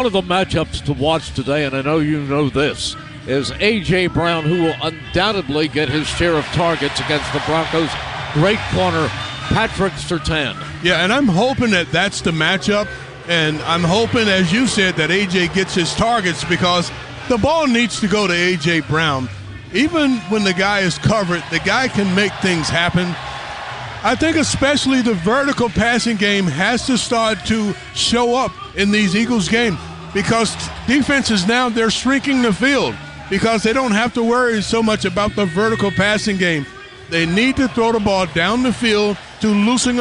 One of the matchups to watch today, and I know you know this, is A.J. Brown, who will undoubtedly get his share of targets against the Broncos' great corner, Patrick Surtain. Yeah, and I'm hoping that that's the matchup, and I'm hoping, as you said, that A.J. gets his targets because the ball needs to go to A.J. Brown. Even when the guy is covered, the guy can make things happen. I think especially the vertical passing game has to start to show up in these Eagles games because defenses now, they're shrinking the field because they don't have to worry so much about the vertical passing game. They need to throw the ball down the field to loosen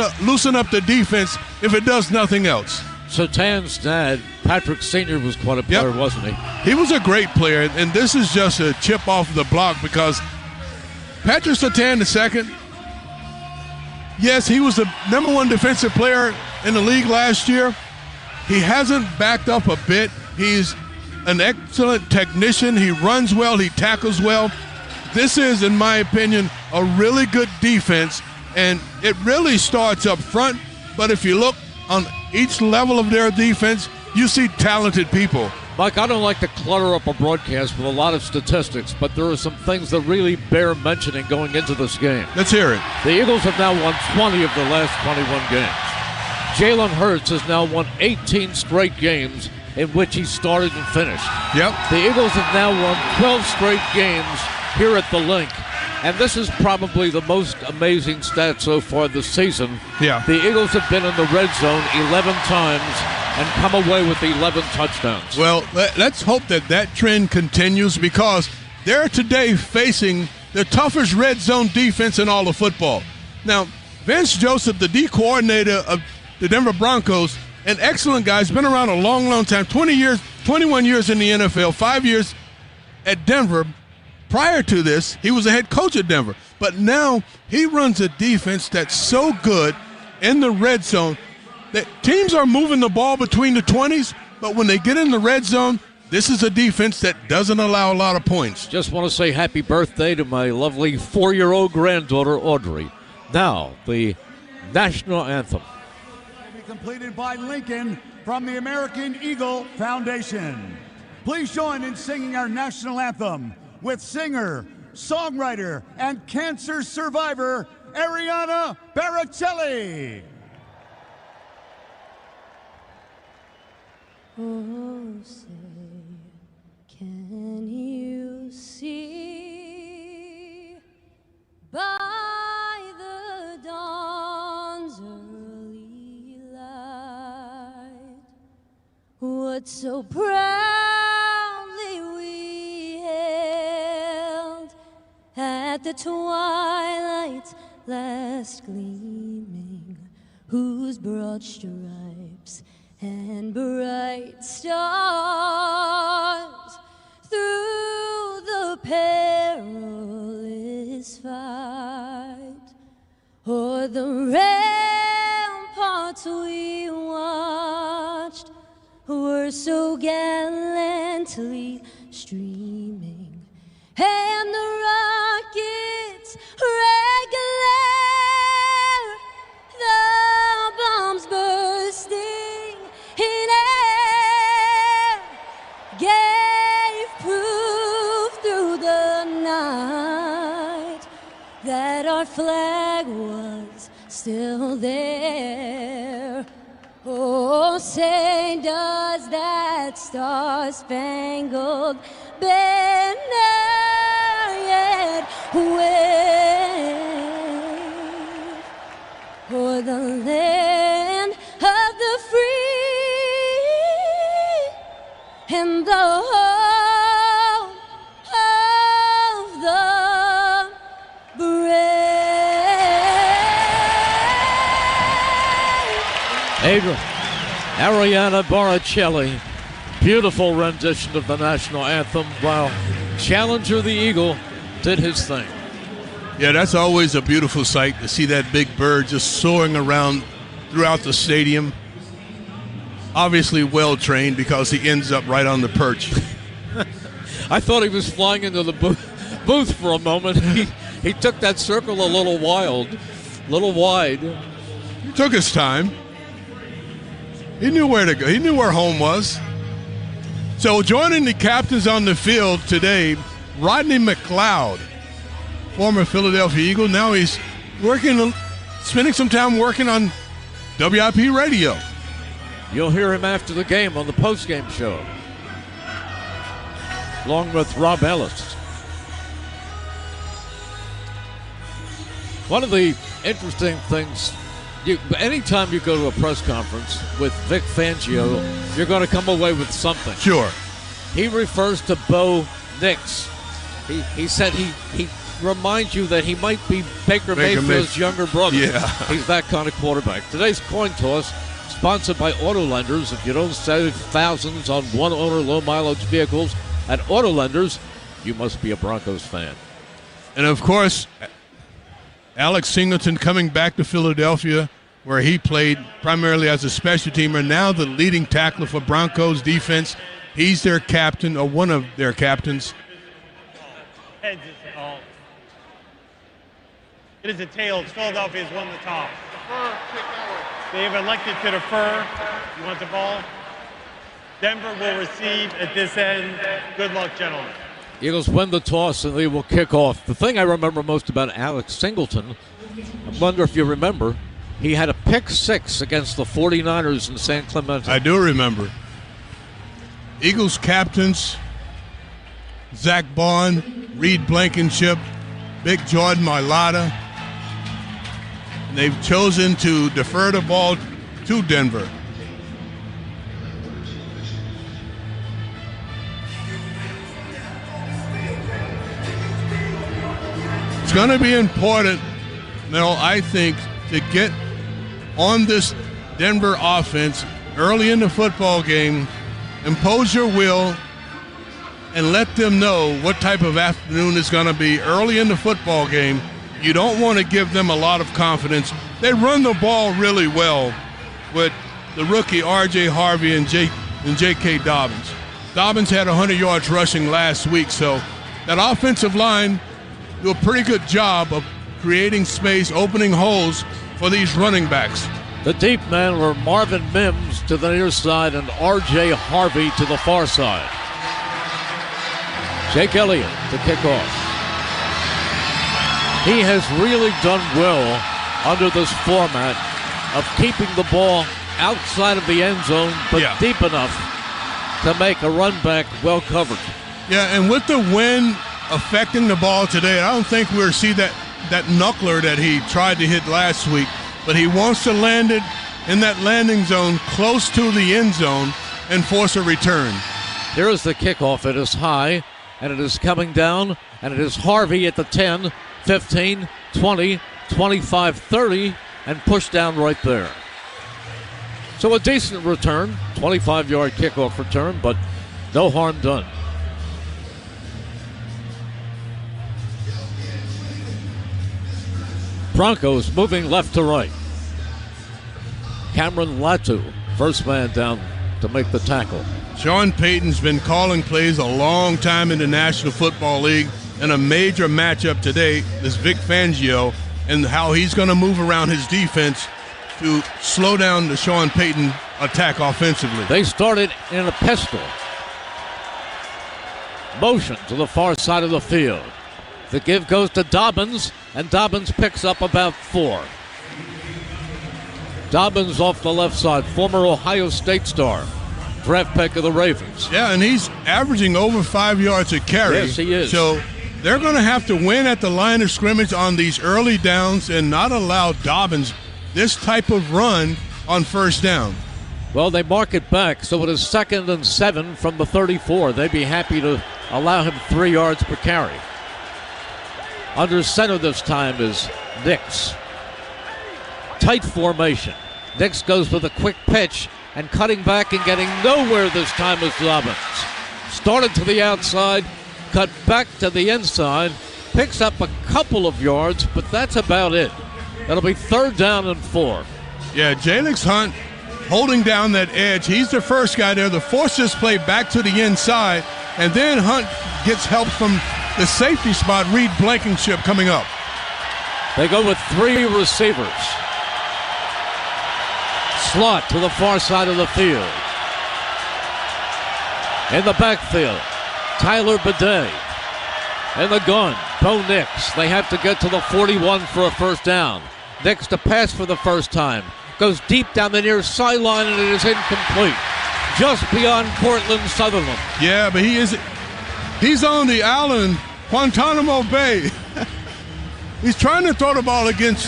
up the defense if it does nothing else. Surtain's dad, Patrick Sr., was quite a player, wasn't he? He was a great player, and this is just a chip off the block because Patrick Surtain II, yes, he was the #1 defensive player in the league last year. He hasn't backed up a bit. He's an excellent technician. He runs well. He tackles well. This is, in my opinion, a really good defense, and it really starts up front. But if you look on each level of their defense, you see talented people. Mike, I don't like to clutter up a broadcast with a lot of statistics, but there are some things that really bear mentioning going into this game. Let's hear it. The Eagles have now won 20 of the last 21 games. Jalen Hurts has now won 18 straight games in which he started and finished. Yep. The Eagles have now won 12 straight games here at the Link. And this is probably the most amazing stat so far this season. Yeah. The Eagles have been in the red zone 11 times and come away with 11 touchdowns. Well, let's hope that trend continues because they're today facing the toughest red zone defense in all of football. Now, Vince Joseph, the D coordinator of the Denver Broncos, an excellent guy. He's been around a long, long time, 21 years in the NFL, 5 years at Denver. Prior to this, he was a head coach at Denver. But now he runs a defense that's so good in the red zone that teams are moving the ball between the 20s, but when they get in the red zone, this is a defense that doesn't allow a lot of points. Just want to say happy birthday to my lovely 4-year-old granddaughter, Audrey. Now, the national anthem. Completed by Lincoln from the American Eagle Foundation. Please join in singing our national anthem with singer, songwriter, and cancer survivor, Ariana Baracelli. Oh, say, can you see by the dawn's early light what so proudly we held at the twilight's last gleaming, whose broad stripes and bright stars through the perilous fight o'er the ramparts we watched were so gallantly streaming, and the rockets' red glare, the bombs bursting in air, gave proof through the night that our flag was still there. Oh, say does that star-spangled banner yet wave o'er the land of the free and the home of the brave. Ariana Baracelli, beautiful rendition of the national anthem while Challenger the Eagle did his thing. Yeah, that's always a beautiful sight to see that big bird just soaring around throughout the stadium. Obviously well-trained because he ends up right on the perch. I thought he was flying into the booth for a moment. He took that circle a little wide. He took his time. He knew where to go. He knew where home was. So joining the captains on the field today, Rodney McLeod, former Philadelphia Eagle. Now he's spending some time working on WIP radio. You'll hear him after the game on the postgame show, along with Rob Ellis. One of the interesting things, anytime you go to a press conference with Vic Fangio, you're going to come away with something. Sure. He refers to Bo Nix. He said he reminds you that he might be Baker Mayfield's younger brother. Yeah. He's that kind of quarterback. Today's coin toss, sponsored by Auto Lenders. If you don't save thousands on one-owner low-mileage vehicles at Auto Lenders, you must be a Broncos fan. And, of course, Alex Singleton coming back to Philadelphia, where he played primarily as a special teamer, now the leading tackler for Broncos defense. He's their captain, or one of their captains. Heads is all. It is a tails. Philadelphia has won the toss. They have elected to defer. You want the ball? Denver will receive at this end. Good luck, gentlemen. Eagles win the toss and they will kick off. The thing I remember most about Alex Singleton, I wonder if you remember, he had a pick 6 against the 49ers in San Clemente. I do remember. Eagles captains, Zach Bond, Reed Blankenship, Big Jordan Mailata. They've chosen to defer the ball to Denver. It's going to be important, Mel, I think, to get on this Denver offense early in the football game, impose your will, and let them know what type of afternoon it's going to be early in the football game. You don't want to give them a lot of confidence. They run the ball really well with the rookie R.J. Harvey and J.K. Dobbins. Dobbins had 100 yards rushing last week, so that offensive line do a pretty good job of creating space, opening holes for these running backs. The deep men were Marvin Mims to the near side and R.J. Harvey to the far side. Jake Elliott to kick off. He has really done well under this format of keeping the ball outside of the end zone, but deep enough to make a run back well covered. Yeah, and with the wind affecting the ball today, I don't think we'll see that knuckler that he tried to hit last week, but he wants to land it in that landing zone close to the end zone and force a return. Here is the kickoff. It is high, and it is coming down, and it is Harvey at the 10, 15, 20, 25, 30, and pushed down right there. So a decent return, 25-yard kickoff return, but no harm done. Broncos moving left to right. Cameron Latu, first man down to make the tackle. Sean Payton's been calling plays a long time in the National Football League, and a major matchup today is Vic Fangio and how he's going to move around his defense to slow down the Sean Payton attack offensively. They started in a pistol. Motion to the far side of the field. The give goes to Dobbins, and Dobbins picks up about 4. Dobbins off the left side, former Ohio State star, draft pick of the Ravens. Yeah, and he's averaging over 5 yards a carry. Yes, he is. So they're going to have to win at the line of scrimmage on these early downs and not allow Dobbins this type of run on first down. Well, they mark it back, so it is 2nd and 7 from the 34. They'd be happy to allow him 3 yards per carry. Under center this time is Nix. Tight formation. Nix goes with a quick pitch, and cutting back and getting nowhere this time is Dobbins. Started to the outside, cut back to the inside, picks up a couple of yards, but that's about it. That'll be 3rd down and 4. Yeah, Jalix Hunt holding down that edge. He's the first guy there to force this play back to the inside, and then Hunt gets help from the safety spot, Reed Blankenship, coming up. They go with 3 receivers. Slot to the far side of the field. In the backfield, Tyler Bidet. In the gun, Bo Nix. They have to get to the 41 for a first down. Nix to pass for the first time. Goes deep down the near sideline, and it is incomplete. Just beyond Cortland Sutherland. Yeah, but he's on the island, Guantanamo Bay. He's trying to throw the ball against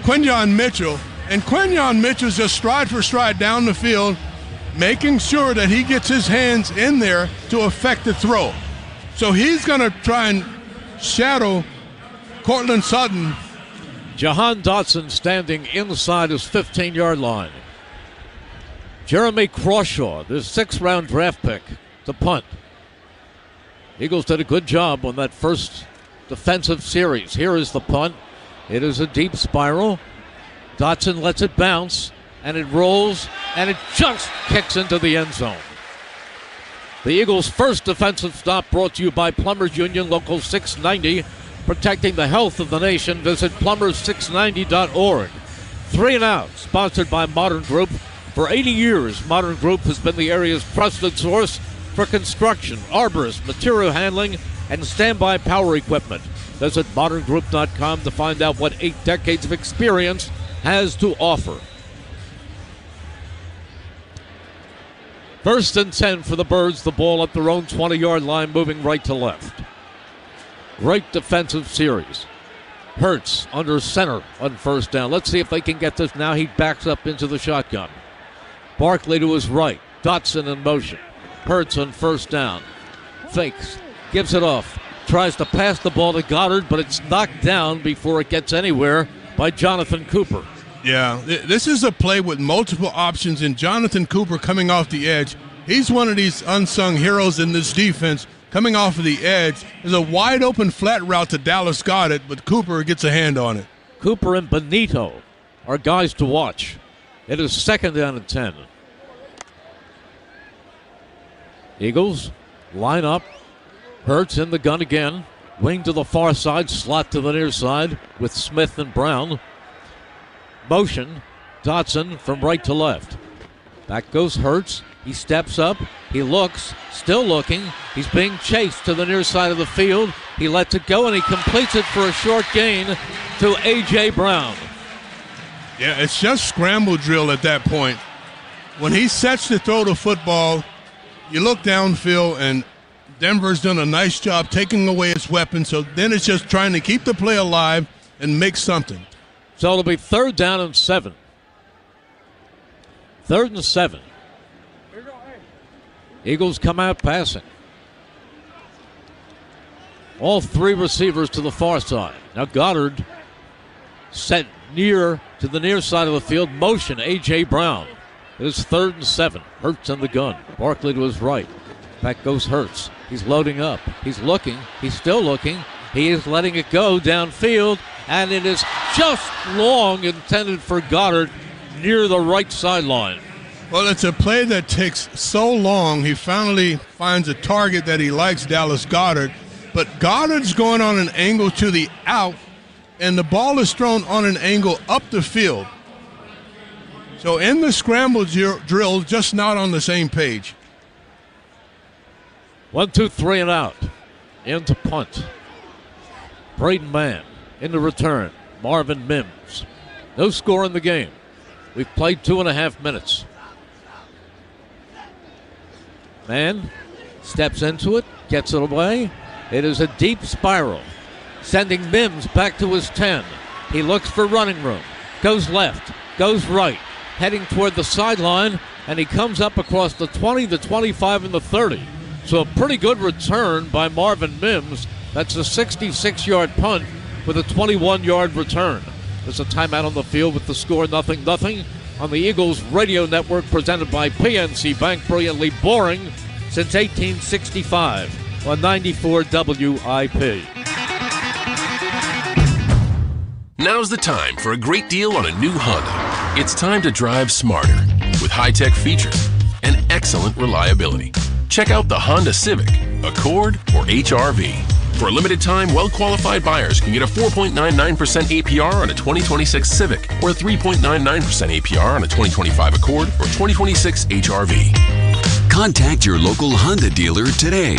Quinyon Mitchell, and Quinyon Mitchell's just stride for stride down the field, making sure that he gets his hands in there to affect the throw. So he's going to try and shadow Cortland Sutton. Jahan Dotson standing inside his 15-yard line. Jeremy Crawshaw, this 6th-round draft pick, to punt. Eagles did a good job on that first defensive series. Here is the punt. It is a deep spiral. Dotson lets it bounce, and it rolls, and it just kicks into the end zone. The Eagles' first defensive stop brought to you by Plumbers Union Local 690. Protecting the health of the nation. Visit plumbers690.org. 3 and Out, sponsored by Modern Group. For 80 years, Modern Group has been the area's trusted source for construction, arborist, material handling, and standby power equipment. Visit moderngroup.com to find out what 8 decades of experience has to offer. 1st and 10 for the Birds. The ball at their own 20-yard line, moving right to left. Great defensive series. Hurts under center on first down. Let's see if they can get this now. He backs up into the shotgun. Barkley to his right. Dotson in motion. Hurts on first down. Fakes. Gives it off. Tries to pass the ball to Goddard, but it's knocked down before it gets anywhere by Jonathan Cooper. Yeah, this is a play with multiple options, and Jonathan Cooper coming off the edge. He's one of these unsung heroes in this defense. Coming off of the edge is a wide-open flat route to Dallas Goedert, but Cooper gets a hand on it. Cooper and Benito are guys to watch. It is 2nd down and 10. Eagles line up. Hurts in the gun again. Wing to the far side, slot to the near side with Smith and Brown. Motion, Dotson from right to left. Back goes Hurts. He steps up. He looks, still looking. He's being chased to the near side of the field. He lets it go, and he completes it for a short gain to A.J. Brown. Yeah, it's just scramble drill at that point. When he sets to throw the football, you look downfield, and Denver's done a nice job taking away his weapon, so then it's just trying to keep the play alive and make something. So it'll be 3rd down and 7. 3rd and 7. Eagles come out passing. All 3 receivers to the far side. Now Goddard set near to the near side of the field. Motion, A.J. Brown. It is 3rd and 7. Hurts in the gun. Barkley to his right. Back goes Hurts. He's loading up. He's looking. He's still looking. He is letting it go downfield, and it is just long, intended for Goddard near the right sideline. Well, it's a play that takes so long. He finally finds a target that he likes, Dallas Goedert. But Goddard's going on an angle to the out, and the ball is thrown on an angle up the field. So in the scramble drill, just not on the same page. 1, 2, 3 and out. Into punt. Braden Mann in the return. Marvin Mims. No score in the game. We've played 2.5 minutes. Mann steps into it, gets it away. It is a deep spiral, sending Mims back to his 10. He looks for running room. Goes left, goes right, heading toward the sideline, and he comes up across the 20, the 25, and the 30. So a pretty good return by Marvin Mims. That's a 66-yard punt with a 21-yard return. There's a timeout on the field with the score 0-0 on the Eagles Radio Network, presented by PNC Bank, brilliantly boring since 1865 on 94 WIP. Now's the time for a great deal on a new Honda. It's time to drive smarter with high-tech features and excellent reliability. Check out the Honda Civic, Accord, or HR-V. For a limited time, well-qualified buyers can get a 4.99% APR on a 2026 Civic, or a 3.99% APR on a 2025 Accord or 2026 HR-V. Contact your local Honda dealer today.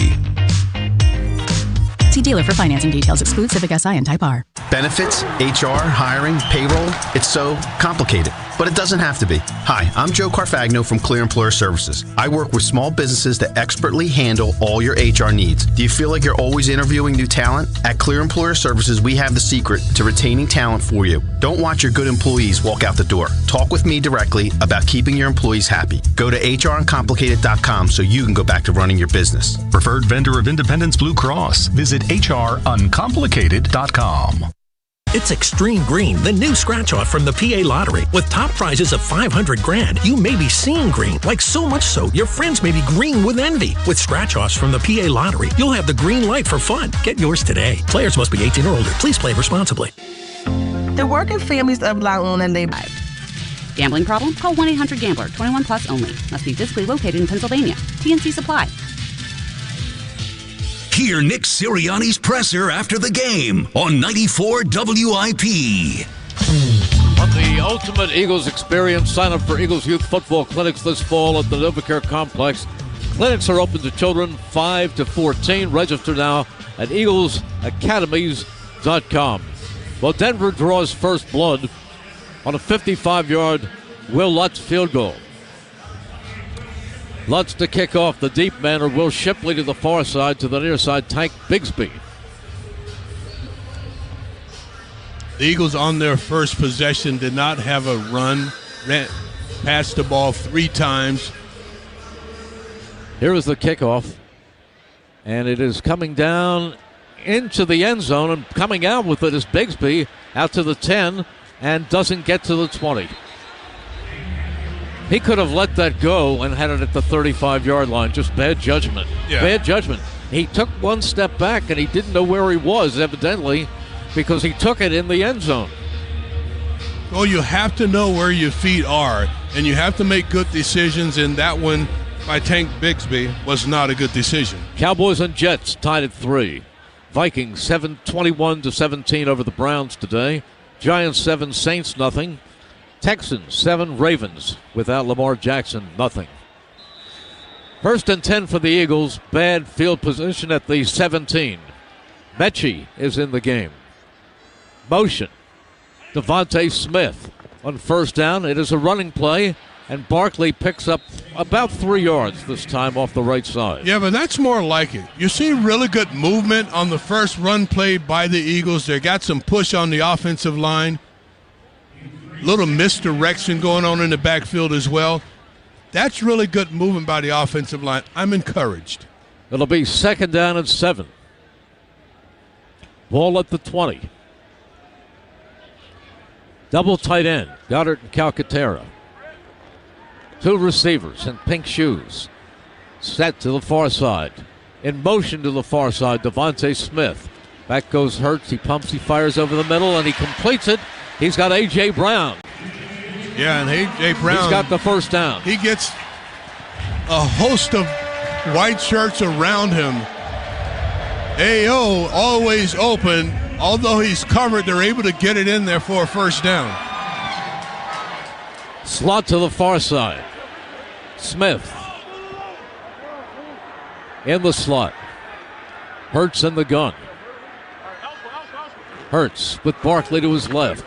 See dealer for financing details. Exclude Civic Si and Type R. Benefits, HR, hiring, payroll. It's so complicated, but it doesn't have to be. Hi, I'm Joe Carfagno from Clear Employer Services. I work with small businesses to expertly handle all your HR needs. Do you feel like you're always interviewing new talent? At Clear Employer Services, we have the secret to retaining talent for you. Don't watch your good employees walk out the door. Talk with me directly about keeping your employees happy. Go to hruncomplicated.com so you can go back to running your business. Preferred vendor of Independence Blue Cross. Visit hruncomplicated.com. It's Extreme Green, the new scratch-off from the PA Lottery. With top prizes of $500,000, you may be seeing green, like so much so, your friends may be green with envy. With scratch-offs from the PA Lottery, you'll have the green light for fun. Get yours today. Players must be 18 or older. Please play responsibly. The working families of La Una Labor. Gambling problem? Call 1-800-GAMBLER. 21 plus only. Must be physically located in Pennsylvania. TNC Supply. Hear Nick Sirianni's presser after the game on 94 WIP. On the Ultimate Eagles experience, sign up for Eagles Youth Football Clinics this fall at the NovaCare Complex. Clinics are open to children 5 to 14. Register now at eaglesacademies.com. Well, Denver draws first blood on a 55-yard Will Lutz field goal. Lutz to kick off. The deep man or Will Shipley to the far side, to the near side, Tank Bigsby. The Eagles on their first possession did not have a run, passed the ball 3 times. Here is the kickoff, and it is coming down into the end zone, and coming out with it is Bigsby out to the 10 and doesn't get to the 20. He could have let that go and had it at the 35-yard line. Just bad judgment. Yeah. Bad judgment. He took one step back, and he didn't know where he was, evidently, because he took it in the end zone. Well, you have to know where your feet are, and you have to make good decisions, and that one by Tank Bigsby was not a good decision. Cowboys and Jets tied at 3. Vikings 21-17 over the Browns today. Giants 7, Saints nothing. Texans 7, Ravens without Lamar Jackson, nothing. 1st and 10 for the Eagles. Bad field position at the 17. Mechie is in the game. Motion. Devontae Smith on first down. It is a running play, and Barkley picks up about 3 yards this time off the right side. Yeah, but that's more like it. You see really good movement on the first run play by the Eagles. They got some push on the offensive line. Little misdirection going on in the backfield as well. That's really good movement by the offensive line. I'm encouraged. It'll be 2nd down and 7. Ball at the 20. Double tight end, Goddard and Calcaterra. 2 receivers in pink shoes. Set to the far side. In motion to the far side, Devontae Smith. Back goes Hurts. He pumps, he fires over the middle, and he completes it. He's got A.J. Brown. Yeah, and A.J. Brown. He's got the first down. He gets a host of white shirts around him. A.O. always open. Although he's covered, they're able to get it in there for a first down. Slot to the far side. Smith in the slot. Hurts in the gun. Hurts with Barkley to his left.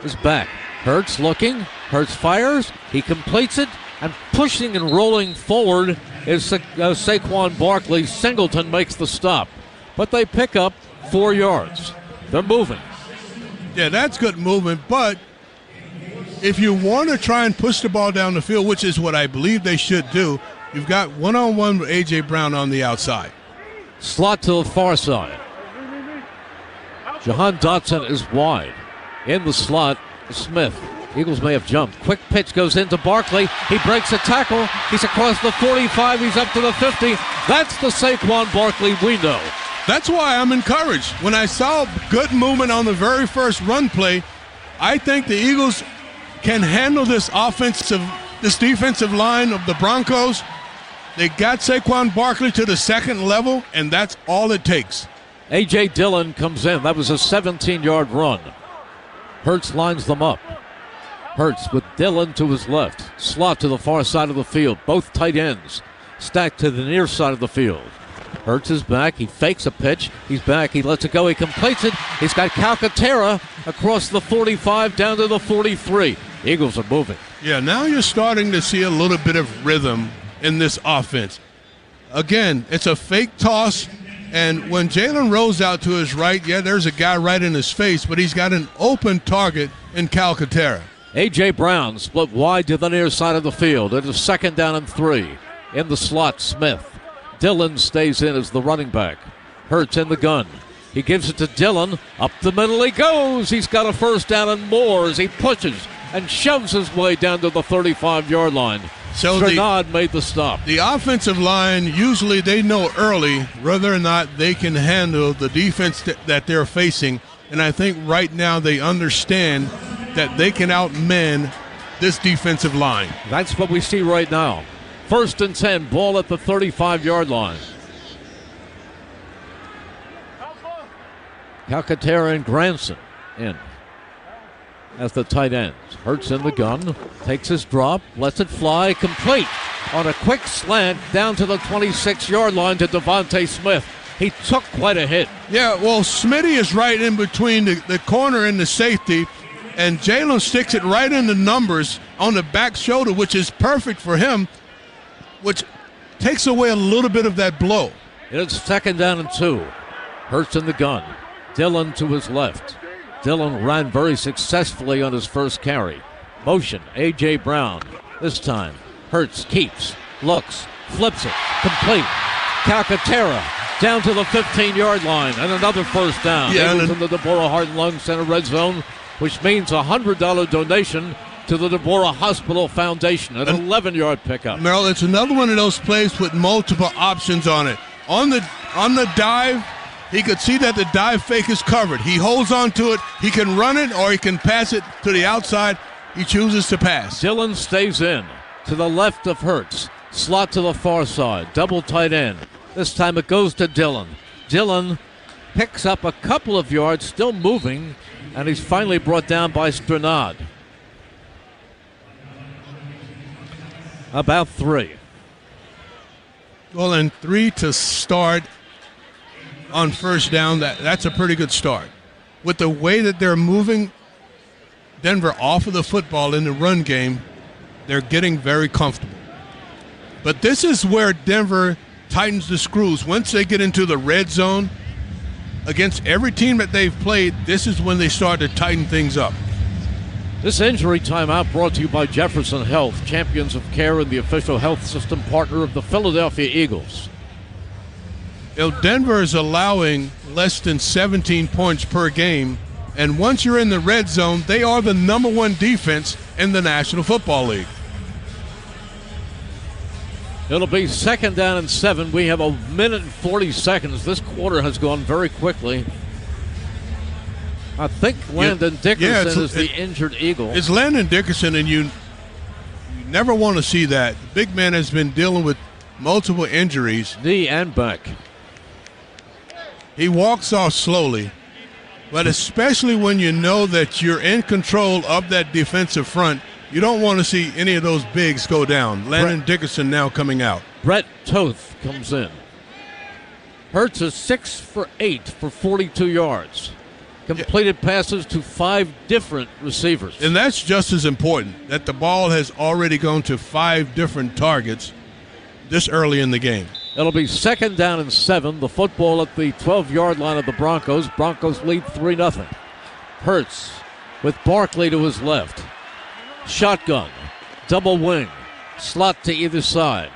His back. Hurts looking. Hurts fires. He completes it. And pushing and rolling forward is Saquon Barkley. Singleton makes the stop. But they pick up 4 yards. They're moving. Yeah, that's good movement. But if you want to try and push the ball down the field, which is what I believe they should do, you've got one-on-one with A.J. Brown on the outside. Slot to the far side. Jahan Dotson is wide. In the slot, Smith. Eagles may have jumped. Quick pitch goes into Barkley. He breaks a tackle. He's across the 45. He's up to the 50. That's the Saquon Barkley we know. That's why I'm encouraged. When I saw good movement on the very first run play, I think the Eagles can handle this defensive line of the Broncos. They got Saquon Barkley to the second level, and that's all it takes. A.J. Dillon comes in. That was a 17-yard run. Hurts lines them up. Hurts with Dillon to his left. Slot to the far side of the field. Both tight ends. stacked to the near side of the field. Hurts is back. He fakes a pitch. He's back. He lets it go. He completes it. He's got Calcaterra across the 45 down to the 43. Eagles are moving. Yeah, now you're starting to see a little bit of rhythm in this offense. Again, it's a fake toss, and when Jalen rolls out to his right, yeah, there's a guy right in his face, but he's got an open target in Calcaterra. A.J. Brown split wide to the near side of the field. It is 2nd down and 3. In the slot, Smith. Dillon stays in as the running back. Hurts in the gun. He gives it to Dillon. Up the middle he goes. He's got a 1st down and more as he pushes and shoves his way down to the 35-yard line. So Grenade made the stop. The offensive line, usually they know early whether or not they can handle the defense that they're facing. And I think right now they understand that they can outman this defensive line. That's what we see right now. 1st and 10, ball at the 35-yard line. Calcaterra and Granson in as the tight ends. Hurts in the gun, takes his drop, lets it fly, complete on a quick slant down to the 26-yard line to Devontae Smith. He took quite a hit. Yeah, well, Smitty is right in between the corner and the safety, and Jalen sticks it right in the numbers on the back shoulder, which is perfect for him, which takes away a little bit of that blow. It's 2nd down and 2. Hurts in the gun. Dillon to his left. Dillon ran very successfully on his first carry. Motion, A.J. Brown. This time, Hurts keeps, looks, flips it, complete. Calcaterra down to the 15-yard line, and another 1st down. Yeah, from the Deborah Heart and Lung Center red zone, which means a $100 donation to the Deborah Hospital Foundation, an 11-yard pickup. Merrill, it's another one of those plays with multiple options on it. On the dive, he could see that the dive fake is covered. He holds on to it. He can run it or he can pass it to the outside. He chooses to pass. Dillon stays in to the left of Hurts. Slot to the far side. Double tight end. This time it goes to Dillon. Dillon picks up a couple of yards, still moving, and he's finally brought down by Grenade. About 3. Well, and 3 to start on 1st down, that's a pretty good start. With the way that they're moving Denver off of the football in the run game, they're getting very comfortable. But this is where Denver tightens the screws. Once they get into the red zone, against every team that they've played, this is when they start to tighten things up. This injury timeout brought to you by Jefferson Health, champions of care and the official health system partner of the Philadelphia Eagles. Denver is allowing less than 17 points per game, and once you're in the red zone, they are the #1 defense in the National Football League. It'll be 2nd down and 7. We have 1 minute and 40 seconds. This quarter has gone very quickly. I think Landon Dickerson is the injured Eagle. It's Landon Dickerson, and you never want to see that. The big man has been dealing with multiple injuries. Knee and back. He walks off slowly, but especially when you know that you're in control of that defensive front, you don't want to see any of those bigs go down. Landon Dickerson now coming out. Brett Toth comes in. Hurts is 6 for 8 for 42 yards. Completed passes to 5 different receivers. And that's just as important, that the ball has already gone to 5 different targets this early in the game. It'll be 2nd down and 7. The football at the 12-yard line of the Broncos. Broncos lead 3-0. Hurts with Barkley to his left. Shotgun. Double wing. Slot to either side.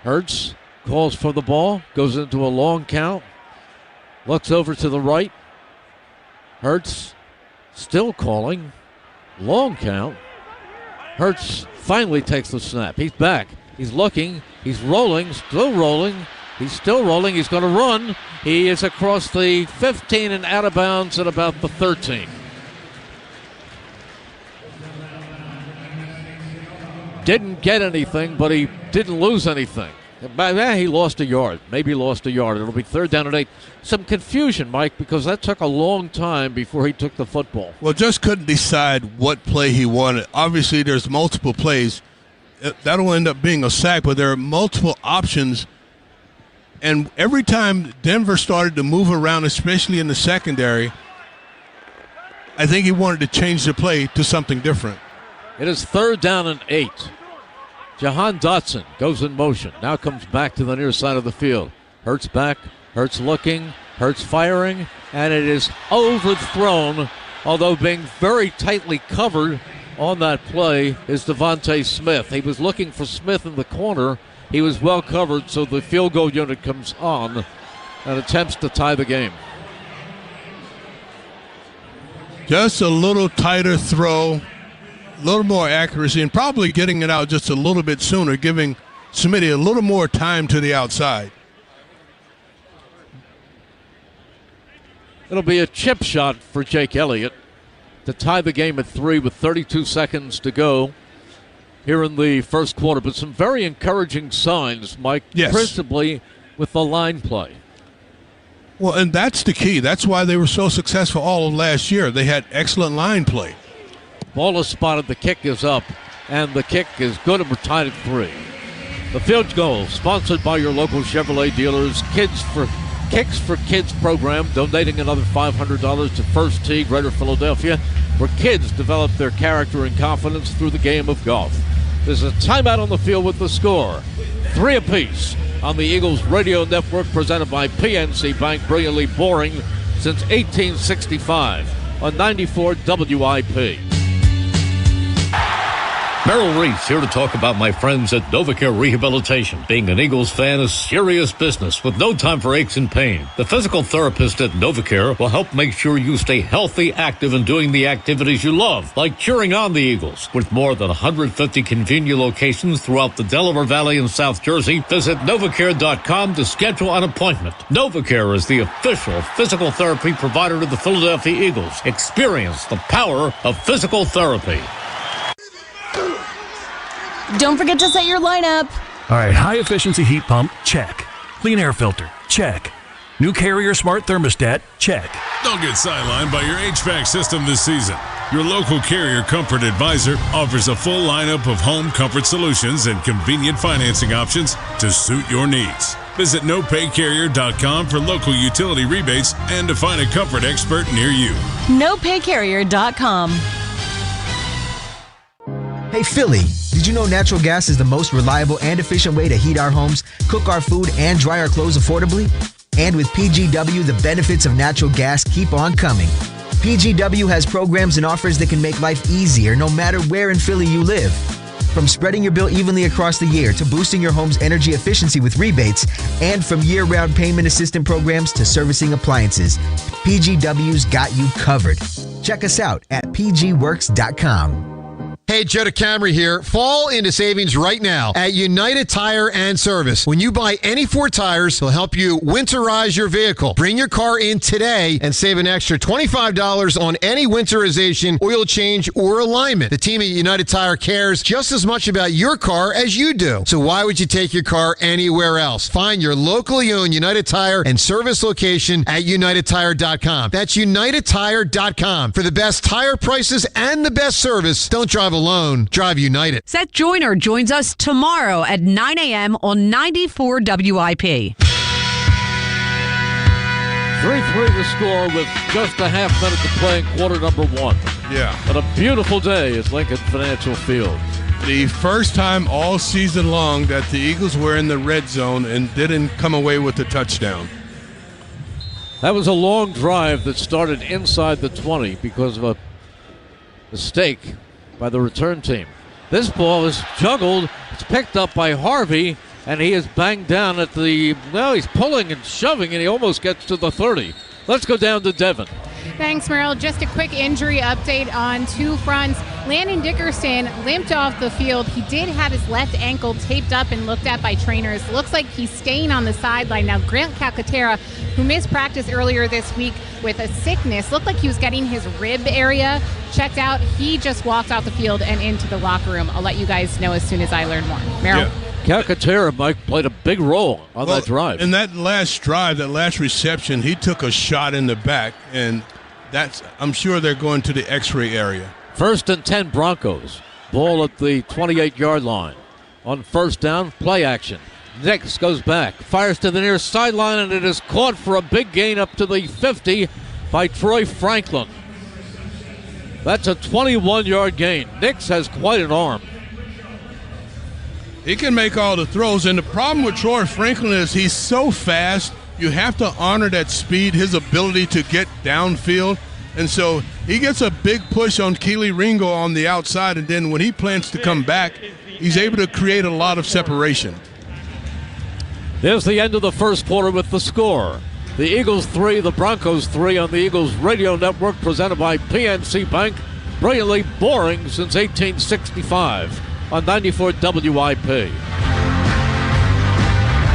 Hurts calls for the ball. Goes into a long count. Looks over to the right. Hurts still calling. Long count. Hurts finally takes the snap. He's back. He's looking. He's rolling. Still rolling. He's still rolling. He's going to run. He is across the 15 and out of bounds at about the 13. Didn't get anything, but he didn't lose anything. He lost a yard. Maybe lost a yard. It'll be 3rd down and 8. Some confusion, Mike, because that took a long time before he took the football. Well, just couldn't decide what play he wanted. Obviously, there's multiple plays. that'll end up being a sack, but there are multiple options. And every time Denver started to move around, especially in the secondary, I think he wanted to change the play to something different. It is 3rd down and 8. Jahan Dotson goes in motion. Now comes back to the near side of the field. Hurts back, Hurts looking, Hurts firing, and it is overthrown, although being very tightly covered on that play is Devontae Smith. He was looking for Smith in the corner. He was well covered, so the field goal unit comes on and attempts to tie the game. Just a little tighter throw, a little more accuracy, and probably getting it out just a little bit sooner, giving Smitty a little more time to the outside. It'll be a chip shot for Jake Elliott to tie the game at 3 with 32 seconds to go here in the first quarter. But some very encouraging signs, Mike, principally with the line play. Well, and that's the key. That's why they were so successful all of last year. They had excellent line play. Ball is spotted, the kick is up, and the kick is good, and we're tied at 3. The field goal, sponsored by your local Chevrolet dealers, Kicks for Kids program, donating another $500 to First Tee, Greater Philadelphia, where kids develop their character and confidence through the game of golf. There's a timeout on the field with the score. 3 apiece on the Eagles radio network, presented by PNC Bank, brilliantly boring since 1865 on 94 WIP. Merrill Reese here to talk about my friends at NovaCare Rehabilitation. Being an Eagles fan is serious business with no time for aches and pain. The physical therapist at NovaCare will help make sure you stay healthy, active, and doing the activities you love, like cheering on the Eagles. With more than 150 convenient locations throughout the Delaware Valley and South Jersey, visit NovaCare.com to schedule an appointment. NovaCare is the official physical therapy provider to the Philadelphia Eagles. Experience the power of physical therapy. Don't forget to set your lineup. All right, high-efficiency heat pump, check. Clean air filter, check. New Carrier smart thermostat, check. Don't get sidelined by your HVAC system this season. Your local Carrier Comfort Advisor offers a full lineup of home comfort solutions and convenient financing options to suit your needs. Visit NoPayCarrier.com for local utility rebates and to find a comfort expert near you. NoPayCarrier.com. Hey Philly, did you know natural gas is the most reliable and efficient way to heat our homes, cook our food, and dry our clothes affordably? And with PGW, the benefits of natural gas keep on coming. PGW has programs and offers that can make life easier no matter where in Philly you live. From spreading your bill evenly across the year to boosting your home's energy efficiency with rebates, and from year-round payment assistance programs to servicing appliances, PGW's got you covered. Check us out at pgworks.com. Hey, Joe DeCamry here. Fall into savings right now at United Tire and Service. When you buy any 4 tires, they'll help you winterize your vehicle. Bring your car in today and save an extra $25 on any winterization, oil change, or alignment. The team at United Tire cares just as much about your car as you do. So why would you take your car anywhere else? Find your locally owned United Tire and Service location at UnitedTire.com. That's UnitedTire.com. For the best tire prices and the best service, don't drive alone. Drive United. Seth Joyner joins us tomorrow at 9 a.m. on 94 WIP. 3-3 the score with just a half minute to play in quarter number 1. Yeah. But a beautiful day at Lincoln Financial Field. The first time all season long that the Eagles were in the red zone and didn't come away with a touchdown. That was a long drive that started inside the 20 because of a mistake by the return team. This ball is juggled. It's picked up by Harvey, and he is banged down at the... Well, he's pulling and shoving, and he almost gets to the 30. Let's go down to Devin. Thanks, Merrill. Just a quick injury update on 2 fronts. Landon Dickerson limped off the field. He did have his left ankle taped up and looked at by trainers. Looks like he's staying on the sideline. Now, Grant Calcaterra, who missed practice earlier this week with a sickness, looked like he was getting his rib area checked out. He just walked out the field and into the locker room. I'll let you guys know as soon as I learn more. Merrill? Yeah. Calcaterra, Mike, played a big role on that drive. In that last drive, that last reception, he took a shot in the back, and I'm sure they're going to the X-ray area. 1st and 10 Broncos. Ball at the 28-yard line. on first down, play action. Nix goes back, fires to the near sideline, and it is caught for a big gain up to the 50 by Troy Franklin. That's a 21-yard gain. Nix has quite an arm. He can make all the throws, and the problem with Troy Franklin is he's so fast. You have to honor that speed, his ability to get downfield. And so he gets a big push on Keely Ringo on the outside, and then when he plans to come back, he's able to create a lot of separation. There's the end of the first quarter with the score. The Eagles 3, the Broncos 3 on the Eagles Radio Network, presented by PNC Bank. Brilliantly boring since 1865 on 94 WIP.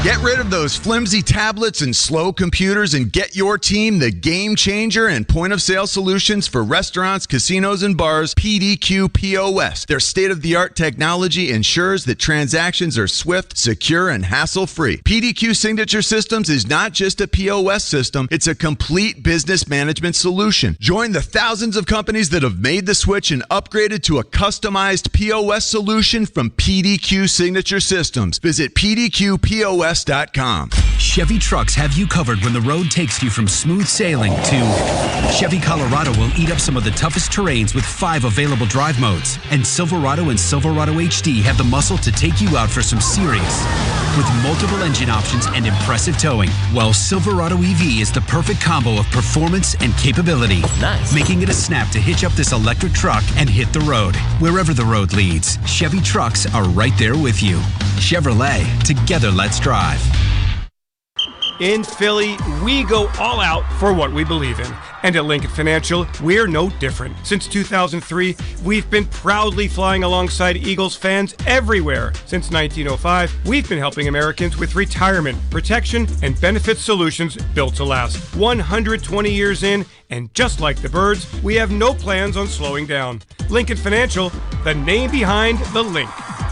Get rid of those flimsy tablets and slow computers and get your team the game changer and point-of-sale solutions for restaurants, casinos, and bars, PDQ POS. Their state-of-the-art technology ensures that transactions are swift, secure, and hassle-free. PDQ Signature Systems is not just a POS system, it's a complete business management solution. Join the thousands of companies that have made the switch and upgraded to a customized POS solution from PDQ Signature Systems. Visit PDQPOS.com. Chevy trucks have you covered when the road takes you from smooth sailing to Chevy Colorado will eat up some of the toughest terrains with 5 available drive modes. And Silverado and Silverado HD have the muscle to take you out for some serious with multiple engine options and impressive towing. While Silverado EV is the perfect combo of performance and capability, making it a snap to hitch up this electric truck and hit the road. Wherever the road leads, Chevy trucks are right there with you. Chevrolet, together let's drive. In Philly, we go all out for what we believe in. And at Lincoln Financial, we're no different. Since 2003, we've been proudly flying alongside Eagles fans everywhere. Since 1905, we've been helping Americans with retirement, protection, and benefit solutions built to last. 120 years in, and just like the birds, we have no plans on slowing down. Lincoln Financial, the name behind the link.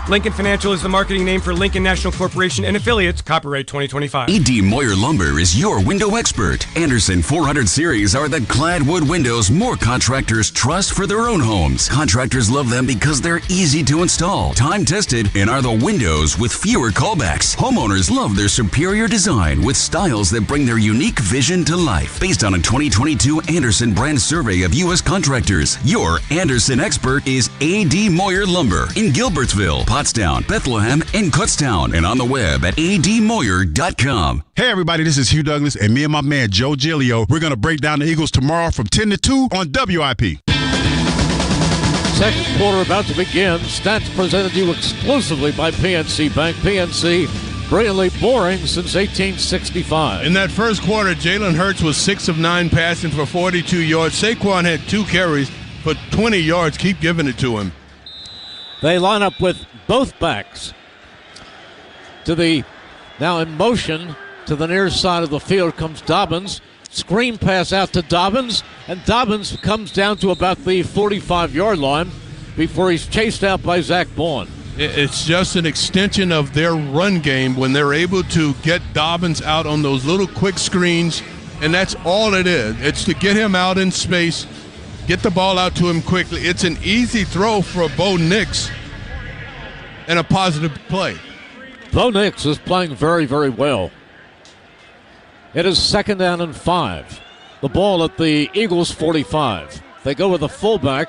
Lincoln Financial is the marketing name for Lincoln National Corporation and affiliates. Copyright 2025. A.D. Moyer Lumber is your window expert. Anderson 400 series are the clad wood windows more contractors trust for their own homes. Contractors love them because they're easy to install, time-tested, and are the windows with fewer callbacks. Homeowners love their superior design with styles that bring their unique vision to life. Based on a 2022 Anderson brand survey of U.S. contractors, your Anderson expert is A.D. Moyer Lumber in Gilbertsville, Pottstown, Bethlehem, and Kutztown, and on the web at admoyer.com. Hey everybody, this is Hugh Douglas, and me and my man Joe Giglio, we're going to break down the Eagles tomorrow from 10 to 2 on WIP. Second quarter about to begin. Stats presented to you exclusively by PNC Bank. PNC, brilliantly boring since 1865. In that first quarter, Jalen Hurts was 6 of 9 passing for 42 yards. Saquon had 2 carries for 20 yards. Keep giving it to him. They line up with both backs to the, now in motion, to the near side of the field comes Dobbins. Screen pass out to Dobbins, and Dobbins comes down to about the 45-yard line before he's chased out by Zach Bourne. It's just an extension of their run game when they're able to get Dobbins out on those little quick screens, and that's all it is. It's to get him out in space, get the ball out to him quickly. It's an easy throw for Bo Nix and a positive play. Bo Nix is playing very, very well. It is 2nd down and 5. The ball at the Eagles' 45. They go with a fullback.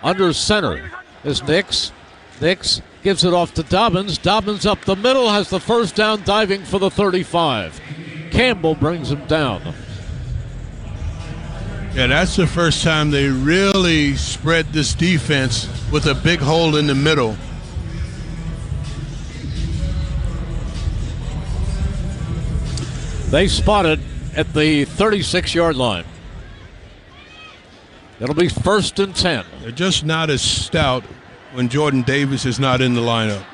Under center is Nix. Nix gives it off to Dobbins. Dobbins up the middle, has the first down, diving for the 35. Campbell brings him down. Yeah, that's the first time they really spread this defense with a big hole in the middle. They spotted at the 36-yard line. It'll be 1st and 10. They're just not as stout when Jordan Davis is not in the lineup.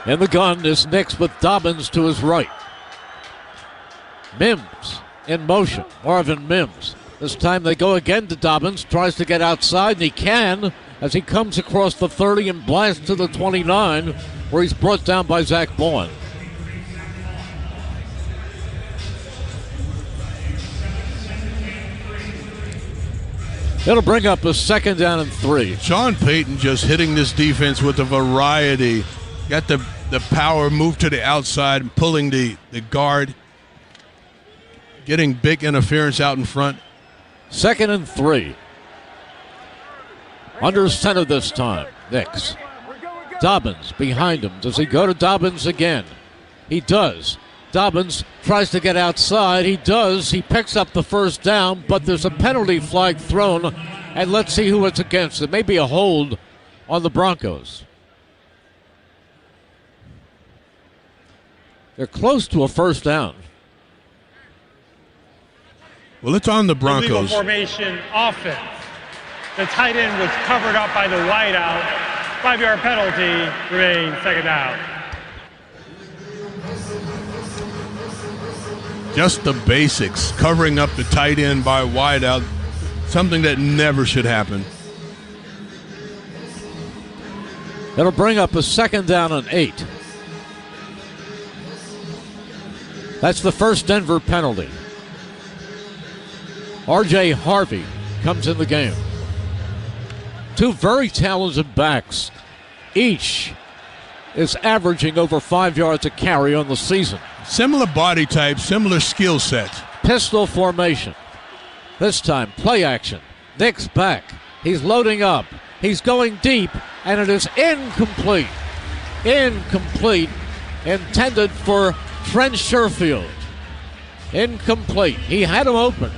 In the gun is Nix with Dobbins to his right. Mims in motion. Marvin Mims. This time they go again to Dobbins. Tries to get outside, and he can as he comes across the 30 and blasts to the 29, where he's brought down by Zach Bourne. It'll bring up a 2nd down and 3. Sean Payton just hitting this defense with a variety. Got the power, move to the outside, and pulling the guard. Getting big interference out in front. 2nd and 3. Under center this time. Nix. Dobbins behind him. Does he go to Dobbins again? He does. Dobbins tries to get outside. He does. He picks up the 1st down, but there's a penalty flag thrown, and let's see who it's against. It may be a hold on the Broncos. They're close to a 1st down. Well, it's on the Broncos. Illegal formation offense. The tight end was covered up by the wideout. 5-yard penalty, remains 2nd down. Just the basics, covering up the tight end by wideout, something that never should happen. It'll bring up a 2nd down and 8. That's the first Denver penalty. R.J. Harvey comes in the game. 2 very talented backs. Each is averaging over 5 yards a carry on the season. Similar body type, similar skill sets. Pistol formation. This time, play action. Nick's back. He's loading up. He's going deep, and it is incomplete. Incomplete. Intended for Trent Sherfield. Incomplete. He had him open.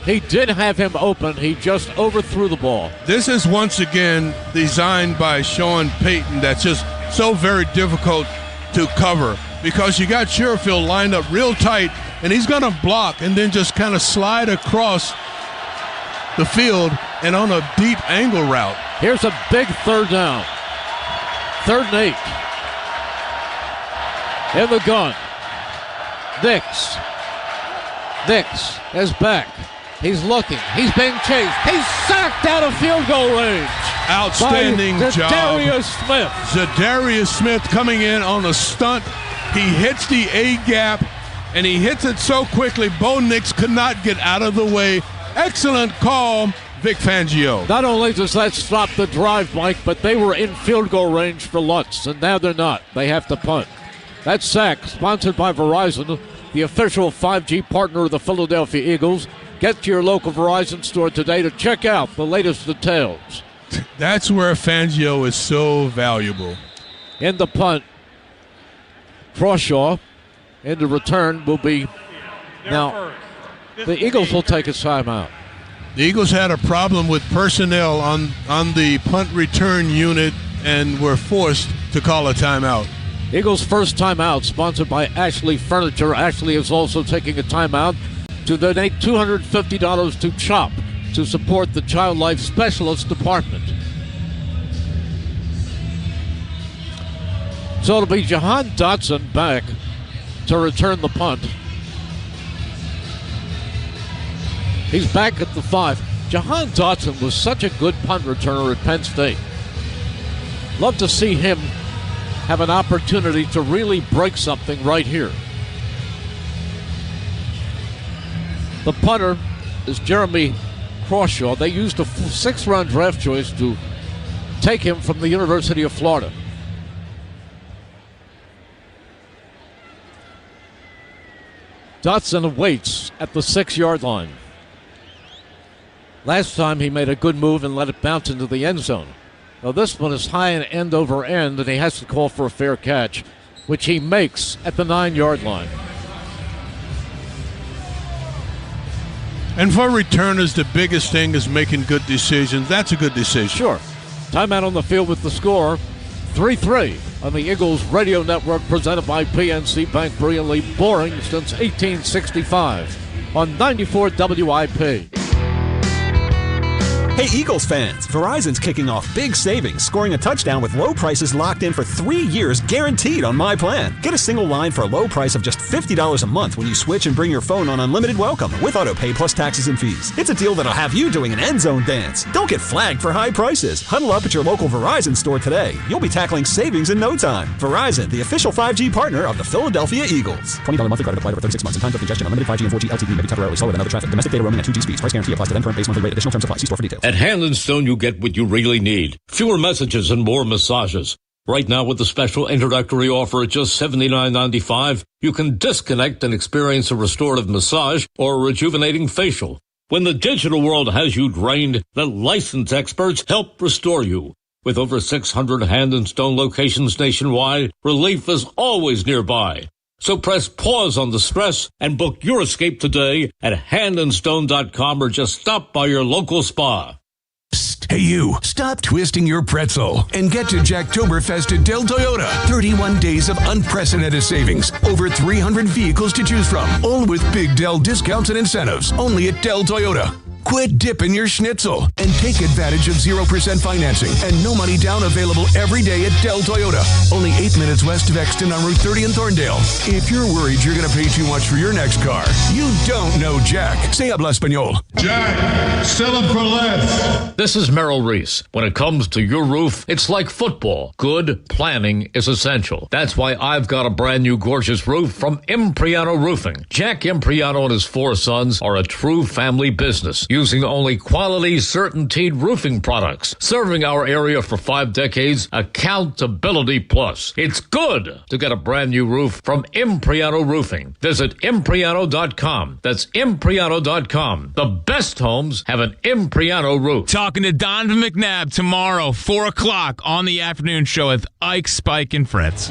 He did have him open. He just overthrew the ball. This is once again designed by Sean Payton. That's just so very difficult to cover because you got Sherfield lined up real tight, and he's going to block and then just kind of slide across the field and on a deep angle route. Here's a big 3rd down. 3rd and 8. In the gun. Nix is back. He's looking. He's being chased. He's sacked out of field goal range. Outstanding job. Zadarius Smith. Zadarius Smith coming in on a stunt. He hits the A gap, and he hits it so quickly, Bo Nix could not get out of the way. Excellent call, Vic Fangio. Not only does that stop the drive, Mike, but they were in field goal range for Lutz, and now they're not. They have to punt. That sack, sponsored by Verizon, the official 5G partner of the Philadelphia Eagles. Get to your local Verizon store today to check out the latest details. That's where Fangio is so valuable. In the punt, Crawshaw. In the return will be now. The Eagles will take a timeout. The Eagles had a problem with personnel on the punt return unit and were forced to call a timeout. Eagles' first timeout, sponsored by Ashley Furniture. Ashley is also taking a timeout to donate $250 to CHOP to support the Child Life Specialist Department. So it'll be Jahan Dotson back to return the punt. He's back at the 5. Jahan Dotson was such a good punt returner at Penn State. Love to see him have an opportunity to really break something right here. The punter is Jeremy Crawshaw. They used a 6th-round draft choice to take him from the University of Florida. Dotson waits at the 6-yard line. Last time he made a good move and let it bounce into the end zone. Now this one is high and end over end, and he has to call for a fair catch, which he makes at the 9-yard line. And for returners, the biggest thing is making good decisions. That's a good decision. Sure. Timeout on the field with the score, 3-3 on the Eagles Radio Network, presented by PNC Bank. Brilliantly boring since 1865 on 94 WIP. Hey, Eagles fans, Verizon's kicking off big savings, scoring a touchdown with low prices locked in for 3 years guaranteed on my plan. Get a single line for a low price of just $50 a month when you switch and bring your phone on unlimited welcome with auto pay plus taxes and fees. It's a deal that'll have you doing an end zone dance. Don't get flagged for high prices. Huddle up at your local Verizon store today. You'll be tackling savings in no time. Verizon, the official 5G partner of the Philadelphia Eagles. $20 monthly credit applied over 36 months. In times of congestion, unlimited 5G and 4G LTE may be temporarily slower than other traffic. Domestic data roaming at 2G speeds. Price guarantee applies to then current base monthly rate. Additional terms apply. See store for details. At Hand & Stone, you get what you really need. Fewer messages and more massages. Right now, with the special introductory offer at just $79.95, you can disconnect and experience a restorative massage or a rejuvenating facial. When the digital world has you drained, the licensed experts help restore you. With over 600 Hand & Stone locations nationwide, relief is always nearby. So press pause on the stress and book your escape today at handandstone.com or just stop by your local spa. Hey you, stop twisting your pretzel and get to Jacktoberfest at Del Toyota. 31 days of unprecedented savings. Over 300 vehicles to choose from. All with big Del discounts and incentives. Only at Del Toyota. Quit dipping your schnitzel and take advantage of 0% financing and no money down available every day at Del Toyota. Only 8 minutes west of Exton on Route 30 in Thorndale. If you're worried you're going to pay too much for your next car, you don't know Jack. Se habla español. Jack, sell them for less. This is Merrill Reese. When it comes to your roof, it's like football. Good planning is essential. That's why I've got a brand new gorgeous roof from Impriano Roofing. Jack Impriano and his 4 sons are a true family business, using only quality, certainteed roofing products. Serving our area for 5 decades, accountability plus. It's good to get a brand new roof from Impriano Roofing. Visit Impriano.com. That's Impriano.com. The best homes have an Impriano roof. Talking to Donovan McNabb tomorrow, 4 o'clock on the afternoon show with Ike, Spike, and Fritz.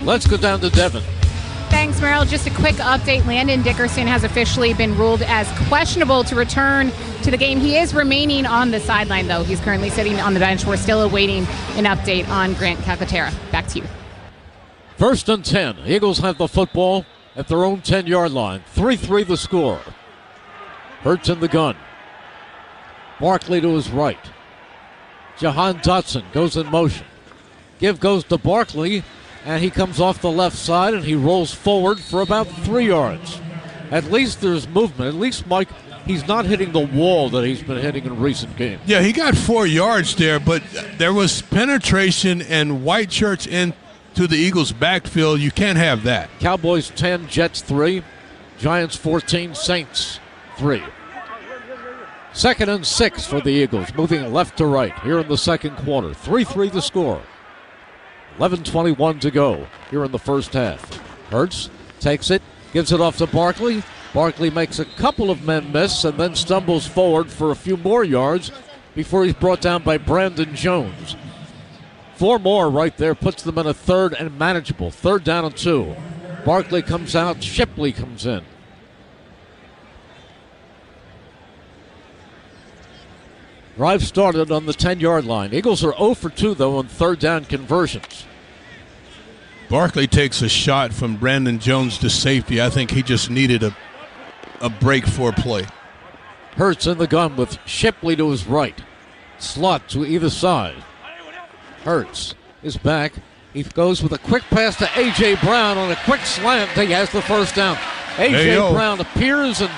Let's go down to Devin. Thanks, Merrill. Just a quick update. Landon Dickerson has officially been ruled as questionable to return to the game. He is remaining on the sideline, though. He's currently sitting on the bench. We're still awaiting an update on Grant Calcaterra. Back to you. 1st and 10. Eagles have the football at their own 10-yard line. 3-3 the score. Hurts in the gun. Barkley to his right. Jahan Dotson goes in motion. Give goes to Barkley, and he comes off the left side, and he rolls forward for about 3 yards. At least there's movement. At least, Mike, he's not hitting the wall that he's been hitting in recent games. Yeah, he got 4 yards there, but there was penetration and white shirts into the Eagles' backfield. You can't have that. Cowboys 10, Jets 3, Giants 14, Saints 3. 2nd and 6 for the Eagles, moving left to right here in the second quarter. 3-3 the score. 11:21 to go here in the first half. Hurts takes it, gives it off to Barkley. Barkley makes a couple of men miss and then stumbles forward for a few more yards before he's brought down by Brandon Jones. 4 more right there, puts them in a 3rd and manageable. 3rd down and 2. Barkley comes out, Shipley comes in. Drive started on the 10-yard line. Eagles are 0 for 2, though, on 3rd down conversions. Barkley takes a shot from Brandon Jones to safety. I think he just needed a break for a play. Hurts in the gun with Shipley to his right. Slot to either side. Hurts is back. He goes with a quick pass to A.J. Brown on a quick slant. He has the first down. A.J. Brown appears and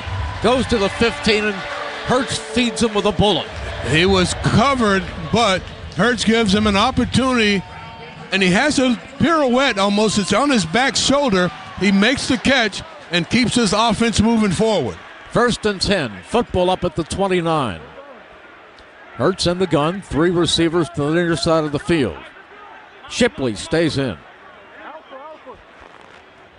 goes to the 15, and Hurts feeds him with a bullet. He was covered, but Hurts gives him an opportunity, and he has a pirouette almost. It's on his back shoulder. He makes the catch and keeps his offense moving forward. 1st and 10. Football up at the 29. Hurts in the gun. 3 receivers to the near side of the field. Shipley stays in.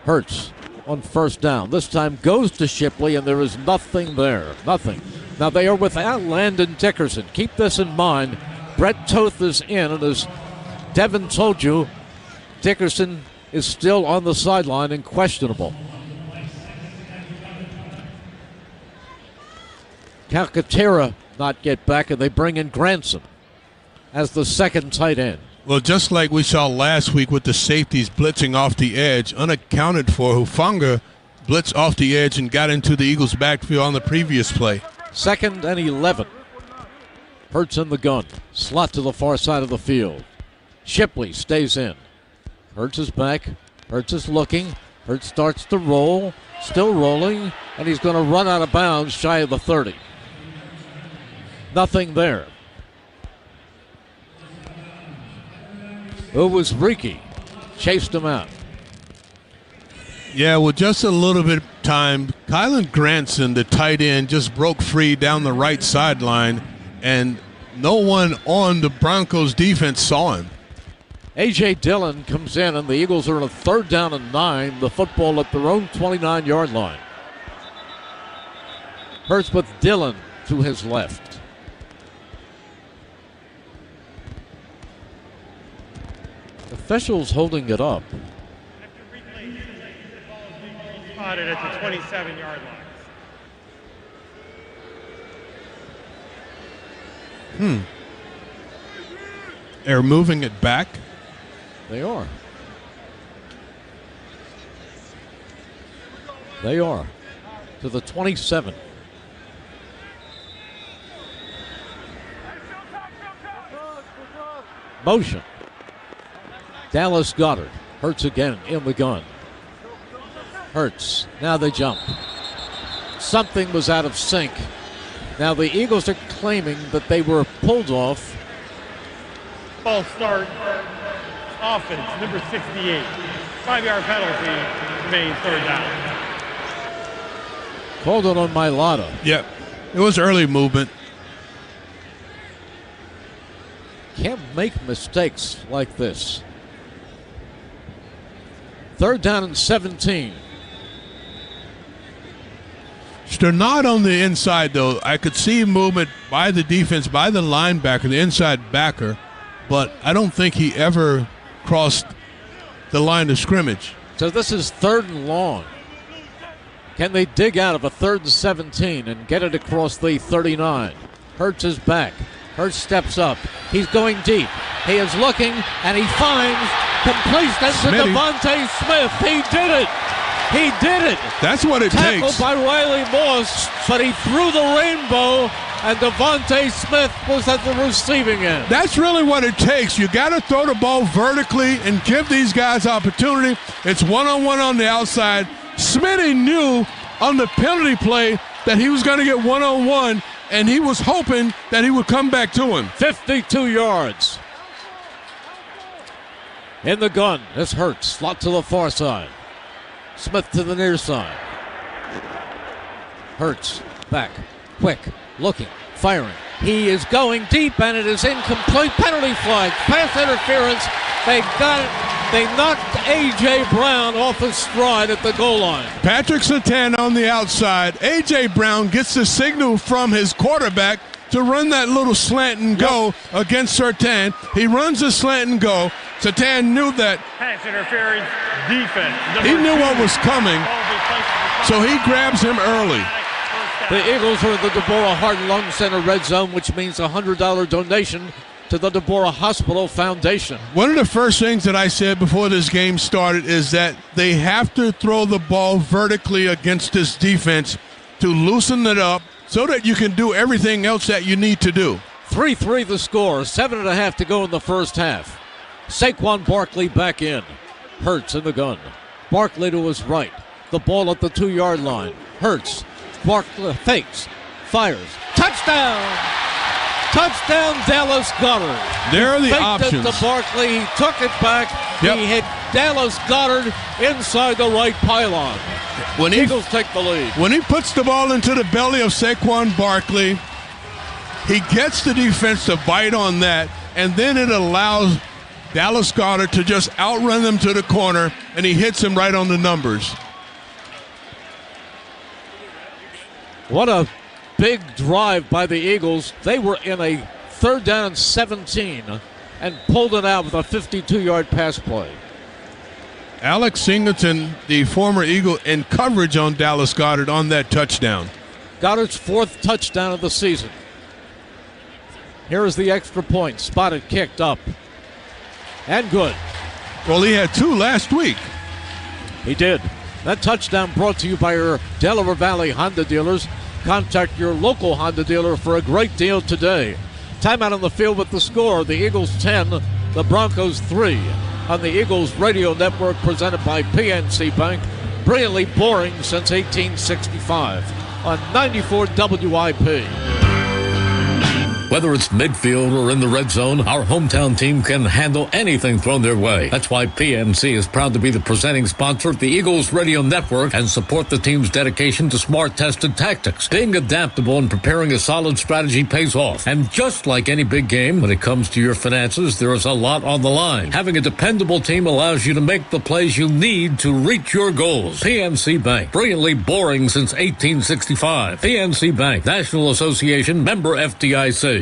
Hurts on 1st down. This time goes to Shipley, and there is nothing there. Nothing. Now they are without Landon Dickerson. Keep this in mind. Brett Toth is in, and as Devin told you, Dickerson is still on the sideline and questionable. Calcaterra not get back, and they bring in Granson as the 2nd tight end. Well, just like we saw last week with the safeties blitzing off the edge, unaccounted for, Hufanga blitzed off the edge and got into the Eagles' backfield on the previous play. 2nd and 11. Hurts in the gun. Slot to the far side of the field. Shipley stays in. Hurts is back. Hurts is looking. Hurts starts to roll. Still rolling. And he's going to run out of bounds shy of the 30. Nothing there. It was Ricky. Chased him out. Yeah, with just a little bit of time, Kylan Granson, the tight end, just broke free down the right sideline, and no one on the Broncos defense saw him. A.J. Dillon comes in, and the Eagles are on a 3rd down and 9, the football at their own 29-yard line. Hurts with Dillon to his left. Officials holding it up. Spotted at the 27-yard line. They're moving it back. They are. They are. To the 27. Motion. Dallas Goedert. Hurts again in the gun. Hurts. Now they jump. Something was out of sync. Now the Eagles are claiming that they were pulled off. Ball start. Offense, number 68. 5-yard penalty. Remains 3rd down. Called it on Mailata. Yep. It was early movement. Can't make mistakes like this. 3rd down and 17. They're not on the inside, though. I could see movement by the defense, by the linebacker, the inside backer, but I don't think he ever crossed the line of scrimmage. So this is 3rd and long. Can they dig out of a 3rd and 17 and get it across the 39? Hurts is back. Hurts steps up. He's going deep. He is looking, and he finds completion to Devontae Smith. He did it. He did it. That's what it takes. Tackled by Riley Moss, but he threw the rainbow, and Devontae Smith was at the receiving end. That's really what it takes. You got to throw the ball vertically and give these guys opportunity. It's one-on-one on the outside. Smitty knew on the penalty play that he was going to get one-on-one, and he was hoping that he would come back to him. 52 yards. In the gun, this Hurts. Slot to the far side. Smith to the near side. Hurts back, quick, looking, firing. He is going deep, and it is incomplete. Penalty flag, pass interference. They got it. They knocked A.J. Brown off his stride at the goal line. Patrick Surtain on the outside. A.J. Brown gets the signal from his quarterback to run that little slant and go against Surtain. He runs the slant and go. Surtain knew that. Pass interference, defense. He knew what was coming, so he grabs him early. The Eagles are in the Deborah Heart and Lung Center red zone, which means a $100 donation to the Deborah Hospital Foundation. One of the first things that I said before this game started is that they have to throw the ball vertically against this defense to loosen it up so that you can do everything else that you need to do. 3-3 the score, 7.5 to go in the first half. Saquon Barkley back in. Hurts in the gun. Barkley to his right. The ball at the 2-yard line. Hurts. Barkley fakes. Fires. Touchdown! Touchdown, Dallas Goedert. There are the faked options. It to Barkley. He took it back. Yep. He hit Dallas Goedert inside the right pylon. When Eagles take the lead. When he puts the ball into the belly of Saquon Barkley, he gets the defense to bite on that, and then it allows Dallas Goedert to just outrun them to the corner, and he hits him right on the numbers. What a big drive by the Eagles. They were in a 3rd down and 17 and pulled it out with a 52-yard pass play. Alex Singleton, the former Eagle, in coverage on Dallas Goedert on that touchdown. Goddard's 4th touchdown of the season. Here is the extra point. Spotted, kicked up. And good. Well, he had 2 last week. He did. That touchdown brought to you by your Delaware Valley Honda dealers. Contact your local Honda dealer for a great deal today. Timeout on the field with the score. The Eagles 10, the Broncos 3. On the Eagles Radio Network presented by PNC Bank. Brilliantly boring since 1865. On 94 WIP. Whether it's midfield or in the red zone, our hometown team can handle anything thrown their way. That's why PNC is proud to be the presenting sponsor of the Eagles Radio Network and support the team's dedication to smart, tested tactics. Being adaptable and preparing a solid strategy pays off. And just like any big game, when it comes to your finances, there is a lot on the line. Having a dependable team allows you to make the plays you need to reach your goals. PNC Bank, brilliantly boring since 1865. PNC Bank, National Association, member FDIC.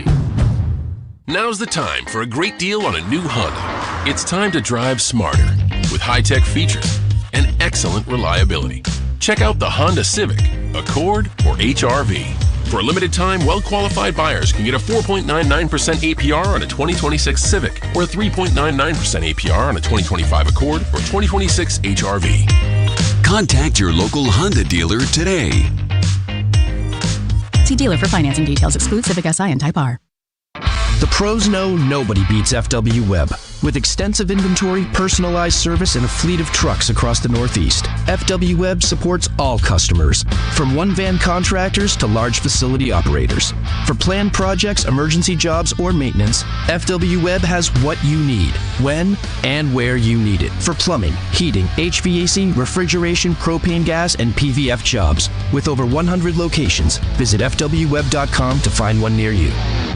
Now's the time for a great deal on a new Honda. It's time to drive smarter with high-tech features and excellent reliability. Check out the Honda Civic, Accord, or HR-V. For a limited time, well-qualified buyers can get a 4.99% APR on a 2026 Civic or a 3.99% APR on a 2025 Accord or 2026 HR-V. Contact your local Honda dealer today. See dealer for financing details. Exclude Civic Si and Type R. The pros know nobody beats FW Webb. With extensive inventory, personalized service, and a fleet of trucks across the Northeast, FW Webb supports all customers, from one-van contractors to large facility operators. For planned projects, emergency jobs, or maintenance, FW Webb has what you need, when and where you need it. For plumbing, heating, HVAC, refrigeration, propane gas, and PVF jobs. With over 100 locations, visit FWWeb.com to find one near you.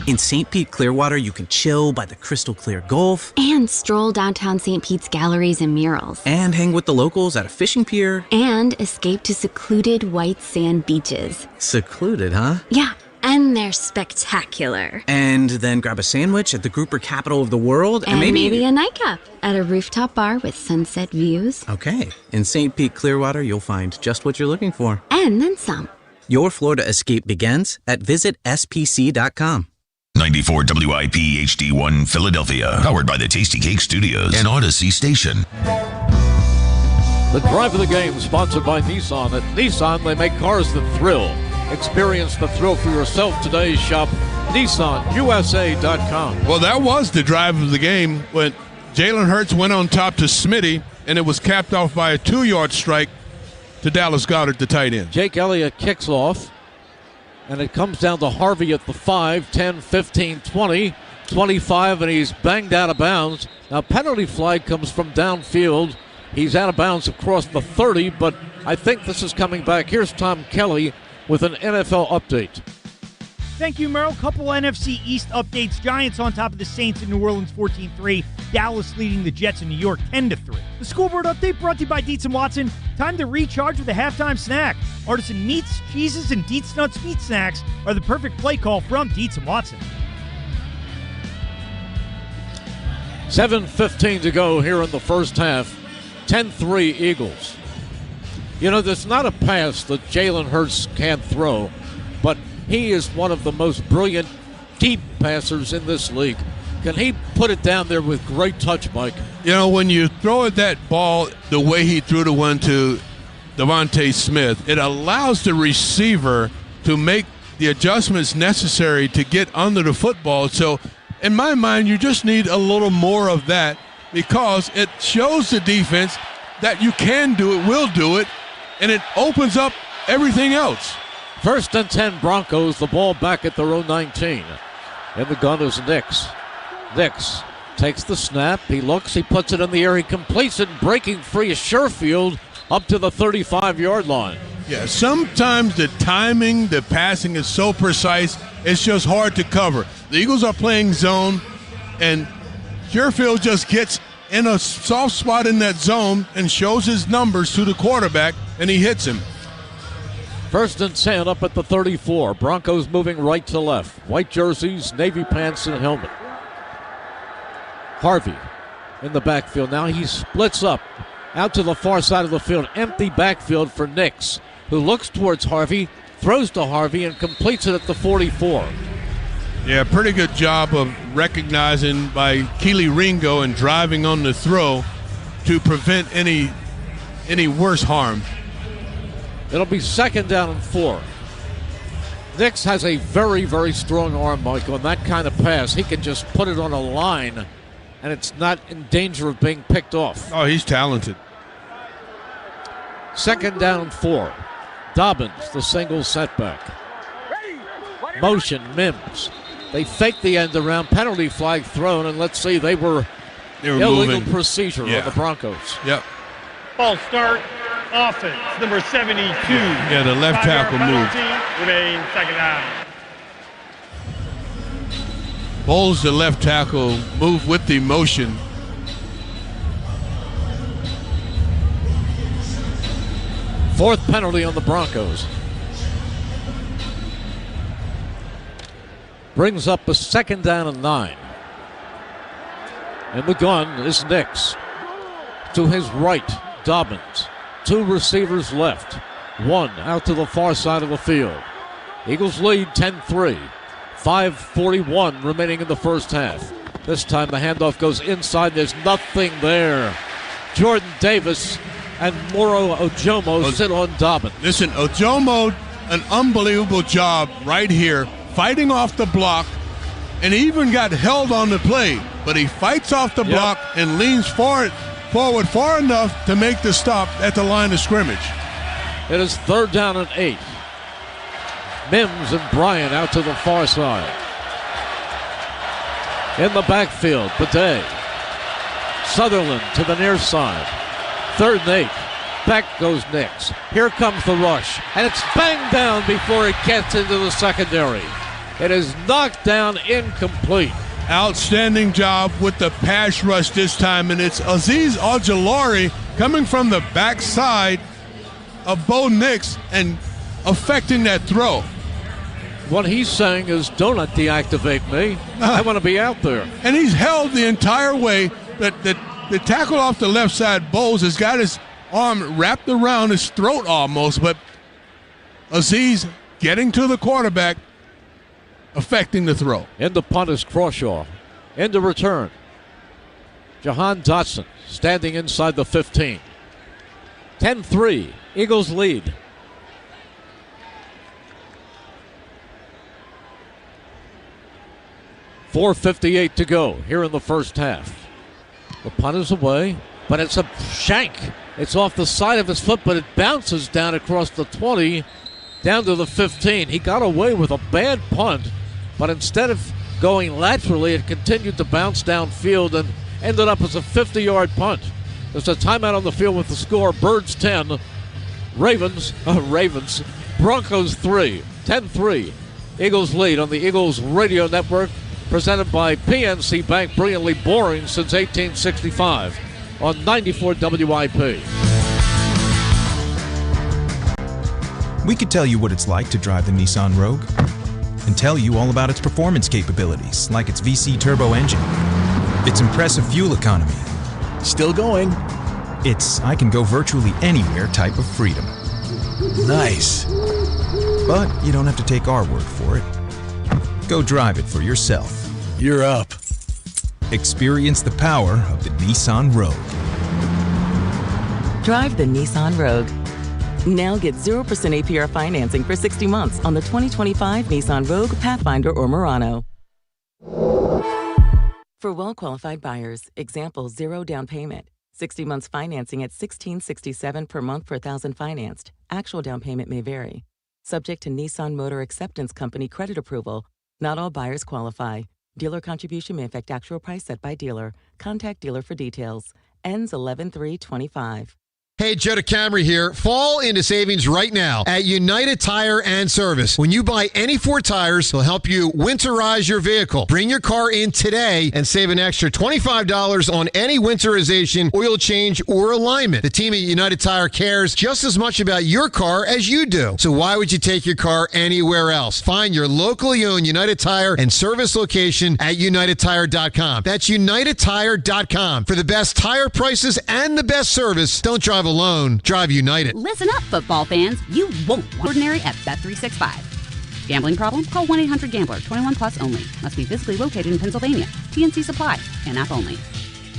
In St. Pete Clearwater, you can chill by the crystal clear Gulf. And stroll downtown St. Pete's galleries and murals. And hang with the locals at a fishing pier. And escape to secluded white sand beaches. Secluded, huh? Yeah, and they're spectacular. And then grab a sandwich at the grouper capital of the world. And maybe a nightcap at a rooftop bar with sunset views. Okay. In St. Pete Clearwater, you'll find just what you're looking for. And then some. Your Florida escape begins at visitspc.com. 94 WIP HD1 Philadelphia. Powered by the Tasty Cake Studios and Odyssey Station. The drive of the game sponsored by Nissan. At Nissan, they make cars that thrill. Experience the thrill for yourself today. Shop NissanUSA.com. Well, that was the drive of the game when Jalen Hurts went on top to Smitty, and it was capped off by a 2-yard strike to Dallas Goedert, the tight end. Jake Elliott kicks off. And it comes down to Harvey at the 5, 10, 15, 20, 25, and he's banged out of bounds. Now, penalty flag comes from downfield. He's out of bounds across the 30, but I think this is coming back. Here's Tom Kelly with an NFL update. Thank you, Merrill. Couple NFC East updates. Giants on top of the Saints in New Orleans 14-3. Dallas leading the Jets in New York 10-3. The scoreboard update brought to you by Dietz & Watson. Time to recharge with a halftime snack. Artisan meats, cheeses, and Dietz Nuts meat snacks are the perfect play call from Dietz & Watson. 7:15 to go here in the first half. 10-3 Eagles. You know, there's not a pass that Jalen Hurts can't throw, but he is one of the most brilliant deep passers in this league. Can he put it down there with great touch, Mike? You know, when you throw at that ball the way he threw the one to Devontae Smith, it allows the receiver to make the adjustments necessary to get under the football. So, in my mind, you just need a little more of that because it shows the defense that you can do it, will do it, and it opens up everything else. 1st and 10 Broncos, the ball back at their own 19. In the gun is Nix. Nix takes the snap. He looks. He puts it in the air. He completes it. Breaking free is Sherfield up to the 35-yard line. Yeah, sometimes the timing, the passing is so precise, it's just hard to cover. The Eagles are playing zone, and Sherfield just gets in a soft spot in that zone and shows his numbers to the quarterback, and he hits him. 1st and 10 up at the 34. Broncos moving right to left. White jerseys, navy pants, and helmet. Harvey in the backfield. Now he splits up out to the far side of the field. Empty backfield for Nix, who looks towards Harvey, throws to Harvey, and completes it at the 44. Yeah, pretty good job of recognizing by Keely Ringo and driving on the throw to prevent any worse harm. It'll be 2nd down and 4. Nix has a very, very strong arm, Mike. On that kind of pass, he can just put it on a line, and it's not in danger of being picked off. Oh, he's talented. 2nd down and 4. Dobbins, the single setback. Motion, Mims. They faked the end around, penalty flag thrown, and let's see, they were illegal moving. procedure on the Broncos. Yep. Ball start, offense, number 72. Yeah, the left tackle moved. Remain second down. Bowles, the left tackle, moved with the motion. Fourth penalty on the Broncos. Brings up a second down and 9. And the gun is Nix. To his right, Dobbins. 2 receivers left. 1 out to the far side of the field. Eagles lead 10-3. 5:41 remaining in the first half. This time the handoff goes inside. There's nothing there. Jordan Davis and Moro Ojomo sit on Dobbins. Listen, Ojomo, an unbelievable job right here, fighting off the block, and he even got held on the play. But he fights off the block and leans forward far enough to make the stop at the line of scrimmage. It is 3rd down and 8. Mims and Bryant out to the far side. In the backfield, Bidet. Sutherland to the near side. 3rd and 8. Back goes Nix. Here comes the rush. And it's banged down before it gets into the secondary. It is knocked down, incomplete. Outstanding job with the pass rush this time, and it's Azeez Ojulari coming from the backside of Bo Nix and affecting that throw. What he's saying is, don't deactivate me. I want to be out there. And he's held the entire way. The tackle off the left side, Bowles, has got his arm wrapped around his throat almost, but Azeez getting to the quarterback, affecting the throw. In the punt is Crawshaw. In the return, Jahan Dotson standing inside the 15. 10-3, Eagles lead. .4:58 to go here in the first half. The punt is away, but it's a shank. It's off the side of his foot, but it bounces down across the 20, down to the 15. He got away with a bad punt, but instead of going laterally, it continued to bounce downfield and ended up as a 50-yard punt. There's a timeout on the field with the score. Birds 10, Broncos 3, 10-3. Eagles lead on the Eagles Radio Network, presented by PNC Bank, brilliantly boring since 1865 on 94 WIP. We could tell you what it's like to drive the Nissan Rogue and tell you all about its performance capabilities, like its VC turbo engine, its impressive fuel economy. Still going. It's I can go virtually anywhere type of freedom. Nice. But you don't have to take our word for it. Go drive it for yourself. You're up. Experience the power of the Nissan Rogue. Drive the Nissan Rogue. Now get 0% APR financing for 60 months on the 2025 Nissan Rogue, Pathfinder, or Murano. For well-qualified buyers, example 0 down payment, 60 months financing at $1,667 per month per thousand financed. Actual down payment may vary. Subject to Nissan Motor Acceptance Company credit approval. Not all buyers qualify. Dealer contribution may affect actual price set by dealer. Contact dealer for details. Ends 11/3/25. Hey, Joe DeCamry here. Fall into savings right now at United Tire and Service. When you buy any 4 tires, they'll help you winterize your vehicle. Bring your car in today and save an extra $25 on any winterization, oil change, or alignment. The team at United Tire cares just as much about your car as you do. So why would you take your car anywhere else? Find your locally owned United Tire and Service location at UnitedTire.com. That's UnitedTire.com. For the best tire prices and the best service, don't drive alone. Drive United. Listen up, football fans. You won't want ordinary at Bet365. Gambling problem? Call 1-800-GAMBLER. 21 plus only. Must be physically located in Pennsylvania. TNC Supply. And app only.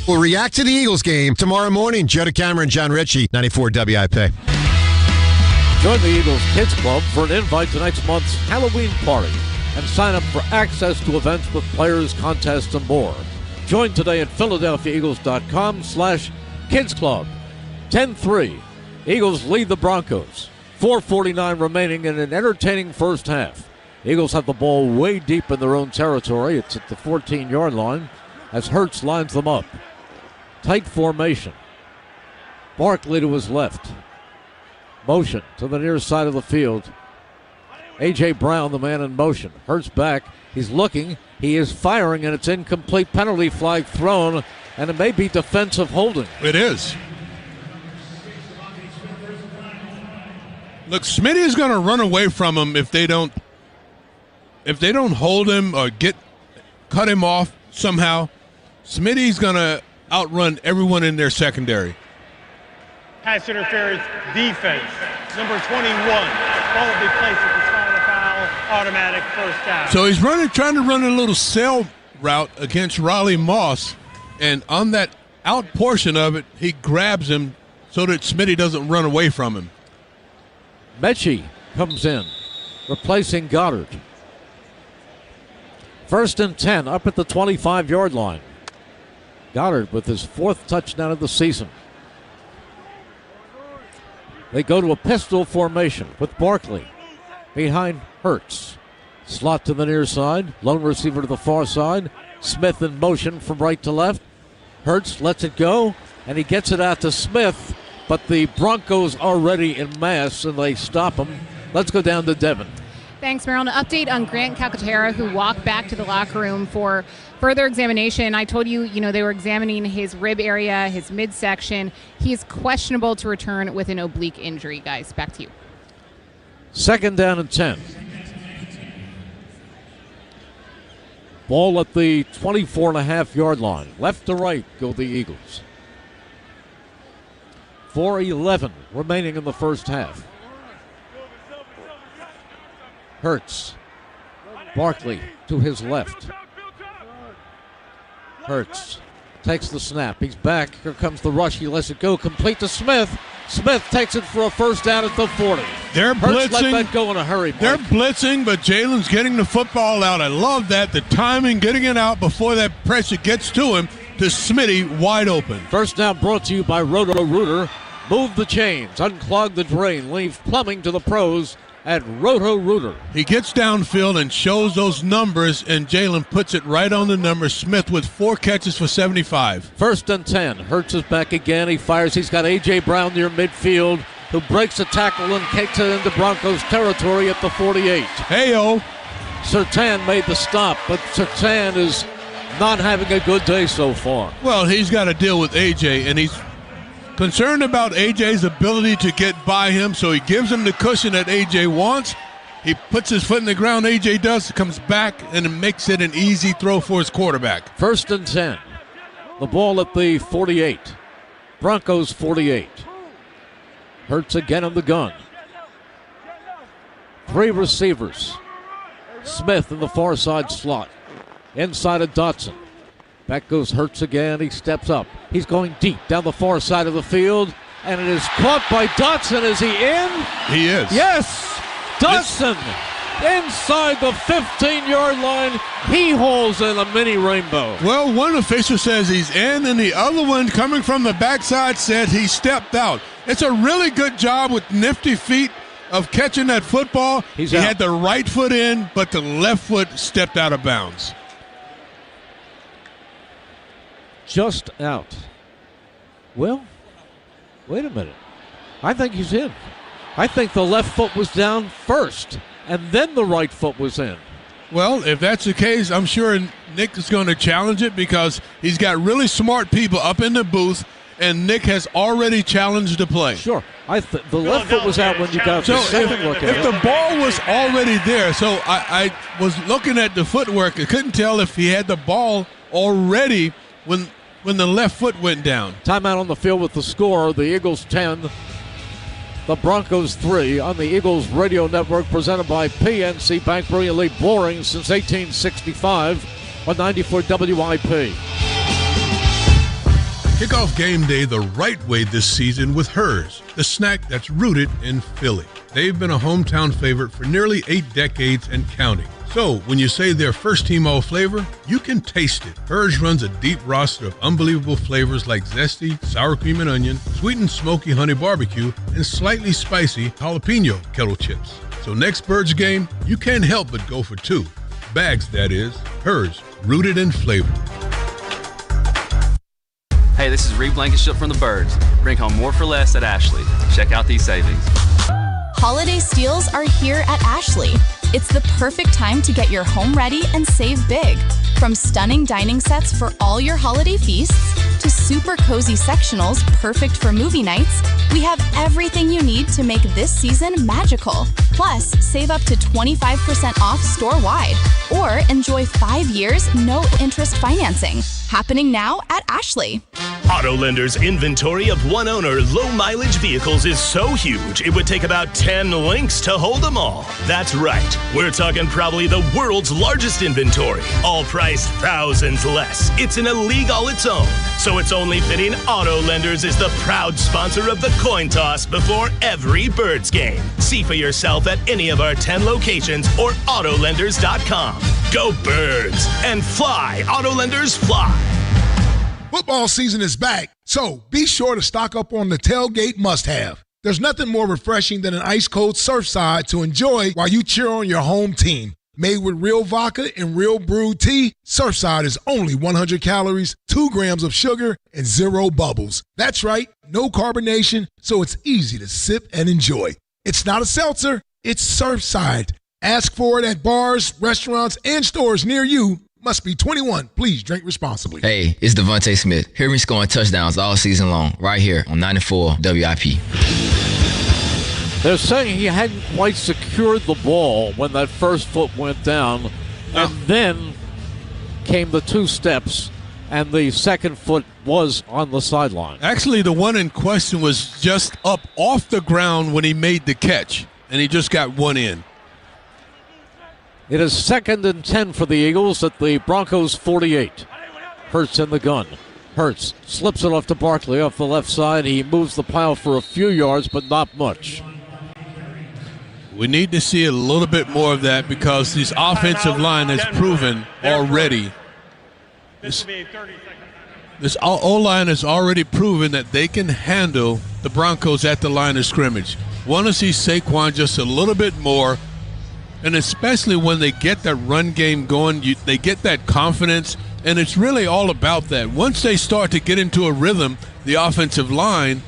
We'll react to the Eagles game tomorrow morning. Joe DeCamera and John Ritchie, 94 WIP. Join the Eagles Kids Club for an invite to next month's Halloween party and sign up for access to events with players, contests, and more. Join today at PhiladelphiaEagles.com/Kids Club. 10-3. Eagles lead the Broncos. 4:49 remaining in an entertaining first half. Eagles have the ball way deep in their own territory. It's at the 14-yard line as Hurts lines them up. Tight formation. Barkley to his left. Motion to the near side of the field. A.J. Brown, the man in motion. Hurts back. He's looking. He is firing, and it's incomplete. Penalty flag thrown, and it may be defensive holding. It is. Look, Smitty is going to run away from him if they don't hold him or cut him off somehow. Smitty's going to outrun everyone in their secondary. Pass interference defense, number 21. Ball will be placed at the spot of the foul, automatic first down. So he's trying to run a little sail route against Riley Moss, and on that out portion of it, he grabs him so that Smitty doesn't run away from him. Mechie comes in, replacing Goddard. 1st and 10 up at the 25-yard line. Goddard with his 4th touchdown of the season. They go to a pistol formation with Barkley behind Hurts. Slot to the near side, lone receiver to the far side. Smith in motion from right to left. Hurts lets it go, and he gets it out to Smith, but the Broncos are ready in mass, and they stop him. Let's go down to Devin. Thanks, Merrill. An update on Grant Calcaterra, who walked back to the locker room for further examination. I told you, they were examining his rib area, his midsection. He is questionable to return with an oblique injury, guys. Back to you. 2nd down and 10. Ball at the 24.5-yard line. Left to right go the Eagles. 4:11 remaining in the first half. Hurts. Barkley to his left. Hurts takes the snap. He's back. Here comes the rush. He lets it go. Complete to Smith. Smith takes it for a first down at the 40. They're Hurts blitzing. let that go in a hurry, Mike. They're blitzing, but Jalen's getting the football out. I love that. The timing, getting it out before that pressure gets to him, to Smitty, wide open. First down brought to you by Roto-Rooter. Move the chains, unclog the drain, leave plumbing to the pros at Roto-Rooter. He gets downfield and shows those numbers, and Jalen puts it right on the number. Smith with 4 catches for 75. 1st and 10. Hurts is back again. He fires. He's got A.J. Brown near midfield, who breaks a tackle and kicks it into Broncos territory at the 48. Hey-o. Surtain made the stop, but Surtain is not having a good day so far. Well, he's got to deal with A.J., and he's concerned about A.J.'s ability to get by him, so he gives him the cushion that A.J. wants. He puts his foot in the ground, A.J. does, comes back, and it makes it an easy throw for his quarterback. 1st and 10. The ball at the 48. Broncos 48. Hurts again on the gun. 3 receivers. Smith in the far side slot. Inside of Dotson. Back goes Hurts again. He steps up. He's going deep down the far side of the field. And it is caught by Dotson. Is he in? He is. Yes! Dotson inside the 15-yard line. He holes in a mini rainbow. Well, one official says he's in, and the other one coming from the backside said he stepped out. It's a really good job with nifty feet of catching that football. He had the right foot in, but the left foot stepped out of bounds. Just out. Well, wait a minute. I think he's in. I think the left foot was down first, and then the right foot was in. Well, if that's the case, I'm sure Nick is going to challenge it because he's got really smart people up in the booth, and Nick has already challenged the play. Sure. The left foot was out when you got the second look at it. If the ball was already there, so I was looking at the footwork. I couldn't tell if he had the ball already when the left foot went down. Timeout on the field with the score. The Eagles 10, the Broncos 3 on the Eagles Radio Network, presented by PNC Bank, brilliantly boring since 1865 on 94 WIP. Kick off game day the right way this season with Hers, the snack that's rooted in Philly. They've been a hometown favorite for nearly 8 decades and counting. So when you say their first team all flavor, you can taste it. Hers runs a deep roster of unbelievable flavors like zesty, sour cream and onion, sweet and smoky honey barbecue, and slightly spicy jalapeno kettle chips. So next Birds game, you can't help but go for 2. Bags, that is. Hers, rooted in flavor. Hey, this is Reed Blankenship from the Birds. Bring home more for less at Ashley. Check out these savings. Holiday steals are here at Ashley. It's the perfect time to get your home ready and save big. From stunning dining sets for all your holiday feasts to super cozy sectionals perfect for movie nights, we have everything you need to make this season magical. Plus, save up to 25% off store-wide or enjoy 5 years no interest financing. Happening now at Ashley. Autolender's inventory of one-owner, low-mileage vehicles is so huge, it would take about 10 links to hold them all. That's right. We're talking probably the world's largest inventory, all priced thousands less. It's in a league all its own. So it's only fitting Autolenders is the proud sponsor of the coin toss before every Birds game. See for yourself at any of our 10 locations or Autolenders.com. Go Birds and fly, Autolenders fly. Football season is back, so be sure to stock up on the tailgate must-have. There's nothing more refreshing than an ice-cold Surfside to enjoy while you cheer on your home team. Made with real vodka and real brewed tea, Surfside is only 100 calories, 2 grams of sugar, and 0 bubbles. That's right, no carbonation, so it's easy to sip and enjoy. It's not a seltzer, it's Surfside. Ask for it at bars, restaurants, and stores near you. Must be 21. Please drink responsibly. Hey, it's Devontae Smith. Hear me scoring touchdowns all season long, right here on 94 WIP. They're saying he hadn't quite secured the ball when that first foot went down, and then came the 2 steps, and the second foot was on the sideline. Actually, the one in question was just up off the ground when he made the catch, and he just got one in. It is 2nd and 10 for the Eagles at the Broncos 48. Hurts in the gun. Hurts slips it off to Barkley off the left side. He moves the pile for a few yards, but not much. We need to see a little bit more of that because this offensive line has proven already. This O-line has already proven that they can handle the Broncos at the line of scrimmage. Want to see Saquon just a little bit more. And especially when they get that run game going, they get that confidence, and it's really all about that. Once they start to get into a rhythm, the offensive line,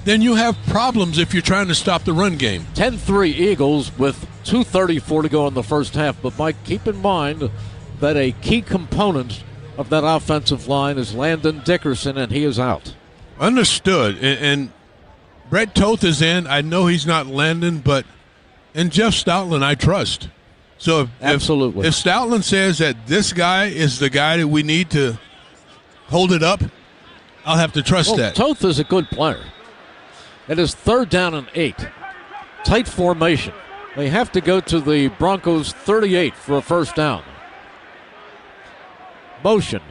then you have problems if you're trying to stop the run game. 10-3 Eagles with 2:34 to go in the first half. But, Mike, keep in mind that a key component of that offensive line is Landon Dickerson, and he is out. Understood. And Brett Toth is in. I know he's not Landon, but – and Jeff Stoutland, I trust. So absolutely, if Stoutland says that this guy is the guy that we need to hold it up, I'll have to trust that. Toth is a good player. It is 3rd down and 8. Tight formation. They have to go to the Broncos 38 for a first down. Motion.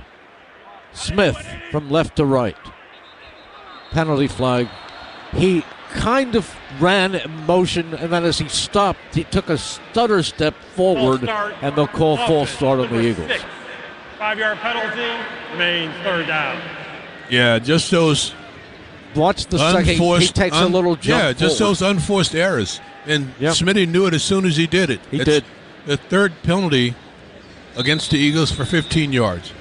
Smith from left to right. Penalty flag. He kind of ran in motion, and then as he stopped, he took a stutter step forward, and they'll call false start on the Eagles. 5-yard penalty, remains 3rd down. Yeah, just those. Watch the second. He takes a little jump. Yeah, just forward. those unforced errors. And Smitty knew it as soon as he did it. He did. The 3rd penalty against the Eagles for 15 yards.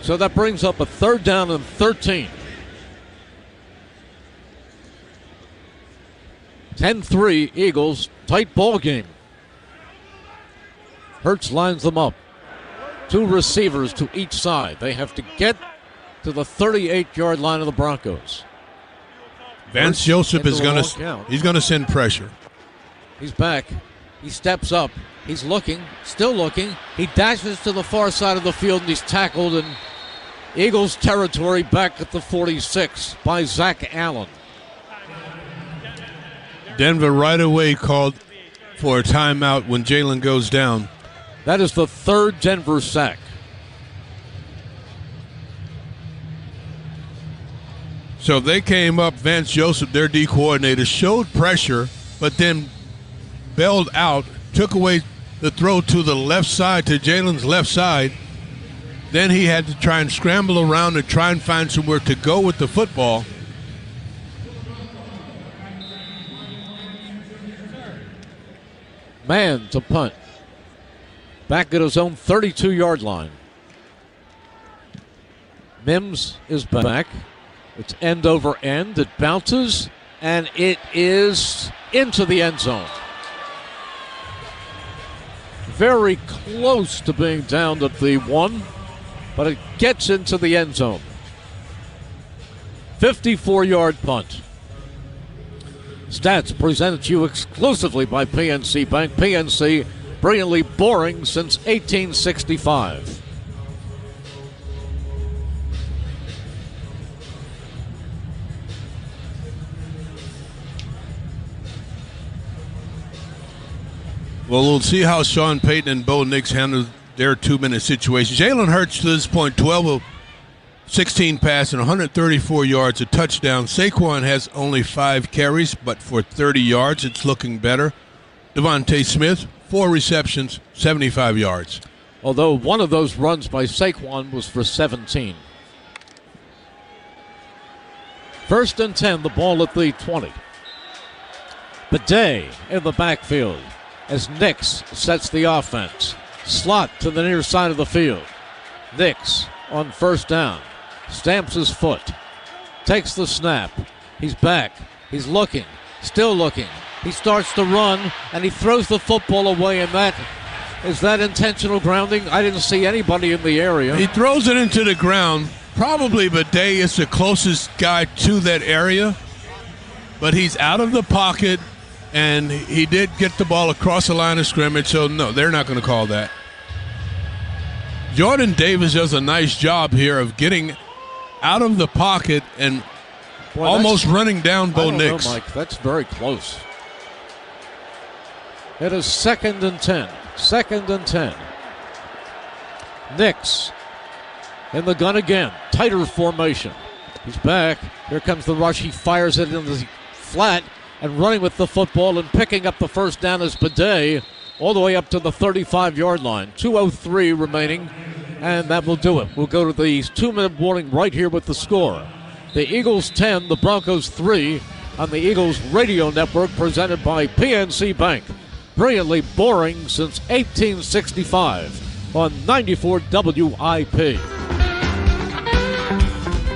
So that brings up a 3rd down and 13. 10-3 Eagles, tight ball game. Hurts lines them up. 2 receivers to each side. They have to get to the 38-yard line of the Broncos. Vance Hurts Joseph is going to send pressure. He's back. He steps up. He's looking, still looking. He dashes to the far side of the field, and he's tackled in Eagles territory back at the 46 by Zach Allen. Denver right away called for a timeout when Jalen goes down. That is the 3rd Denver sack. So they came up, Vance Joseph, their D coordinator, showed pressure, but then bailed out, took away the throw to the left side, to Jalen's left side. Then he had to try and scramble around and try and find somewhere to go with the football. man to punt. Back at his own 32-yard line. Mims is back. It's end over end. It bounces, and it is into the end zone. Very close to being down at the 1, but it gets into the end zone. 54-yard punt. Stats presented to you exclusively by PNC Bank. PNC, brilliantly boring since 1865. Well, we'll see how Sean Payton and Bo Nix handle their 2-minute situations. Jalen Hurts to this point, 12 of 16 passing, 134 yards, a touchdown. Saquon has only 5 carries, but for 30 yards, it's looking better. Devontae Smith, 4 receptions, 75 yards. Although one of those runs by Saquon was for 17. 1st and 10, the ball at the 20. Bidet in the backfield as Nix sets the offense. Slot to the near side of the field. Nix on 1st down. Stamps his foot. Takes the snap. He's back. He's looking. Still looking. He starts to run, and he throws the football away, and is that intentional grounding? I didn't see anybody in the area. He throws it into the ground. Probably Bidet is the closest guy to that area, but he's out of the pocket, and he did get the ball across the line of scrimmage, so no, they're not going to call that. Jordan Davis does a nice job here of getting out of the pocket and almost running down Bo Nix. Mike, that's very close. It is 2nd and 10. 2nd and 10. Nix in the gun again. Tighter formation. He's back. Here comes the rush. He fires it in the flat, and running with the football and picking up the 1st down is Bidet all the way up to the 35-yard line. 2:03 remaining, and that will do it. We'll go to the 2-minute warning right here with the score. The Eagles 10, the Broncos 3 on the Eagles Radio Network, presented by PNC Bank. Brilliantly boring since 1865 on 94 WIP.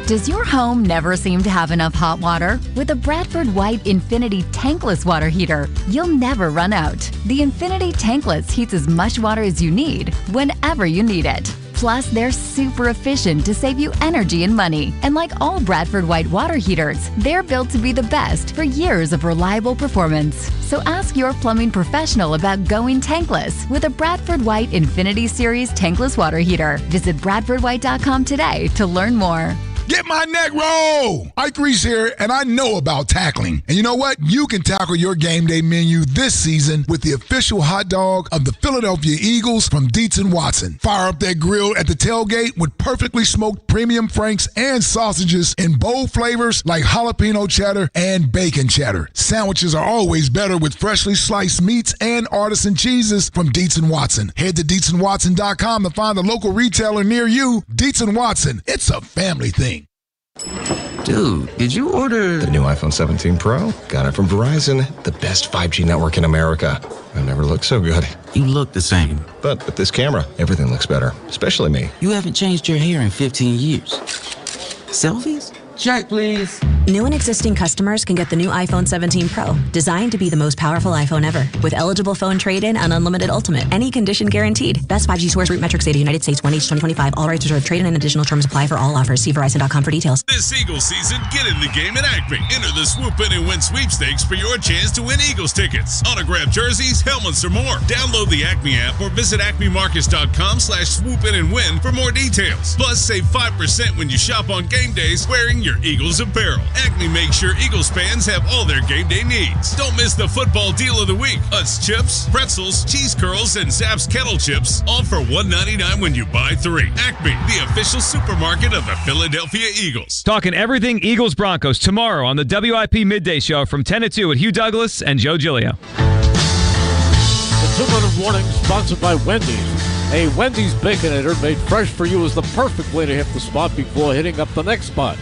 Does your home never seem to have enough hot water? With a Bradford White Infinity Tankless Water Heater, you'll never run out. The Infinity Tankless heats as much water as you need, whenever you need it. Plus, they're super efficient to save you energy and money. And like all Bradford White water heaters, they're built to be the best for years of reliable performance. So ask your plumbing professional about going tankless with a Bradford White Infinity Series Tankless Water Heater. Visit BradfordWhite.com today to learn more. Get my neck roll! Ike Reese here, and I know about tackling. And you know what? You can tackle your game day menu this season with the official hot dog of the Philadelphia Eagles from Dietz & Watson. Fire up that grill at the tailgate with perfectly smoked premium franks and sausages in bold flavors like jalapeno cheddar and bacon cheddar. Sandwiches are always better with freshly sliced meats and artisan cheeses from Dietz & Watson. Head to DietzandWatson.com to find a local retailer near you. Dietz & Watson, it's a family thing. Dude, did you order the new iPhone 17 Pro? Got it from Verizon, the best 5G network in America. I've never looked so good. You look the same. But with this camera, everything looks better, especially me. You haven't changed your hair in 15 years. Selfies? Check, please. New and existing customers can get the new iPhone 17 Pro, designed to be the most powerful iPhone ever. With eligible phone trade-in and unlimited ultimate. Any condition guaranteed. Best 5G source root metrics data, United States, 1H 2025. All rights reserved. Trade-in and additional terms apply for all offers. See Verizon.com for details. This Eagles season, get in the game at Acme. Enter the Swoop In and Win sweepstakes for your chance to win Eagles tickets, autographed jerseys, helmets, or more. Download the Acme app or visit acmemarkets.com/swoop in and win for more details. Plus, save 5% when you shop on game days wearing your Eagles apparel. Acme makes sure Eagles fans have all their game day needs. Don't miss the football deal of the week. Utz chips, pretzels, cheese curls, and Zapp's kettle chips, all for $1.99 when you buy 3. Acme, the official supermarket of the Philadelphia Eagles. Talking everything Eagles Broncos tomorrow on the WIP Midday Show from 10 to 2 with Hugh Douglas and Joe Giglio. The 2-minute warning sponsored by Wendy's. A Wendy's Baconator made fresh for you is the perfect way to hit the spot before hitting up the next spot.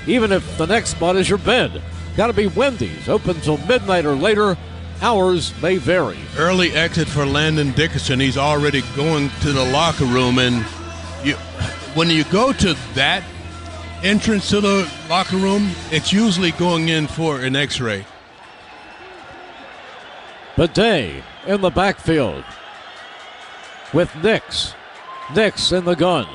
Even if the next spot is your bed. Gotta be Wendy's. Open till midnight or later. Hours may vary. Early exit for Landon Dickerson. He's already going to the locker room, and when you go to that entrance to the locker room, it's usually going in for an X-ray. Bidet in the backfield with Nix. Nix in the gun.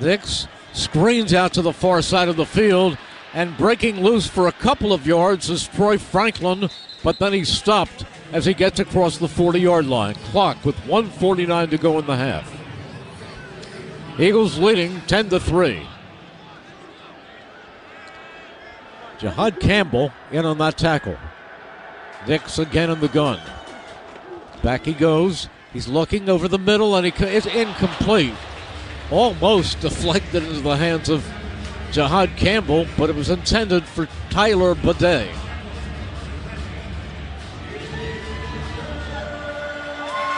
Nix screens out to the far side of the field, and breaking loose for a couple of yards is Troy Franklin, but then he's stopped as he gets across the 40-yard line. Clock with 1:49 to go in the half. Eagles leading 10-3. Jahad Campbell in on that tackle. Nix again in the gun. Back he goes. He's looking over the middle, and it's incomplete. Almost deflected into the hands of Jahad Campbell, but it was intended for Tyler Bidet.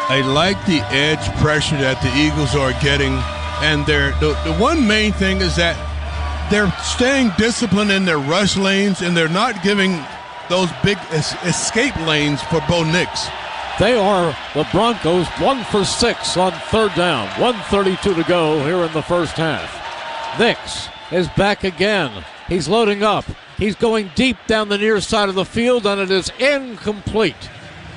I like the edge pressure that the Eagles are getting, and the one main thing is that they're staying disciplined in their rush lanes, and they're not giving those big escape lanes for Bo Nix. They are the Broncos 1 for 6 on third down. 1:32 to go here in the first half. Nix is back again. He's loading up. He's going deep down the near side of the field, and it is incomplete.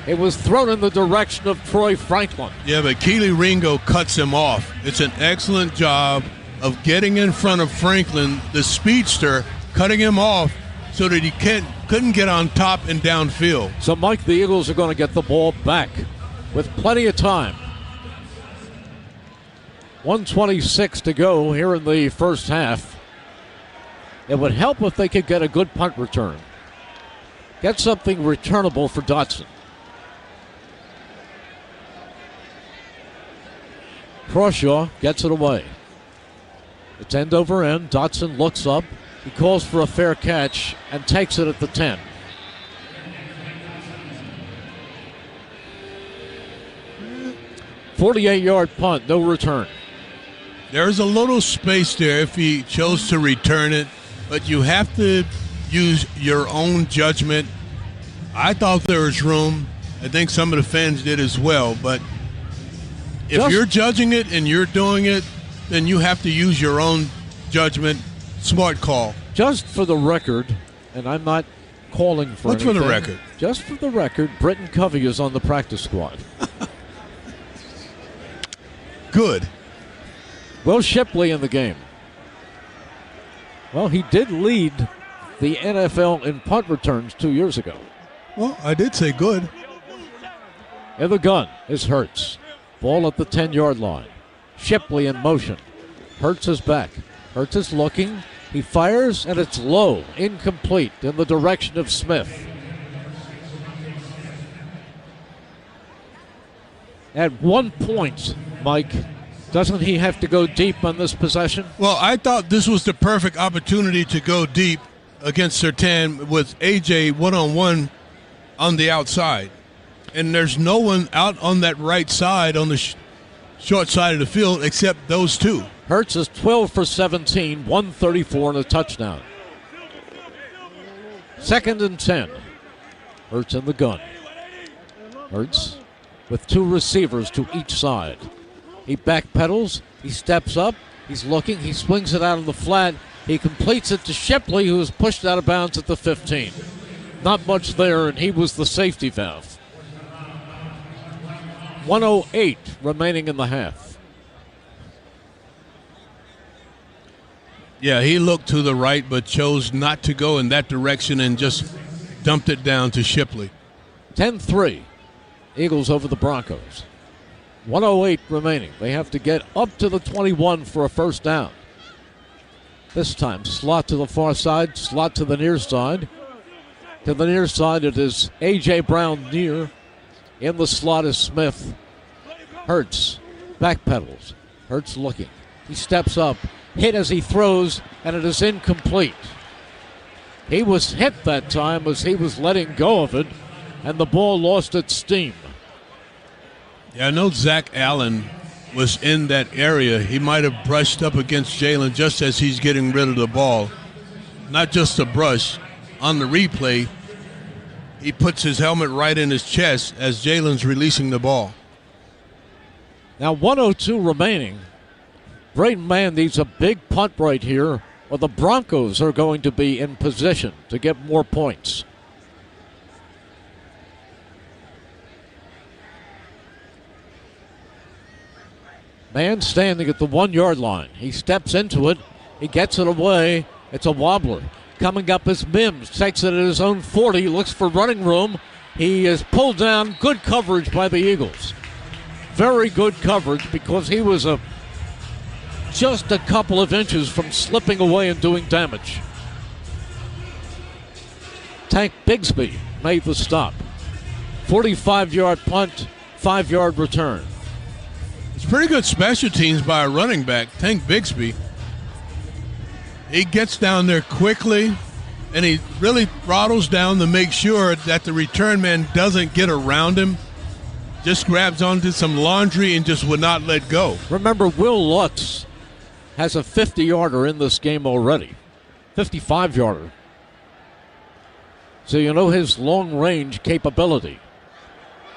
It was thrown in the direction of Troy Franklin. Yeah, but Keely Ringo cuts him off. It's an excellent job of getting in front of Franklin, the speedster, cutting him off so that he couldn't get on top and downfield. So, Mike, the Eagles are going to get the ball back with plenty of time. 1:26 to go here in the first half. It would help if they could get a good punt return. Get something returnable for Dotson. Crawshaw gets it away. It's end over end. Dotson looks up. He calls for a fair catch and takes it at the 10. "48-yard punt, no return." There's a little space there if he chose to return it, but you have to use your own judgment. I thought there was room. I think some of the fans did as well, but if you're judging it and you're doing it, then you have to use your own judgment. Smart call. Just for the record, and I'm not calling for anything. What's for the record? Just for the record, Britton Covey is on the practice squad. Good. Will Shipley in the game. Well, he did lead the NFL in punt returns 2 years ago. Well, I did say good. In the gun is Hurts. Ball at the 10-yard line. Shipley in motion. Hurts is back. Hurts is looking. He fires, and it's low, incomplete, in the direction of Smith. At 1 point, Mike, doesn't he have to go deep on this possession? Well, I thought this was the perfect opportunity to go deep against Surtain with A.J. one-on-one on the outside. And there's no one out on that right side on the short side of the field except those two. Hurts is 12 for 17, 134 and a touchdown. 2nd and 10. Hurts in the gun. Hurts with two receivers to each side. He backpedals, he steps up, he's looking, he swings it out of the flat. He completes it to Shipley, who is pushed out of bounds at the 15. Not much there, and he was the safety valve. 1:08 remaining in the half. Yeah, he looked to the right but chose not to go in that direction and just dumped it down to Shipley. 10-3. Eagles over the Broncos. 1:08 remaining. They have to get up to the 21 for a first down. This time, slot to the far side, slot to the near side. To the near side, it is A.J. Brown near. In the slot is Smith. Hurts backpedals. Hurts looking. He steps up. Hit as he throws, and it is incomplete. He was hit that time as he was letting go of it, and the ball lost its steam. Yeah, I know Zach Allen was in that area. He might have brushed up against Jalen just as he's getting rid of the ball. Not just a brush. On the replay, he puts his helmet right in his chest as Jalen's releasing the ball. Now 1:02 remaining. Braden Mann needs a big punt right here, or the Broncos are going to be in position to get more points. Mann standing at the 1-yard line. He steps into it. He gets it away. It's a wobbler. Coming up is Mims. Takes it at his own 40. Looks for running room. He is pulled down. Good coverage by the Eagles. Very good coverage because he was just a couple of inches from slipping away and doing damage. Tank Bigsby made the stop. 45-yard punt, 5-yard return. It's pretty good special teams by a running back, Tank Bigsby. He gets down there quickly, and he really throttles down to make sure that the return man doesn't get around him. Just grabs onto some laundry and just would not let go. Remember, Will Lutz has a 50-yarder in this game already. 55-yarder. So you know his long-range capability.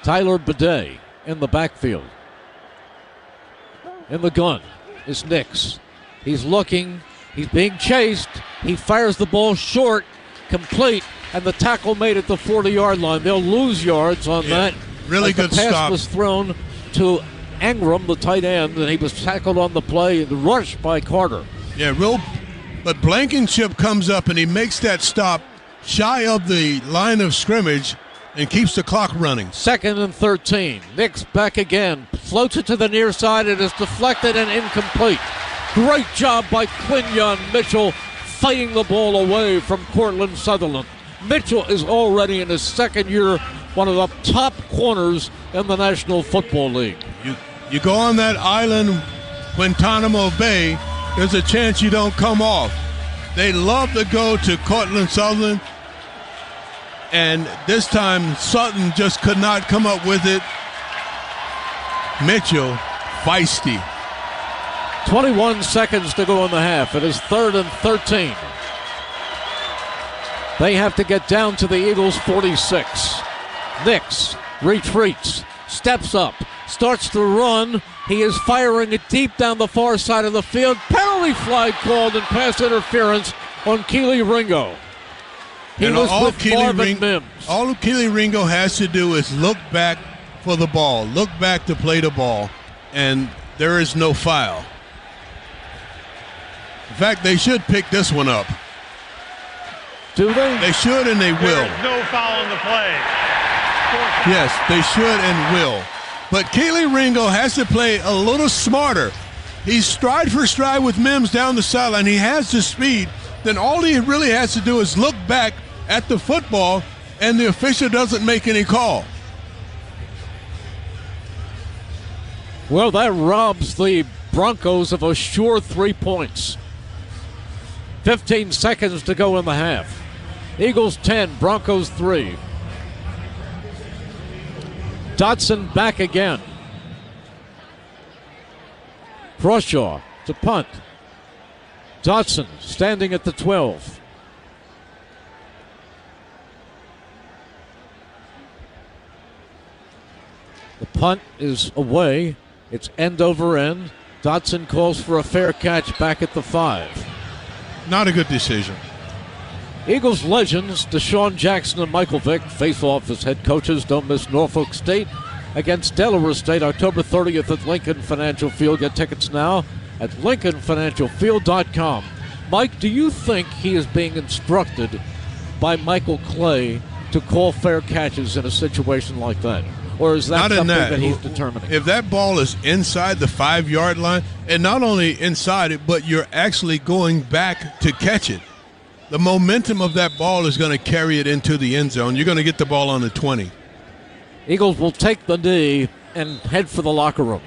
Tyler Bidet in the backfield. In the gun is Nix. He's looking. He's being chased. He fires the ball short, complete, and the tackle made at the 40-yard line. They'll lose yards on that. Really good stop. The pass stop. was thrown to Ingram, the tight end, and he was tackled on the play, the rush by Carter. Yeah, but Blankenship comes up and he makes that stop shy of the line of scrimmage and keeps the clock running. 2nd and 13. Nix back again. Floats it to the near side. It is deflected and incomplete. Great job by Quinyon Mitchell fighting the ball away from Cortland Sutherland. Mitchell is already in his second year, one of the top corners in the National Football League. You go on that island, Guantanamo Bay, there's a chance you don't come off. They love to go to Cortland Sutherland, and this time Sutton just could not come up with it. Mitchell, feisty. 21 seconds to go in the half. It is 3rd and 13. They have to get down to the Eagles' 46. Nix retreats, steps up, starts to run. He is firing it deep down the far side of the field. Penalty flag called and pass interference on Keely Ringo. He was with Marvin Mims. All Keely Ringo has to do is look back for the ball, look back to play the ball, and there is no foul. In fact, they should pick this one up. Do they? They should and they will. There is no foul on the play. Yes, they should and will. But Keely Ringo has to play a little smarter. He's stride for stride with Mims down the sideline. He has the speed. Then all he really has to do is look back at the football, and the official doesn't make any call. Well, that robs the Broncos of a sure 3 points. 15 seconds to go in the half. Eagles 10, Broncos 3. Dotson back again. Crawshaw to punt. Dotson standing at the 12. The punt is away. It's end over end. Dotson calls for a fair catch back at the 5. Not a good decision. Eagles legends Deshaun Jackson and Michael Vick face off as head coaches. Don't miss Norfolk State against Delaware State October 30th at Lincoln Financial Field. Get tickets now at LincolnFinancialField.com. Mike, do you think he is being instructed by Michael Clay to call fair catches in a situation like that? Or is that something that he's determining? If that ball is inside the 5-yard line, and not only inside it, but you're actually going back to catch it, the momentum of that ball is going to carry it into the end zone. You're going to get the ball on the 20. Eagles will take the knee and head for the locker room.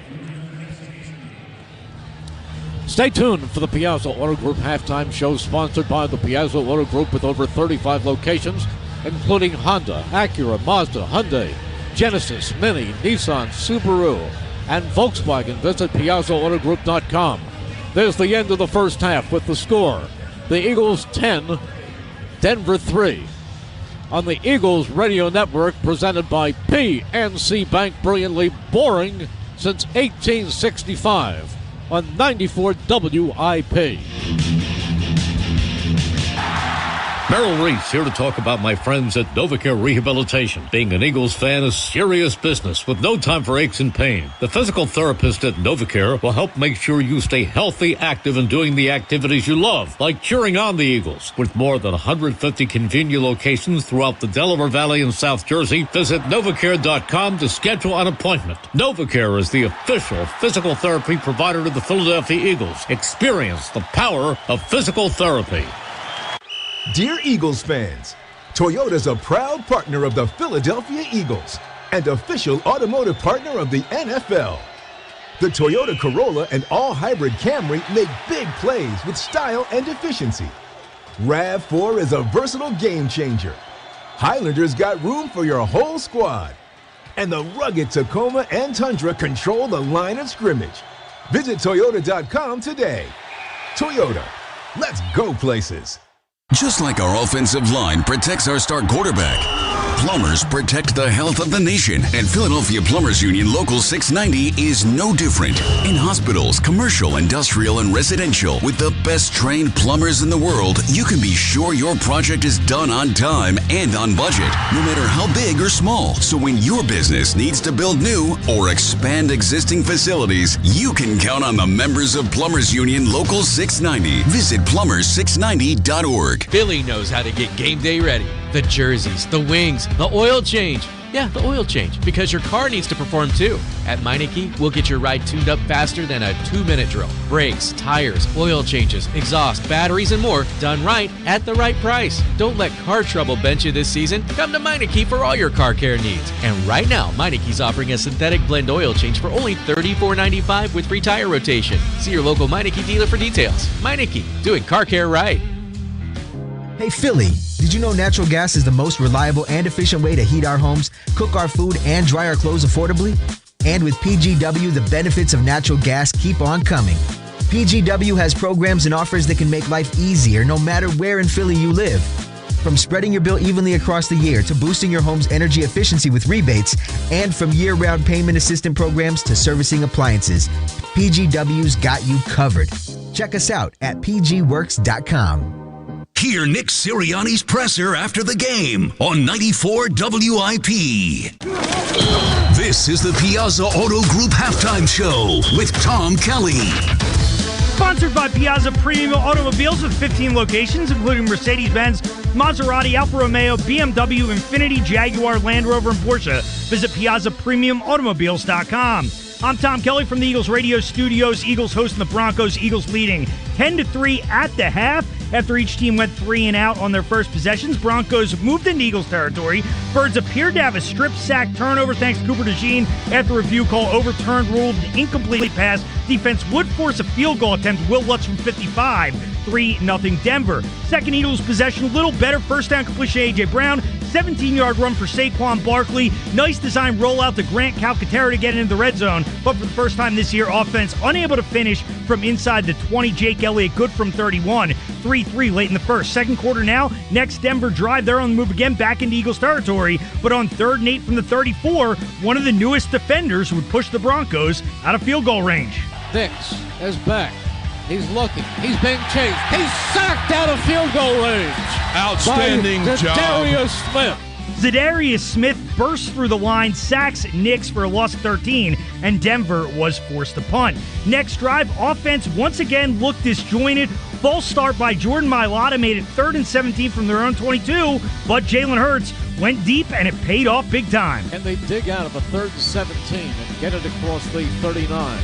Stay tuned for the Piazza Auto Group halftime show, sponsored by the Piazza Auto Group with over 35 locations, including Honda, Acura, Mazda, Hyundai, Genesis, Mini, Nissan, Subaru, and Volkswagen. Visit PiazzaAutoGroup.com. There's the end of the first half with the score. The Eagles 10, Denver 3. on the Eagles Radio Network, presented by PNC Bank, brilliantly boring since 1865 on 94 WIP. Merrill Reese here to talk about my friends at NovaCare Rehabilitation. Being an Eagles fan is serious business with no time for aches and pain. The physical therapist at NovaCare will help make sure you stay healthy, active, and doing the activities you love, like cheering on the Eagles. With more than 150 convenient locations throughout the Delaware Valley and South Jersey, visit NovaCare.com to schedule an appointment. NovaCare is the official physical therapy provider to the Philadelphia Eagles. Experience the power of physical therapy. Dear Eagles fans, Toyota's a proud partner of the Philadelphia Eagles and official automotive partner of the NFL. The Toyota Corolla and all-hybrid Camry make big plays with style and efficiency. RAV4 is a versatile game changer. Highlander's got room for your whole squad. And the rugged Tacoma and Tundra control the line of scrimmage. Visit Toyota.com today. Toyota, let's go places. Just like our offensive line protects our star quarterback, plumbers protect the health of the nation, and Philadelphia Plumbers Union Local 690 is no different. In hospitals, commercial, industrial, and residential, with the best trained plumbers in the world, you can be sure your project is done on time and on budget, no matter how big or small. So when your business needs to build new or expand existing facilities, you can count on the members of Plumbers Union Local 690. Visit plumbers690.org. Philly knows how to get game day ready. The jerseys, the wings, the oil change. Yeah, the oil change, because your car needs to perform too. At Meineke, we'll get your ride tuned up faster than a 2-minute drill. Brakes, tires, oil changes, exhaust, batteries, and more done right at the right price. Don't let car trouble bench you this season. Come to Meineke for all your car care needs. And right now, Meineke's offering a synthetic blend oil change for only $34.95 with free tire rotation. See your local Meineke dealer for details. Meineke, doing car care right. Hey Philly, did you know natural gas is the most reliable and efficient way to heat our homes, cook our food, and dry our clothes affordably? And with PGW, the benefits of natural gas keep on coming. PGW has programs and offers that can make life easier no matter where in Philly you live. From spreading your bill evenly across the year to boosting your home's energy efficiency with rebates, and from year-round payment assistance programs to servicing appliances, PGW's got you covered. Check us out at pgworks.com. Hear Nick Sirianni's presser after the game on 94 WIP. This is the Piazza Auto Group Halftime Show with Tom Kelly. Sponsored by Piazza Premium Automobiles with 15 locations, including Mercedes-Benz, Maserati, Alfa Romeo, BMW, Infiniti, Jaguar, Land Rover, and Porsche. Visit PiazzaPremiumAutomobiles.com. I'm Tom Kelly from the Eagles radio studios. Eagles hosting the Broncos. Eagles leading 10-3 at the half. After each team went 3 and out on their first possessions, Broncos moved into Eagles territory. Birds appeared to have a strip sack turnover thanks to Cooper DeJean after review call overturned, ruled an incomplete pass. Defense would force a field goal attempt. Will Lutz from 55, 3-0 Denver. Second Eagles possession, a little better. First down completion A.J. Brown. 17-yard run for Saquon Barkley. Nice design rollout to Grant Calcaterra to get into the red zone. But for the first time this year, offense unable to finish from inside the 20. Jake Elliott good from 31. 3-3 late in the first. Second quarter now. Next Denver drive. They're on the move again back into Eagles territory. But on 3rd and 8 from the 34, one of the newest defenders would push the Broncos out of field goal range. Dix is back. He's looking. He's being chased. He's sacked out of field goal range. Outstanding job. Zadarius Smith. Zadarius Smith burst through the line, sacks Knicks for a loss of 13, and Denver was forced to punt. Next drive, offense once again looked disjointed. False start by Jordan Mailata made it 3rd and 17 from their own 22, but Jalen Hurts went deep, and it paid off big time. And they dig out of a 3rd and 17 and get it across the 39.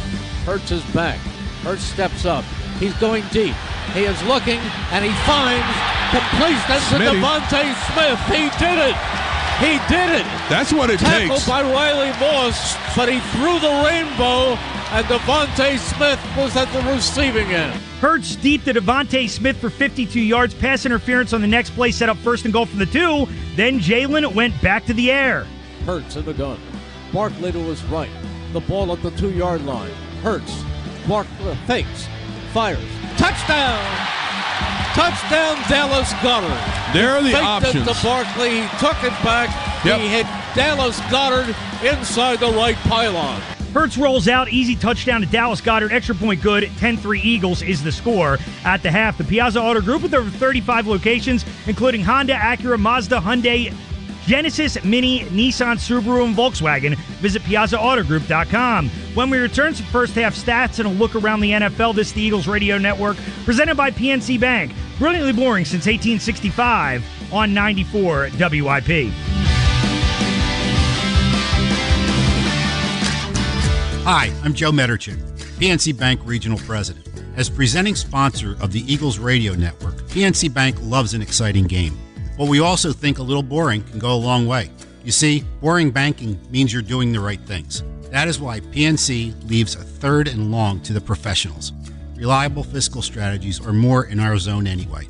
Hurts is back. Hurts steps up. He's going deep. He is looking, and he finds completion to Devontae Smith. He did it. He did it. That's what it takes. Tackled by Riley Moss, but he threw the rainbow, and Devontae Smith was at the receiving end. Hurts deep to Devontae Smith for 52 yards. Pass interference on the next play set up 1st and goal from the 2. Then Jalen went back to the air. Hurts in the gun. Barkley to his right. The ball at the 2-yard line. Hurts. Barkley fakes. Fires. Touchdown! Touchdown, Dallas Goedert. There are the Faked options. it to Barkley, took it back. Yep. He hit Dallas Goedert inside the right pylon. Hurts rolls out, easy touchdown to Dallas Goedert, extra point good, 10-3 Eagles is the score at the half. The Piazza Auto Group with over 35 locations, including Honda, Acura, Mazda, Hyundai, Genesis, Mini, Nissan, Subaru, and Volkswagen. Visit PiazzaAutoGroup.com. When we return, some first half stats and a look around the NFL, this is the Eagles Radio Network, presented by PNC Bank. Brilliantly boring since 1865 on 94 WIP. Hi, I'm Joe Mederchik, PNC Bank Regional President. As presenting sponsor of the Eagles Radio Network, PNC Bank loves an exciting game. But we also think a little boring can go a long way. You see, boring banking means you're doing the right things. That is why PNC leaves a third and long to the professionals. Reliable fiscal strategies are more in our zone anyway.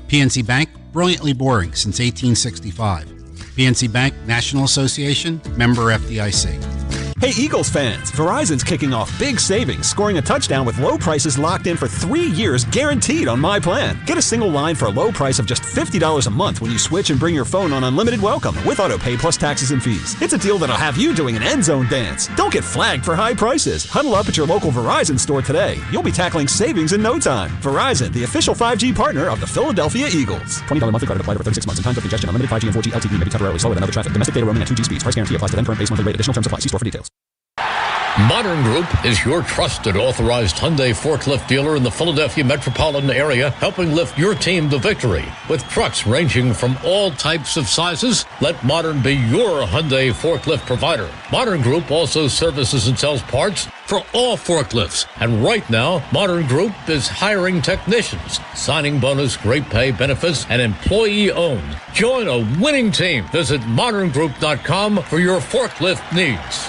PNC Bank, brilliantly boring since 1865. PNC Bank, National Association, member FDIC. Hey Eagles fans, Verizon's kicking off big savings, scoring a touchdown with low prices locked in for 3 years guaranteed on my plan. Get a single line for a low price of just $50 a month when you switch and bring your phone on unlimited welcome with auto pay plus taxes and fees. It's a deal that'll have you doing an end zone dance. Don't get flagged for high prices. Huddle up at your local Verizon store today. You'll be tackling savings in no time. Verizon, the official 5G partner of the Philadelphia Eagles. $20 monthly credit applied over 36 months. In times of congestion, unlimited 5G and 4G LTE may be temporarily slower than other traffic. Domestic data roaming at 2G speeds. Price guarantee applies to then current base monthly rate. Additional terms apply. See store for details. Modern Group is your trusted authorized Hyundai forklift dealer in the Philadelphia metropolitan area, helping lift your team to victory. With trucks ranging from all types of sizes, let Modern be your Hyundai forklift provider. Modern Group also services and sells parts for all forklifts. And right now, Modern Group is hiring technicians. Signing bonus, great pay, benefits, and employee-owned. Join a winning team. Visit moderngroup.com for your forklift needs.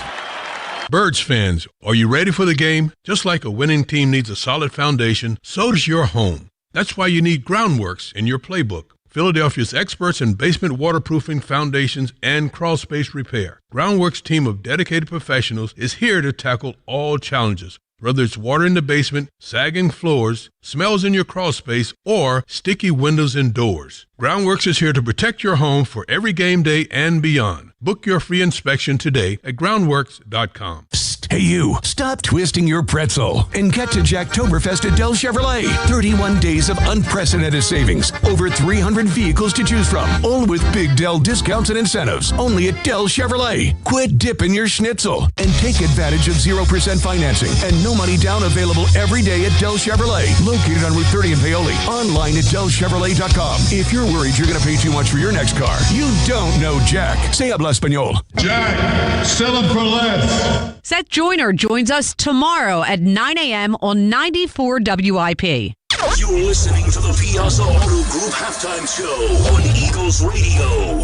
Birds fans, are you ready for the game? Just like a winning team needs a solid foundation, so does your home. That's why you need Groundworks in your playbook. Philadelphia's experts in basement waterproofing, foundations, and crawl space repair. Groundworks' team of dedicated professionals is here to tackle all challenges. Whether it's water in the basement, sagging floors, smells in your crawl space, or sticky windows and doors, Groundworks is here to protect your home for every game day and beyond. Book your free inspection today at groundworks.com. Hey you, stop twisting your pretzel and get to Jacktoberfest at Dell Chevrolet. 31 days of unprecedented savings. Over 300 vehicles to choose from. All with big Dell discounts and incentives. Only at Dell Chevrolet. Quit dipping your schnitzel and take advantage of 0% financing and no money down available every day at Dell Chevrolet. Located on Route 30 in Paoli. Online at DellChevrolet.com. If you're worried you're going to pay too much for your next car, you don't know Jack. Say habla español. Jack, sell them for less. Seth Joyner joins us tomorrow at 9 a.m. on 94 WIP. You're listening to the Piazza Auto Group halftime show on Eagles Radio.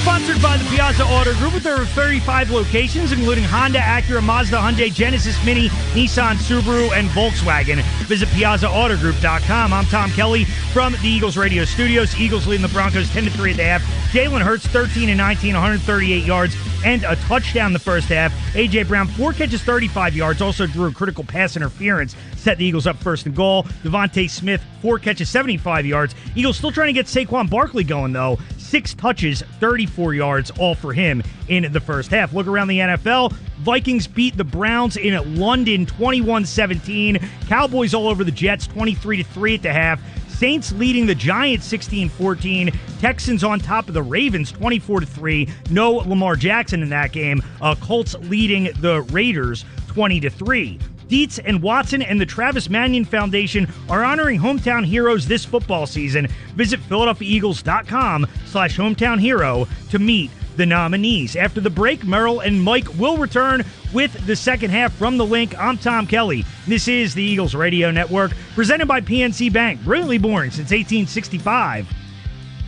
Sponsored by the Piazza Auto Group with over 35 locations, including Honda, Acura, Mazda, Hyundai, Genesis, Mini, Nissan, Subaru, and Volkswagen. Visit PiazzaAutogroup.com. I'm Tom Kelly from the Eagles Radio Studios. Eagles leading the Broncos 10-3 at the half. Jalen Hurts 13-19, 138 yards, and a touchdown the first half. A.J. Brown, 4 catches, 35 yards, also drew a critical pass interference, set the Eagles up first and goal. Devontae Smith, 4 catches, 75 yards. Eagles still trying to get Saquon Barkley going, though. 6 touches, 34 yards, all for him in the first half. Look around the NFL. Vikings beat the Browns in London 21-17. Cowboys all over the Jets 23-3 at the half. Saints leading the Giants 16-14. Texans on top of the Ravens 24-3. No Lamar Jackson in that game. Colts leading the Raiders 20-3. Dietz and Watson and the Travis Mannion Foundation are honoring hometown heroes this football season. Visit PhiladelphiaEagles.com/hometown hero to meet the nominees. After the break, Merrill and Mike will return with the second half from the link. I'm Tom Kelly. This is the Eagles Radio Network, presented by PNC Bank. Brilliantly boring since 1865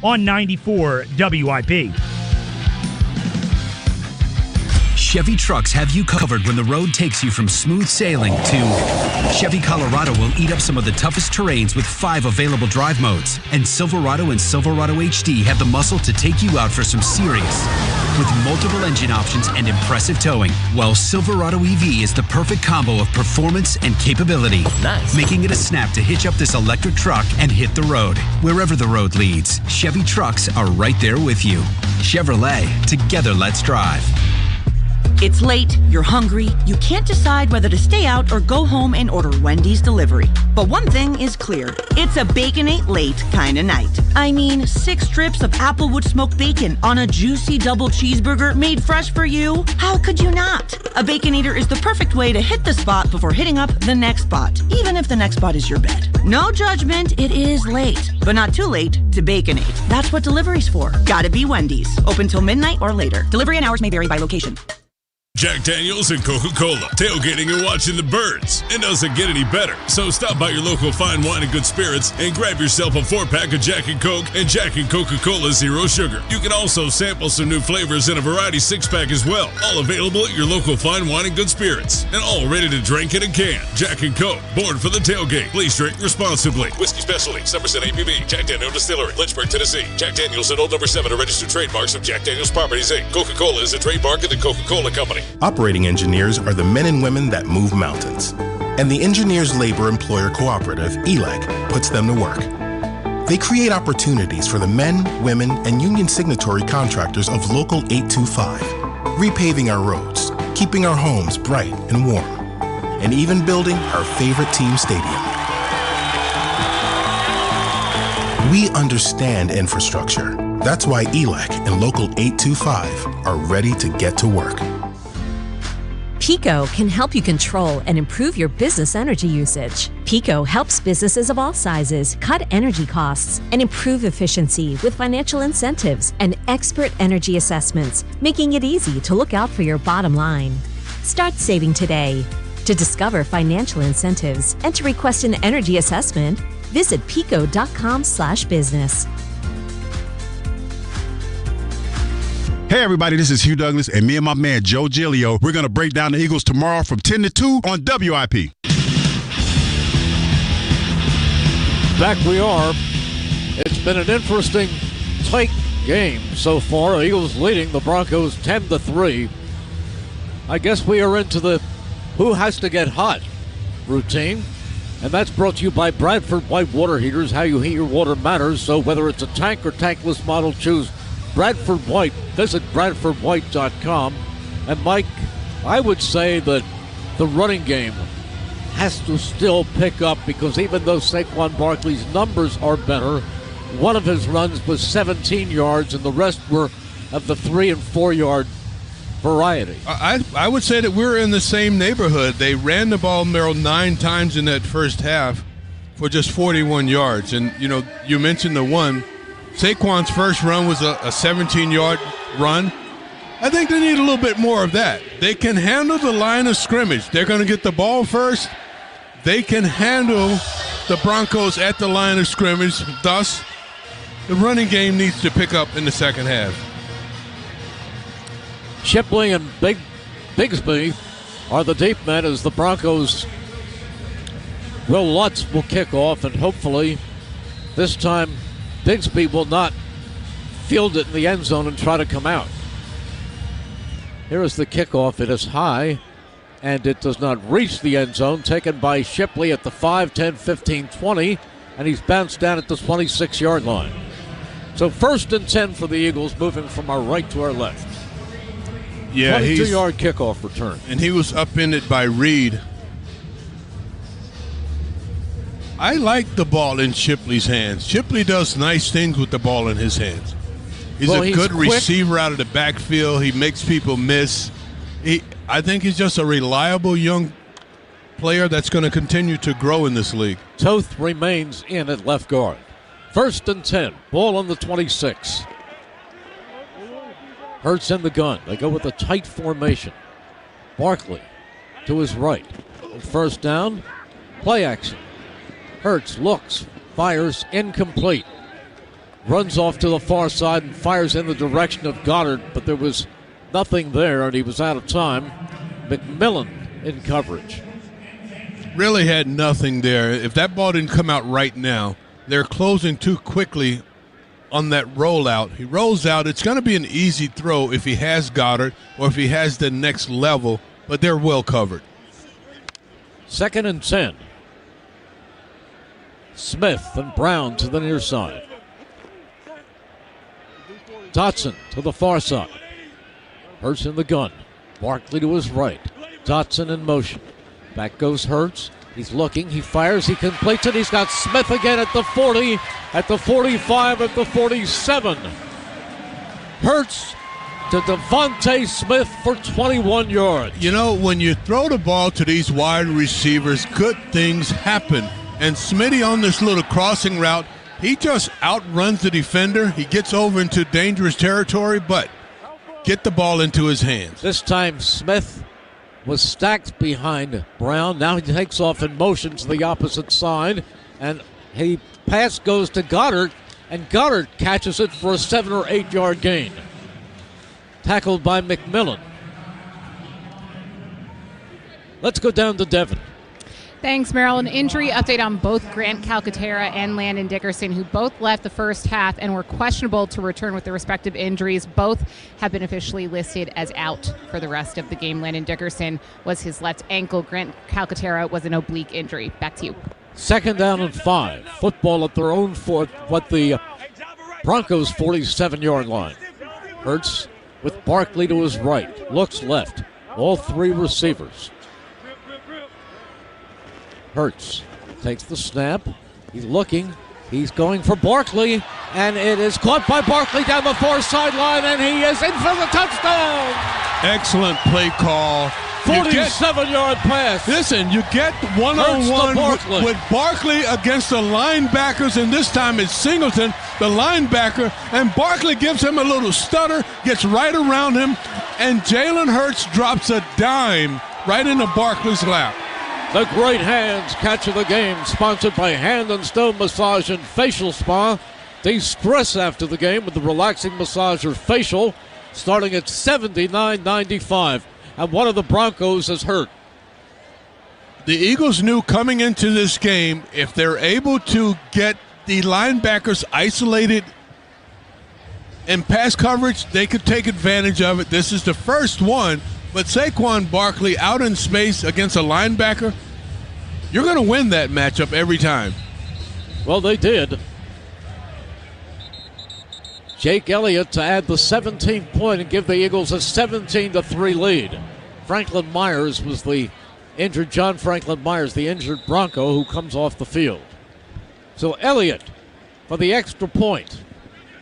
on 94 WIP. Chevy trucks have you covered when the road takes you from smooth sailing to Chevy Colorado will eat up some of the toughest terrains with 5 available drive modes. And Silverado and Silverado HD have the muscle to take you out for some serious With multiple engine options and impressive towing, while Silverado EV is the perfect combo of performance and capability. Nice. Making it a snap to hitch up this electric truck and hit the road. Wherever the road leads, Chevy trucks are right there with you. Chevrolet, together let's drive. It's late, you're hungry, you can't decide whether to stay out or go home and order Wendy's delivery. But one thing is clear, it's a Baconate late kind of night. I mean, 6 strips of Applewood smoked bacon on a juicy double cheeseburger made fresh for you? How could you not? A Baconator is the perfect way to hit the spot before hitting up the next spot, even if the next spot is your bed. No judgment, it is late, but not too late to Baconate. That's what delivery's for. Gotta be Wendy's. Open till midnight or later. Delivery and hours may vary by location. Jack Daniels and Coca-Cola, tailgating and watching the birds. It doesn't get any better. So stop by your local fine wine and good spirits and grab yourself a 4-pack of Jack and Coke and Jack and Coca-Cola Zero Sugar. You can also sample some new flavors in a variety 6-pack as well. All available at your local fine wine and good spirits. And all ready to drink in a can. Jack and Coke, born for the tailgate. Please drink responsibly. Whiskey Specialty, 7% ABV. Jack Daniels Distillery, Lynchburg, Tennessee. Jack Daniels and Old Number 7 are registered trademarks of Jack Daniels Properties, Inc. Coca-Cola is a trademark of the Coca-Cola Company. Operating engineers are the men and women that move mountains. And the Engineers Labor Employer Cooperative, ELEC, puts them to work. They create opportunities for the men, women, and union signatory contractors of Local 825, repaving our roads, keeping our homes bright and warm, and even building our favorite team stadium. We understand infrastructure. That's why ELEC and Local 825 are ready to get to work. PECO can help you control and improve your business energy usage. PECO helps businesses of all sizes cut energy costs and improve efficiency with financial incentives and expert energy assessments, making it easy to look out for your bottom line. Start saving today. To discover financial incentives and to request an energy assessment, visit peco.com/business. Hey everybody, this is Hugh Douglas, and me and my man Joe Giglio, we're going to break down the Eagles tomorrow from 10 to 2 on WIP. Back we are. It's been an interesting, tight game so far. Eagles leading the Broncos 10-3. I guess we are into the who has to get hot routine. And that's brought to you by Bradford White Water Heaters. How you heat your water matters. So whether it's a tank or tankless model, choose Bradford White. Visit BradfordWhite.com. And Mike, I would say that the running game has to still pick up because even though Saquon Barkley's numbers are better, one of his runs was 17 yards and the rest were of the 3 and 4 yard variety. I would say that we're in the same neighborhood. They ran the ball, Merrill, 9 times in that first half for just 41 yards. And, you know, you mentioned the one. Saquon's first run was a 17-yard run. I think they need a little bit more of that. They can handle the line of scrimmage. They're going to get the ball first. They can handle the Broncos at the line of scrimmage. Thus, the running game needs to pick up in the second half. Shipley and Bigsby are the deep men as the Broncos. Will Lutz will kick off, and hopefully this time Bigsby will not field it in the end zone and try to come out. Here is the kickoff. It is high, and it does not reach the end zone. Taken by Shipley at the 5, 10, 15, 20, and he's bounced down at the 26-yard line. So 1st and 10 for the Eagles, moving from our right to our left. Yeah, 22-yard kickoff return. And he was upended by Reed. I like the ball in Shipley's hands. Shipley does nice things with the ball in his hands. He's a good receiver out of the backfield. He makes people miss. I think he's just a reliable young player that's going to continue to grow in this league. Toth remains in at left guard. 1st and 10. Ball on the 26. Hurts in the gun. They go with a tight formation. Barkley to his right. 1st down. Play action. Hurts looks, fires, incomplete. Runs off to the far side and fires in the direction of Goddard, but there was nothing there and he was out of time. McMillan in coverage. Really had nothing there. If that ball didn't come out right now, they're closing too quickly on that rollout. He rolls out. It's going to be an easy throw if he has Goddard or if he has the next level, but they're well covered. 2nd and 10. Smith and Brown to the near side. Dotson to the far side. Hurts in the gun. Barkley to his right. Dotson in motion. Back goes Hurts. He's looking. He fires. He completes it. He's got Smith again at the 40, at the 45, at the 47. Hurts to Devontae Smith for 21 yards. You know, when you throw the ball to these wide receivers, good things happen. And Smitty on this little crossing route, he just outruns the defender. He gets over into dangerous territory, but get the ball into his hands. This time Smith was stacked behind Brown. Now he takes off in motion to the opposite side, and he pass goes to Goddard, and Goddard catches it for a 7 or 8 yard gain. Tackled by McMillan. Let's go down to Devin. Thanks, Merrill. An injury update on both Grant Calcaterra and Landon Dickerson, who both left the first half and were questionable to return with their respective injuries. Both have been officially listed as out for the rest of the game. Landon Dickerson was his left ankle. Grant Calcaterra was an oblique injury. Back to you. 2nd down and 5. Football at their own the Broncos' 47-yard line. Hurts with Barkley to his right. Looks left. All 3 receivers. Hurts takes the snap. He's looking. He's going for Barkley. And it is caught by Barkley down the far sideline, and he is in for the touchdown. Excellent play call. 47-yard pass. Listen, you get one-on-one with Barkley against the linebackers, and this time it's Singleton, the linebacker, and Barkley gives him a little stutter, gets right around him, and Jalen Hurts drops a dime right into Barkley's lap. The Great Hands catch of the game, sponsored by Hand and Stone Massage and Facial Spa. De-stress after the game with the relaxing massager facial, starting at $79.95. And one of the Broncos is hurt. The Eagles knew coming into this game, if they're able to get the linebackers isolated in pass coverage, they could take advantage of it. This is the first one, but Saquon Barkley out in space against a linebacker, you're going to win that matchup every time. Well, they did. Jake Elliott to add the 17th point and give the Eagles a 17-3 lead. Franklin Myers was the injured, John Franklin Myers, the injured Bronco who comes off the field. So Elliott for the extra point.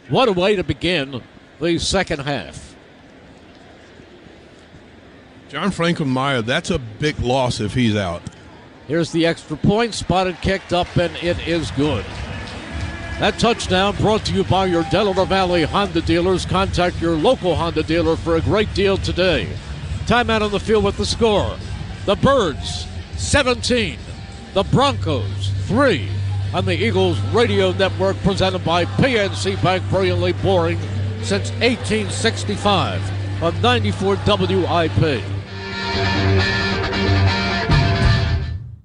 What a way to begin the second half. John Franklin Myers, that's a big loss if he's out. Here's the extra point, spotted, kicked up, and it is good. That touchdown brought to you by your Delaware Valley Honda dealers. Contact your local Honda dealer for a great deal today. Timeout on the field with the score. The Birds, 17. The Broncos, 3. On the Eagles Radio Network, presented by PNC Bank, brilliantly boring since 1865 on 94 WIP.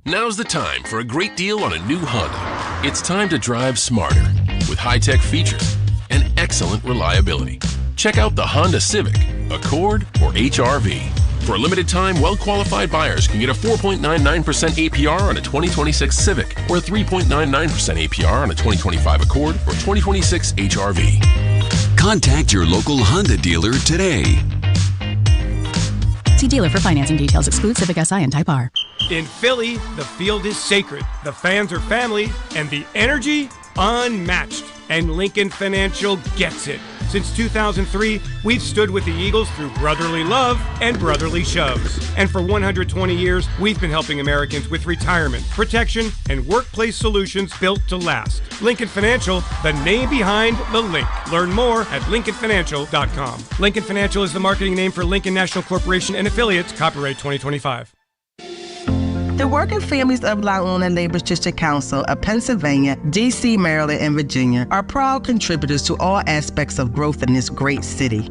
Now's the time for a great deal on a new Honda. It's time to drive smarter with high-tech features and excellent reliability. Check out the Honda Civic, Accord, or HR-V. For a limited time, well-qualified buyers can get a 4.99% APR on a 2026 Civic or a 3.99% APR on a 2025 Accord or 2026 HR-V. Contact your local Honda dealer today. See dealer for financing details. Exclude Civic Si and Type R. In Philly, the field is sacred, the fans are family, and the energy unmatched. And Lincoln Financial gets it. Since 2003, we've stood with the Eagles through brotherly love and brotherly shoves. And for 120 years, we've been helping Americans with retirement, protection, and workplace solutions built to last. Lincoln Financial, the name behind the link. Learn more at lincolnfinancial.com. Lincoln Financial is the marketing name for Lincoln National Corporation and affiliates, copyright 2025. The working families of La Una Labor's District Council of Pennsylvania, D.C., Maryland, and Virginia are proud contributors to all aspects of growth in this great city.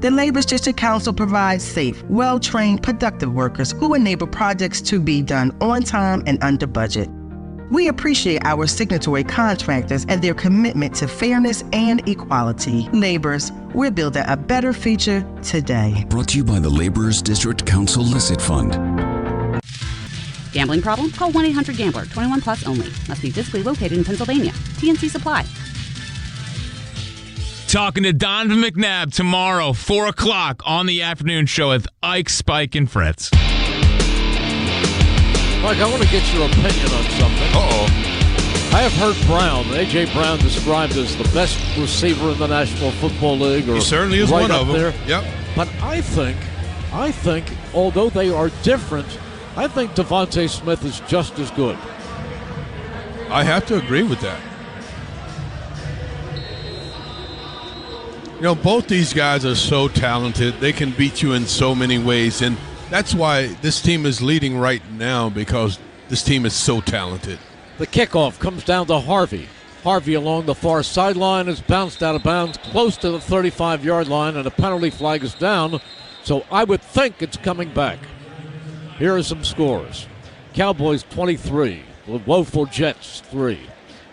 The Labor's District Council provides safe, well-trained, productive workers who enable projects to be done on time and under budget. We appreciate our signatory contractors and their commitment to fairness and equality. Neighbors, we're building a better future today. Brought to you by the Laborers District Council Licit Fund. Gambling problem? Call 1-800-GAMBLER. 21 plus only. Must be physically located in Pennsylvania. TNC Supply. Talking to Donovan McNabb tomorrow, 4 o'clock on the afternoon show with Ike, Spike, and Fritz. Mike, I want to get your opinion on something. I have heard Brown, A.J. Brown, described as the best receiver in the National Football League. Or he certainly is right one up of them. there. Yep. But I think, although they are different, I think Devontae Smith is just as good. I have to agree with that. You know, both these guys are so talented. They can beat you in so many ways, and that's why this team is leading right now, because this team is so talented. The kickoff comes down to Harvey. Harvey along the far sideline is bounced out of bounds close to the 35-yard line, and a penalty flag is down, so I would think it's coming back. Here are some scores. Cowboys 23, the woeful Jets 3.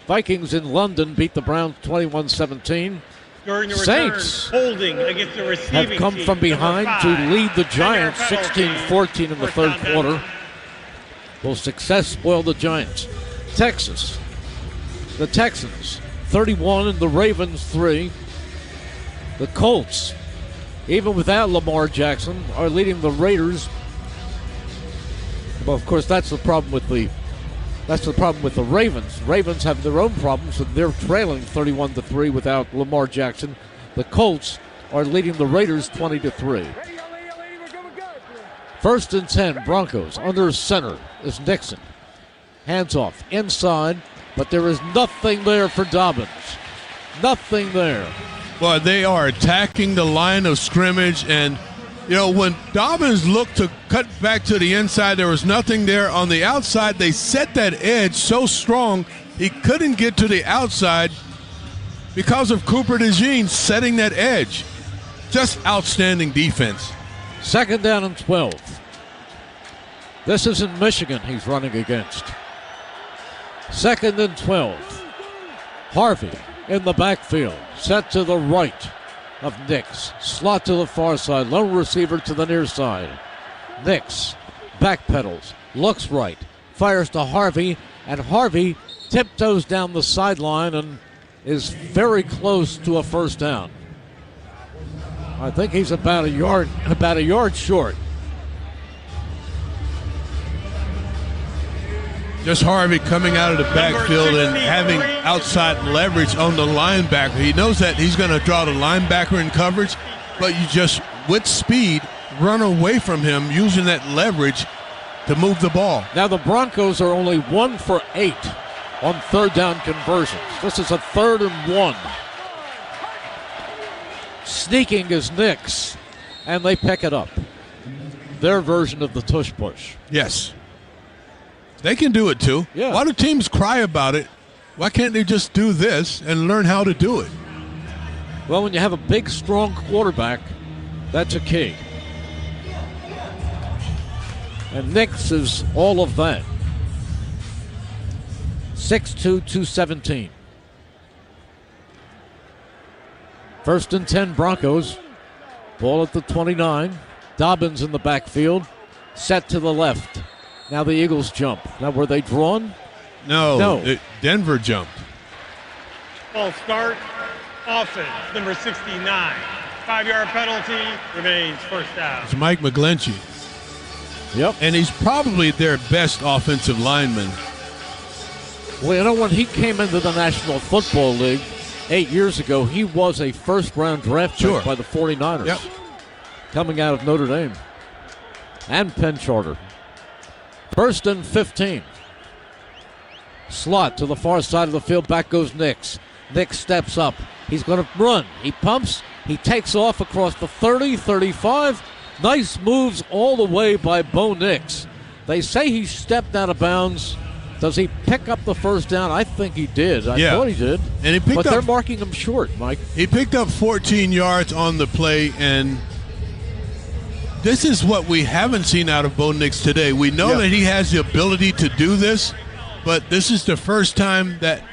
Vikings in London beat the Browns 21-17. During the Saints return, holding against the receiving have come team, from behind to lead the Giants penalty. 16-14 in the third quarter. Will success spoil the Giants? Texas, the Texans 31 and the Ravens 3. The Colts, even without Lamar Jackson, are leading the Raiders. Well, of course, that's the problem with the Ravens. Ravens have their own problems, and they're trailing 31-3 without Lamar Jackson. The Colts are leading the Raiders 20-3. 1st and 10, Broncos. Under center is Nixon. Hands off inside, but there is nothing there for Dobbins. Nothing there. Well, they are attacking the line of scrimmage, and you know, when Dobbins looked to cut back to the inside, there was nothing there. On the outside, they set that edge so strong he couldn't get to the outside because of Cooper DeJean setting that edge. Just outstanding defense. 2nd down and 12. This is in Michigan he's running against. 2nd and 12. Harvey in the backfield, set to the right of Nix. Slot to the far side, lone receiver to the near side. Nix backpedals, looks right, fires to Harvey, and Harvey tiptoes down the sideline and is very close to a first down. I think he's about a yard short. Just Harvey coming out of the backfield and having outside leverage on the linebacker. He knows that he's going to draw the linebacker in coverage, but you just, with speed, run away from him using that leverage to move the ball. Now the Broncos are only 1 for 8 on 3rd down conversions. This is a 3rd and 1. Sneaking is Nix, and they pick it up. Their version of the tush push. Yes. They can do it too. Yeah. Why do teams cry about it? Why can't they just do this and learn how to do it? Well, when you have a big, strong quarterback, that's a key. And Nix is all of that. 6'2", 217. 1st and 10, Broncos. Ball at the 29. Dobbins in the backfield. Set to the left. Now the Eagles jump. Now were they drawn? No. Denver jumped. Ball start. Offense, number 69. 5-yard penalty. Remains first down. It's Mike McGlinchey. Yep. And he's probably their best offensive lineman. Well, you know, when he came into the National Football League 8 years ago, he was a first-round draft pick by the 49ers. Yep. Coming out of Notre Dame. And Penn Charter. 1st and 15. Slot to the far side of the field. Back goes Nix. Nix steps up. He's going to run. He pumps. He takes off across the 30, 35. Nice moves all the way by Bo Nix. They say he stepped out of bounds. Does he pick up the first down? I think he did. I thought he did. And he picked but up, they're marking him short, Mike. He picked up 14 yards on the play, and this is what we haven't seen out of Bo Nix today. We know that he has the ability to do this, but this is the first time that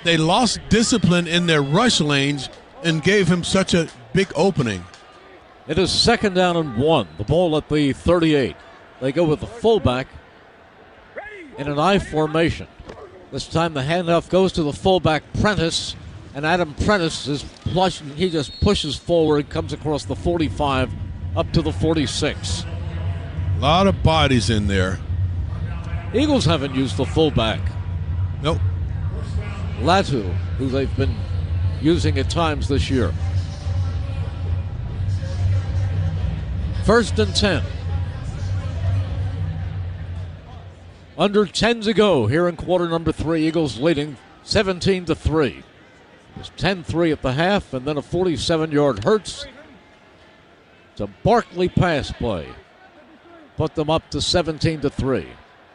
they lost discipline in their rush lanes and gave him such a big opening. It is 2nd down and 1. The ball at the 38. They go with the fullback in an I formation. This time the handoff goes to the fullback Prentice, and Adam Prentice is plush. He just pushes forward, comes across the 45 up to the 46. A lot of bodies in there. Eagles haven't used the fullback. Nope. Latu, who they've been using at times this year. 1st and 10. Under 10 to go here in quarter number 3. Eagles leading 17-3. It's 10-3 at the half, and then a 47-yard Hurts. It's a Barkley pass play. Put them up to 17-3.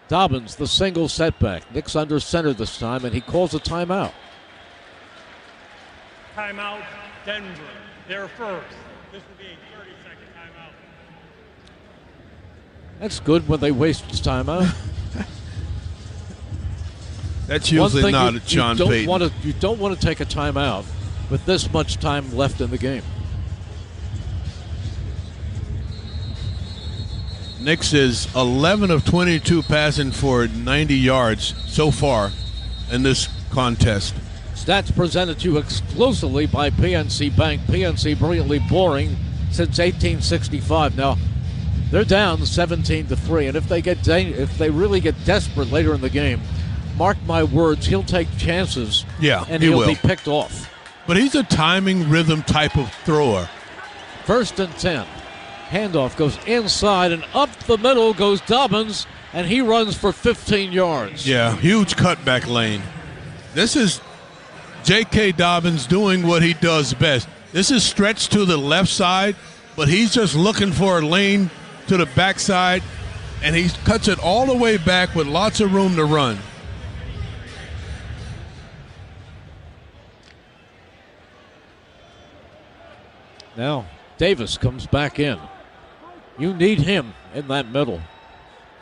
Dobbins, the single setback. Nick's under center this time, and he calls a timeout. Timeout, Denver. They're first. This will be a 30-second timeout. That's good when they waste his timeout. That's usually not a Sean Payton. You don't want to take a timeout with this much time left in the game. Nix is 11 of 22 passing for 90 yards so far in this contest. Stats presented to you exclusively by PNC Bank. PNC brilliantly boring since 1865. Now, they're down 17-3, and if they really get desperate later in the game, mark my words, he'll take chances. Yeah, and he he'll will be picked off. But he's a timing rhythm type of thrower. 1st and 10. Handoff goes inside, and up the middle goes Dobbins, and he runs for 15 yards. Yeah, huge cutback lane. This is J.K. Dobbins doing what he does best. This is stretched to the left side, but he's just looking for a lane to the backside, and he cuts it all the way back with lots of room to run. Now, Davis comes back in. You need him in that middle.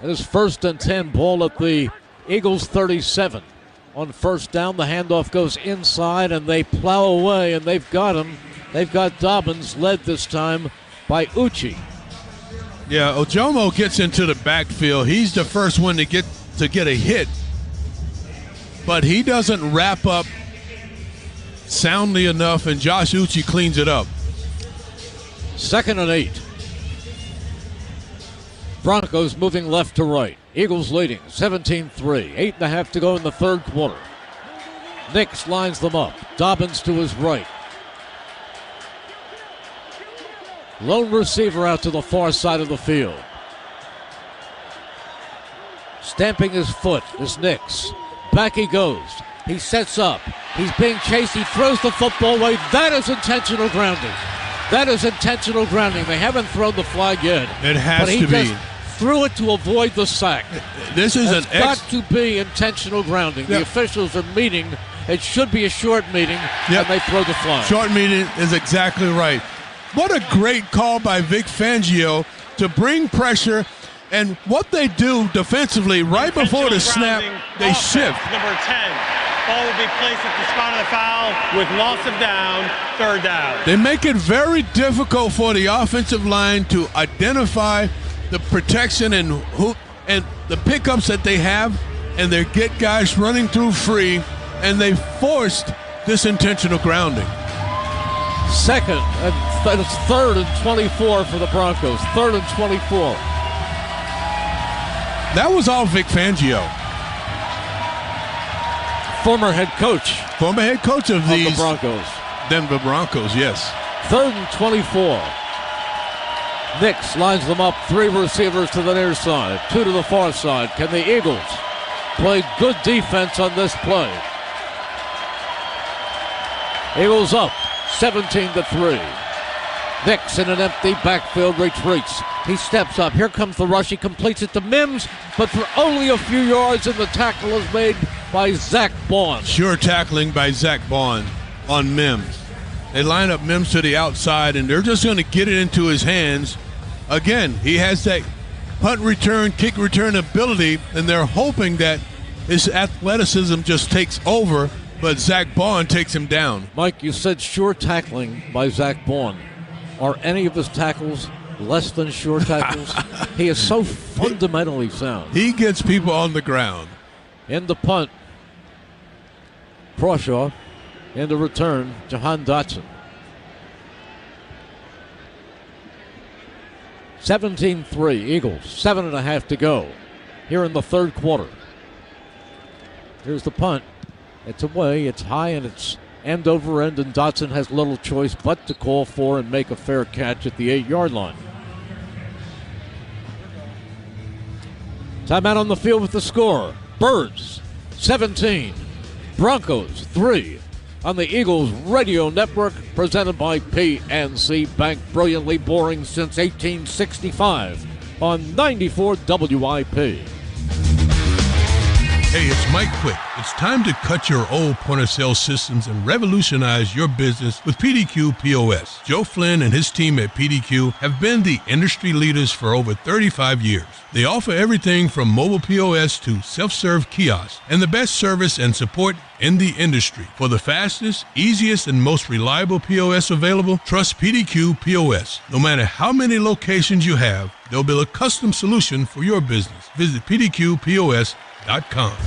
It is 1st and 10, ball at the Eagles 37. On 1st down, the handoff goes inside, and they plow away, and they've got him. They've got Dobbins, led this time by Uchi. Yeah, Ojomo gets into the backfield. He's the first one to get a hit, but he doesn't wrap up soundly enough, and Josh Uchi cleans it up. 2nd and 8. Broncos moving left to right. Eagles leading 17-3. 8.5 to go in the 3rd quarter. Nix lines them up. Dobbins to his right. Lone receiver out to the far side of the field. Stamping his foot is Nix. Back he goes. He sets up. He's being chased. He throws the football away. That is intentional grounding. That is intentional grounding. They haven't thrown the flag yet. It has to be. But he just threw it to avoid the sack. This is got to be intentional grounding. Yep. The officials are meeting. It should be a short meeting, and they throw the flag. Short meeting is exactly right. What a great call by Vic Fangio to bring pressure. And what they do defensively, right before the snap, they shift. Number 10. Ball will be placed at the spot of the foul with loss of down, 3rd down. They make it very difficult for the offensive line to identify the protection and the pickups that they have, and they get guys running through free, and they forced this intentional grounding. 2nd and 3rd and 24 for the Broncos. 3rd and 24. That was all Vic Fangio. Former head coach. Former head coach of the Broncos. Denver Broncos, yes. 3rd and 24. Nix lines them up. 3 receivers to the near side. 2 to the far side. Can the Eagles play good defense on this play? Eagles up 17-3. Nix in an empty backfield retreats. He steps up. Here comes the rush. He completes it to Mims, but for only a few yards, and the tackle is made by Zach Bond. Sure tackling by Zach Bond on Mims. They line up Mims to the outside, and they're just going to get it into his hands. Again, he has that punt return, kick return ability, and they're hoping that His athleticism just takes over, but Zach Bond takes him down. Mike, you said sure tackling by Zach Bond. Are any of his tackles less than sure tackles? He is so fundamentally sound. He gets people on the ground. In the punt, Crawshaw. In the return, Jahan Dotson. 17-3, Eagles, 7.5 to go here in the third quarter. Here's the punt. It's away, it's high, and it's end over end, and Dotson has little choice but to call for and make a fair catch at the 8-yard line. Timeout on the field with the score. Birds, 17. Broncos, 3. On the Eagles Radio Network, presented by PNC Bank, brilliantly boring since 1865 on 94 WIP. Hey, it's Mike Quick. It's time to cut your old point-of-sale systems and revolutionize your business with PDQ POS. Joe Flynn and his team at PDQ have been the industry leaders for over 35 years. They offer everything from mobile POS to self-serve kiosks and the best service and support in the industry. For the fastest, easiest, and most reliable POS available, trust PDQ POS. No matter how many locations you have, they'll build a custom solution for your business. Visit PDQPOS.com.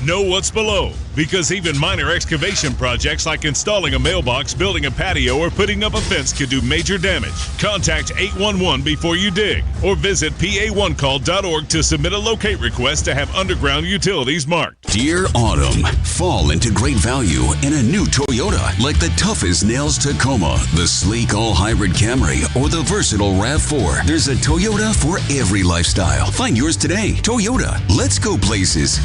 Know what's below, because even minor excavation projects like installing a mailbox, building a patio, or putting up a fence can do major damage. Contact 811 before you dig, or visit pa1call.org to submit a locate request to have underground utilities marked. Dear Autumn, fall into great value in a new Toyota, like the tough as nails Tacoma, the sleek all-hybrid Camry, or the versatile RAV4. There's a Toyota for every lifestyle. Find yours today. Toyota, let's go places.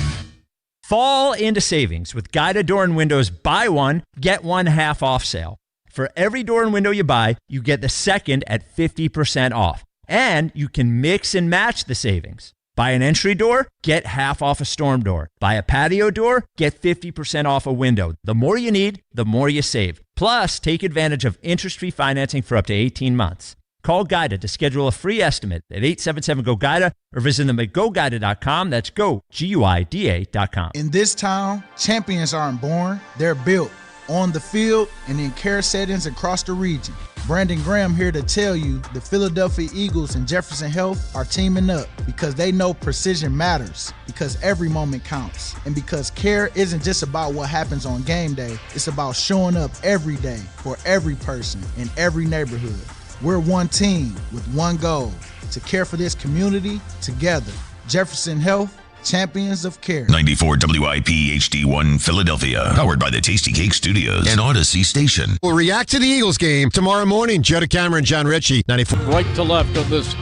Fall into savings with Guida Door and Windows buy one, get one half off sale. For every door and window you buy, you get the second at 50% off. And you can mix and match the savings. Buy an entry door, get half off a storm door. Buy a patio door, get 50% off a window. The more you need, the more you save. Plus, take advantage of interest-free financing for up to 18 months. Call Guida to schedule a free estimate at 877-GO-GUIDA or visit them at GoGuida.com. That's go, GUIDA.com. In this town, champions aren't born, they're built on the field and in care settings across the region. Brandon Graham here to tell you the Philadelphia Eagles and Jefferson Health are teaming up because they know precision matters, because every moment counts, and because care isn't just about what happens on game day, it's about showing up every day for every person in every neighborhood. We're one team with one goal, to care for this community together. Jefferson Health, champions of care. 94 WIP HD1 Philadelphia, powered by the Tasty Cake Studios and Odyssey Station. We'll react to the Eagles game tomorrow morning. Jetta Cameron, John Ritchie, 94. Right to left on this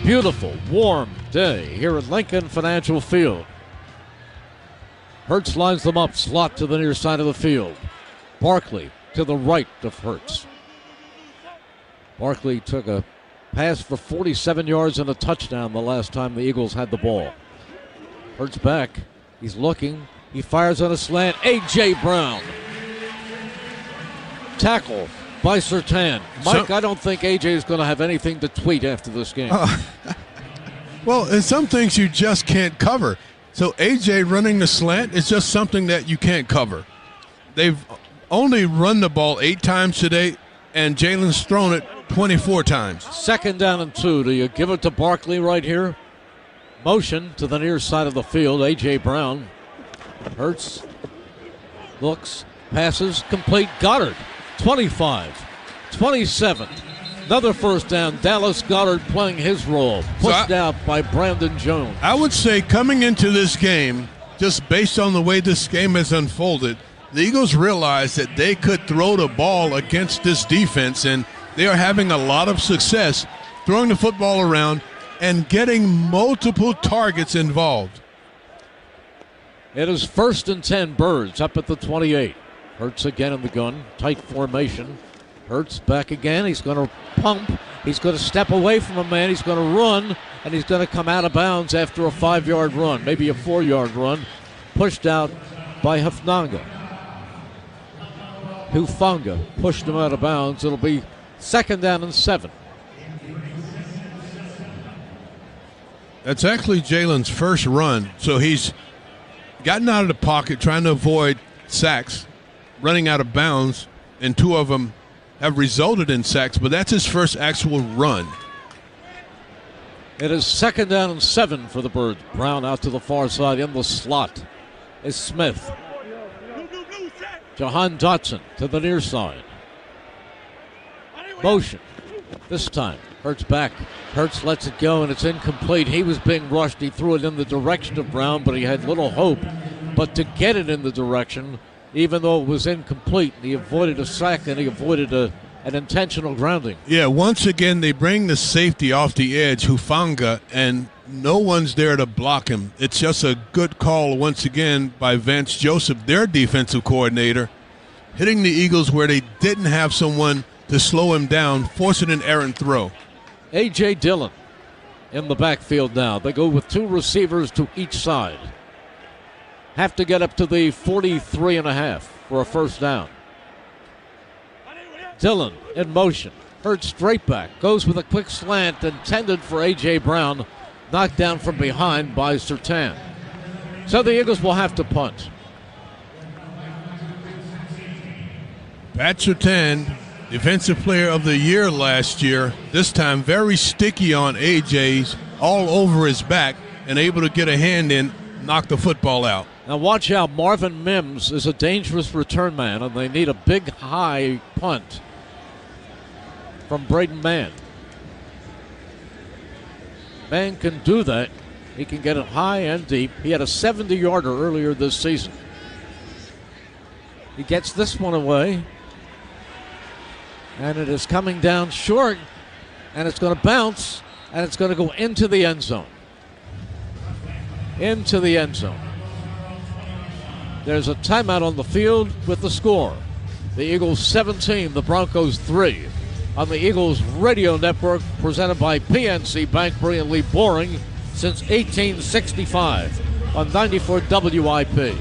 beautiful, warm day here at Lincoln Financial Field. Hurts lines them up, slot to the near side of the field. Barkley to the right of Hurts. Barkley took a pass for 47 yards and a touchdown the last time the Eagles had the ball. Hurts back. He's looking. He fires on a slant. A.J. Brown. Tackle by Surtain. Mike, I don't think A.J. is going to have anything to tweet after this game. Well, and some things you just can't cover. So A.J. running the slant is just something that you can't cover. They've only run the ball 8 times today, and Jalen's thrown it 24 times. 2nd down and 2. Do you give it to Barkley right here? Motion to the near side of the field. A.J. Brown. Hurts. Looks. Passes. Complete. Goddard. 25. 27. Another first down. Dallas Goddard playing his role. Pushed out by Brandon Jones. I would say coming into this game, just based on the way this game has unfolded, the Eagles realized that they could throw the ball against this defense, and they are having a lot of success throwing the football around and getting multiple targets involved. It is 1st and 10, Birds up at the 28. Hurts again in the gun, tight formation. Hurts back again. He's going to pump. He's going to step away from a man. He's going to run, and he's going to come out of bounds after a 5-yard run, maybe a 4-yard run. Pushed out by Hufanga pushed him out of bounds. It'll be 2nd down and 7. That's actually Jalen's first run, so he's gotten out of the pocket trying to avoid sacks, running out of bounds, and 2 of them have resulted in sacks, but that's his first actual run. It is 2nd down and 7 for the Birds. Brown out to the far side in the slot is Smith. Jahan Dotson to the near side. Motion. This time, Hurts back. Hurts lets it go, and it's incomplete. He was being rushed. He threw it in the direction of Brown, but he had little hope. But to get it in the direction, even though it was incomplete, he avoided a sack and he avoided an intentional grounding. Yeah, once again, they bring the safety off the edge, Hufanga, and no one's there to block him. It's just a good call once again by Vance Joseph, their defensive coordinator, hitting the Eagles where they didn't have someone to slow him down, forcing an errant throw. A.J. Dillon in the backfield now. They go with 2 receivers to each side. Have to get up to the 43.5 for a first down. Dillon in motion. Hurts straight back. Goes with a quick slant intended for A.J. Brown. Knocked down from behind by Surtain. So the Eagles will have to punt. Pat Surtain, Defensive Player of the Year last year, this time very sticky on A.J.'s, all over his back, and able to get a hand in, knock the football out. Now watch out, Marvin Mims is a dangerous return man, and they need a big, high punt from Braden Mann. Mann can do that. He can get it high and deep. He had a 70-yarder earlier this season. He gets this one away. And it is coming down short. And it's going to bounce. And it's going to go into the end zone. Into the end zone. There's a timeout on the field with the score. The Eagles 17, the Broncos 3. On the Eagles Radio Network, presented by PNC Bank, brilliantly boring since 1865 on 94 WIP.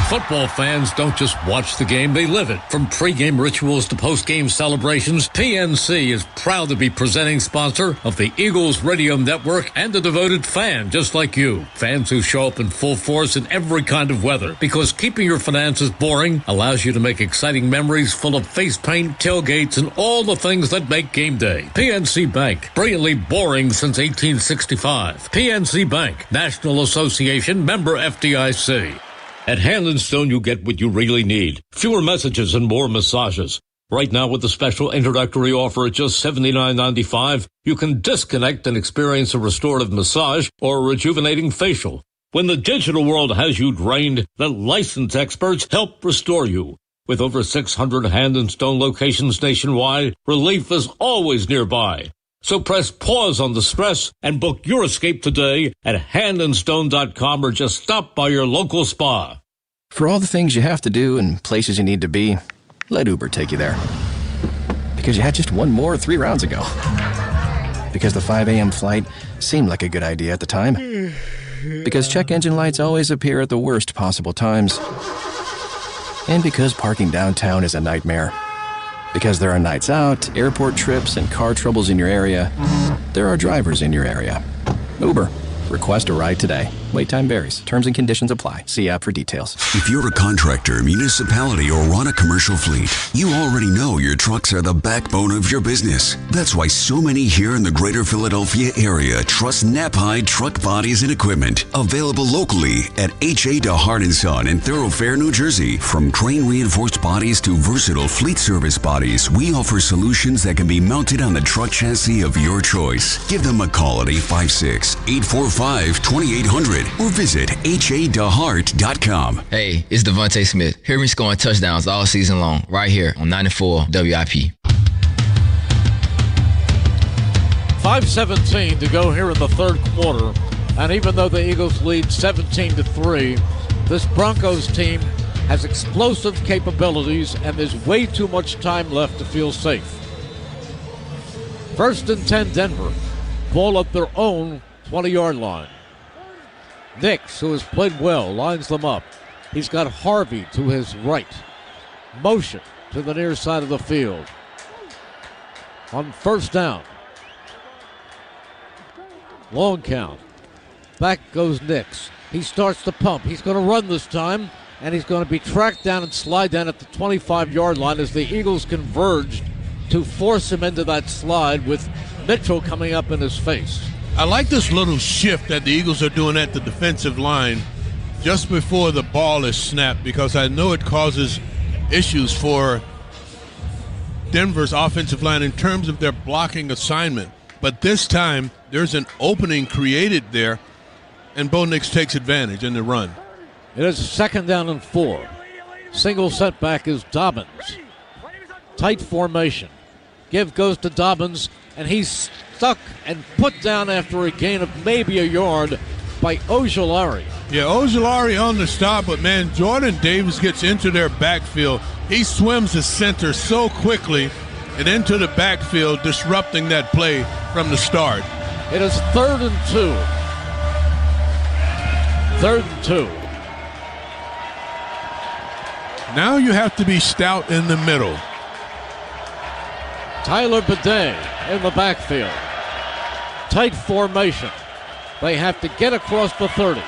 Football fans don't just watch the game, they live it. From pregame rituals to postgame celebrations, PNC is proud to be presenting sponsor of the Eagles Radio Network and a devoted fan just like you. Fans who show up in full force in every kind of weather, because keeping your finances boring allows you to make exciting memories full of face paint, tailgates, and all the things that make game day. PNC Bank, brilliantly boring since 1865. PNC Bank, National Association, member FDIC. At Hand & Stone, you get what you really need. Fewer messages and more massages. Right now, with the special introductory offer at just $79.95, you can disconnect and experience a restorative massage or a rejuvenating facial. When the digital world has you drained, the licensed experts help restore you. With over 600 Hand & Stone locations nationwide, relief is always nearby. So press pause on the stress and book your escape today at handandstone.com or just stop by your local spa. For all the things you have to do and places you need to be, let Uber take you there. Because you had just one more 3 rounds ago. Because the 5 a.m. flight seemed like a good idea at the time. Because check engine lights always appear at the worst possible times. And because parking downtown is a nightmare. Because there are nights out, airport trips, and car troubles in your area, there are drivers in your area. Uber. Request a ride today. Wait time varies. Terms and conditions apply. See app for details. If you're a contractor, municipality, or run a commercial fleet, you already know your trucks are the backbone of your business. That's why so many here in the greater Philadelphia area trust Knapheide Truck Bodies and Equipment. Available locally at H.A. DeHart & Son in Thoroughfare, New Jersey. From crane-reinforced bodies to versatile fleet service bodies, we offer solutions that can be mounted on the truck chassis of your choice. Give them a call at 856-845-2800 or visit hadehart.com. Hey, it's Devontae Smith. Hear me scoring touchdowns all season long, right here on 94 WIP. 5:17 to go here in the third quarter. And even though the Eagles lead 17-3, this Broncos team has explosive capabilities and there's way too much time left to feel safe. 1st and 10 Denver. Ball up their own 20-yard line. Nix, who has played well, lines them up. He's got Harvey to his right. Motion to the near side of the field. On 1st down. Long count. Back goes Nix. He starts to pump. He's going to run this time, and he's going to be tracked down and slide down at the 25-yard line as the Eagles converged to force him into that slide with Mitchell coming up in his face. I like this little shift that the Eagles are doing at the defensive line just before the ball is snapped, because I know it causes issues for Denver's offensive line in terms of their blocking assignment. But this time, there's an opening created there, and Bo Nix takes advantage in the run. It is 2nd down and 4. Single setback is Dobbins. Tight formation. Give goes to Dobbins, and he's stuck and put down after a gain of maybe a yard by Ojulari. Yeah, Ojulari on the stop, but man, Jordan Davis gets into their backfield. He swims the center so quickly and into the backfield, disrupting that play from the start. It is 3rd and 2. 3rd and 2. Now you have to be stout in the middle. Tyler Bidet in the backfield. Tight formation. They have to get across the 30.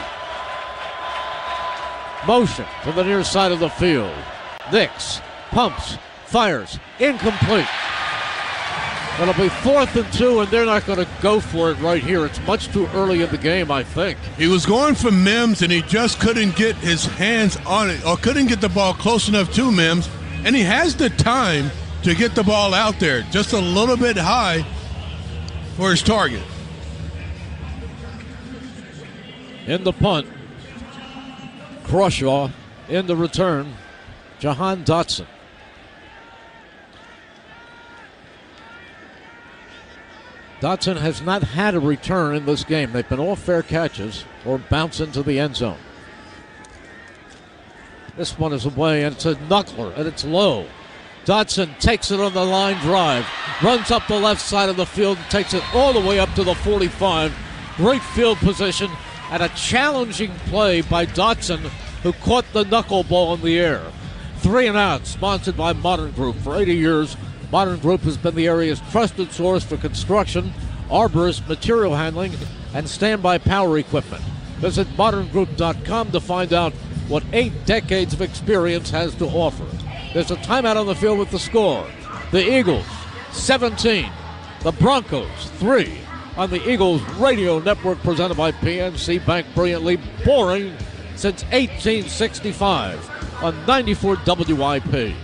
Motion to the near side of the field. Nix pumps, fires, incomplete. It'll be 4th and 2, and they're not going to go for it right here. It's much too early in the game, I think. He was going for Mims, and he just couldn't get his hands on it, or couldn't get the ball close enough to Mims, and he has the time to get the ball out there just a little bit high for his target. In the punt, Crawshaw. In the return, Jahan Dotson. Dotson has not had a return in this game. They've been all fair catches or bounce into the end zone. This one is away, and it's a knuckler, and it's low. Dotson takes it on the line drive, runs up the left side of the field, and takes it all the way up to the 45. Great field position, and a challenging play by Dotson, who caught the knuckleball in the air. 3 and out, sponsored by Modern Group. For 80 years, Modern Group has been the area's trusted source for construction, arborist, material handling, and standby power equipment. Visit moderngroup.com to find out what 8 decades of experience has to offer. There's a timeout on the field with the score. The Eagles, 17. The Broncos, 3. On the Eagles Radio Network, presented by PNC Bank. Brilliantly boring since 1865 on 94 WIP.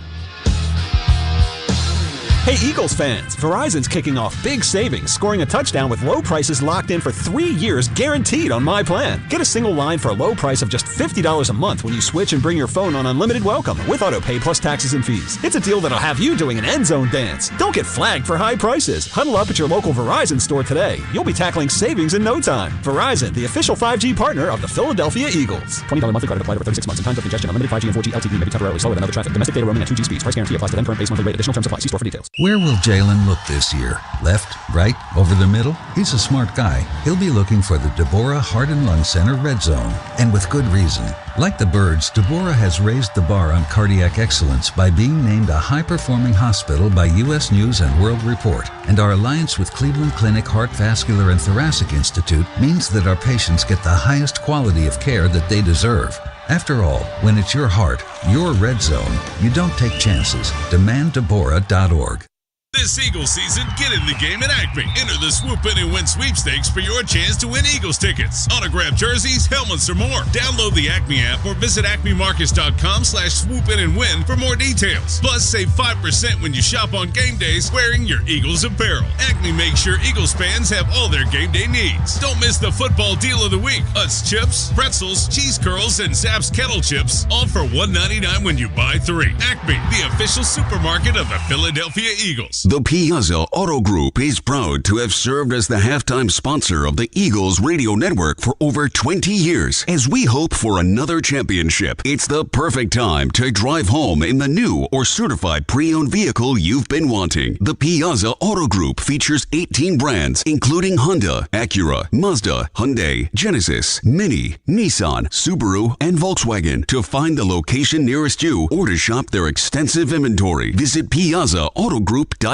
Hey Eagles fans, Verizon's kicking off big savings, scoring a touchdown with low prices locked in for 3 years guaranteed on my plan. Get a single line for a low price of just $50 a month when you switch and bring your phone on unlimited welcome with auto pay plus taxes and fees. It's a deal that'll have you doing an end zone dance. Don't get flagged for high prices. Huddle up at your local Verizon store today. You'll be tackling savings in no time. Verizon, the official 5G partner of the Philadelphia Eagles. $20 monthly credit applied over 36 months. In times of congestion, unlimited 5G and 4G LTE may be temporarily slower than other traffic. Domestic data roaming at 2G speeds. Price guarantee applies to then current base monthly rate. Additional terms apply. See store for details. Where will Jalen look this year? Left, right, over the middle? He's a smart guy. He'll be looking for the Deborah Heart and Lung Center Red Zone, and with good reason. Like the Birds, Deborah has raised the bar on cardiac excellence by being named a high-performing hospital by U.S. News and World Report. And our alliance with Cleveland Clinic Heart, Vascular, and Thoracic Institute means that our patients get the highest quality of care that they deserve. After all, when it's your heart, your red zone, you don't take chances. DemandDeborah.org. This Eagles season, get in the game at Acme. Enter the Swoop In and Win sweepstakes for your chance to win Eagles tickets, autographed jerseys, helmets, or more. Download the Acme app or visit acmemarkets.com/swoopinandwin for more details. Plus, save 5% when you shop on game days wearing your Eagles apparel. Acme makes sure Eagles fans have all their game day needs. Don't miss the football deal of the week. Utz chips, pretzels, cheese curls, and Zapp's kettle chips, all for $1.99 when you buy 3. Acme, the official supermarket of the Philadelphia Eagles. The Piazza Auto Group is proud to have served as the halftime sponsor of the Eagles Radio Network for over 20 years. As we hope for another championship, it's the perfect time to drive home in the new or certified pre-owned vehicle you've been wanting. The Piazza Auto Group features 18 brands, including Honda, Acura, Mazda, Hyundai, Genesis, Mini, Nissan, Subaru, and Volkswagen. To find the location nearest you or to shop their extensive inventory, visit PiazzaAutoGroup.com.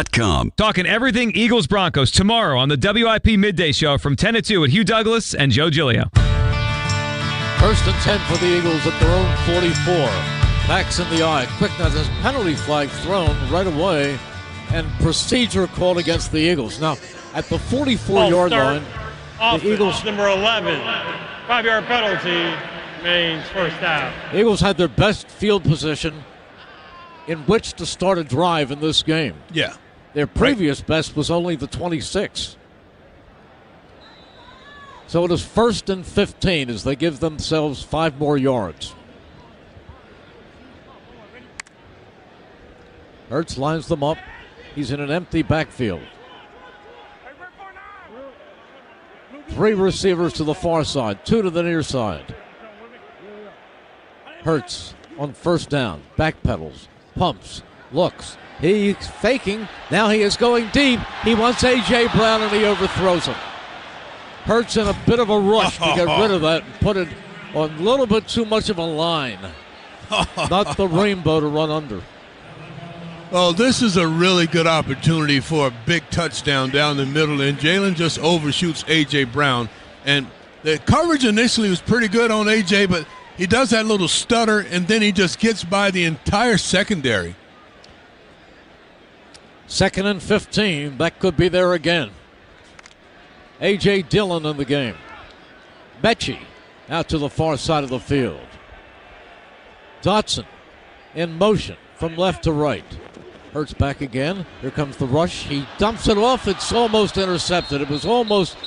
Talking everything Eagles Broncos tomorrow on the WIP Midday Show from 10 to 2 with Hugh Douglas and Joe Giglio. First and 10 for the Eagles at their own 44. Backs in the eye. Quick, now there's a penalty flag thrown right away and procedure called against the Eagles. Now, at the 44-yard line, the Eagles... Number 11, 5-yard penalty, means first down. The Eagles had their best field position in which to start a drive in this game. Yeah. Their previous best was only the 26. So it is first and 15 as they give themselves 5 more yards. Hurts lines them up. He's in an empty backfield. 3 receivers to the far side, 2 to the near side. Hurts on first down, backpedals, pumps, looks. He's faking. Now he is going deep. He wants A.J. Brown and he overthrows him. Hurts in a bit of a rush to get rid of that and put it on a little bit too much of a line. Not the rainbow to run under. Well, this is a really good opportunity for a big touchdown down the middle, and Jalen just overshoots A.J. Brown. And the coverage initially was pretty good on A.J., but he does that little stutter, and then he just gets by the entire secondary. 2nd and 15. That could be there again. A.J. Dillon in the game. Mechie out to the far side of the field. Dotson in motion from left to right. Hurts back again. Here comes the rush. He dumps it off. It's almost intercepted. It was almost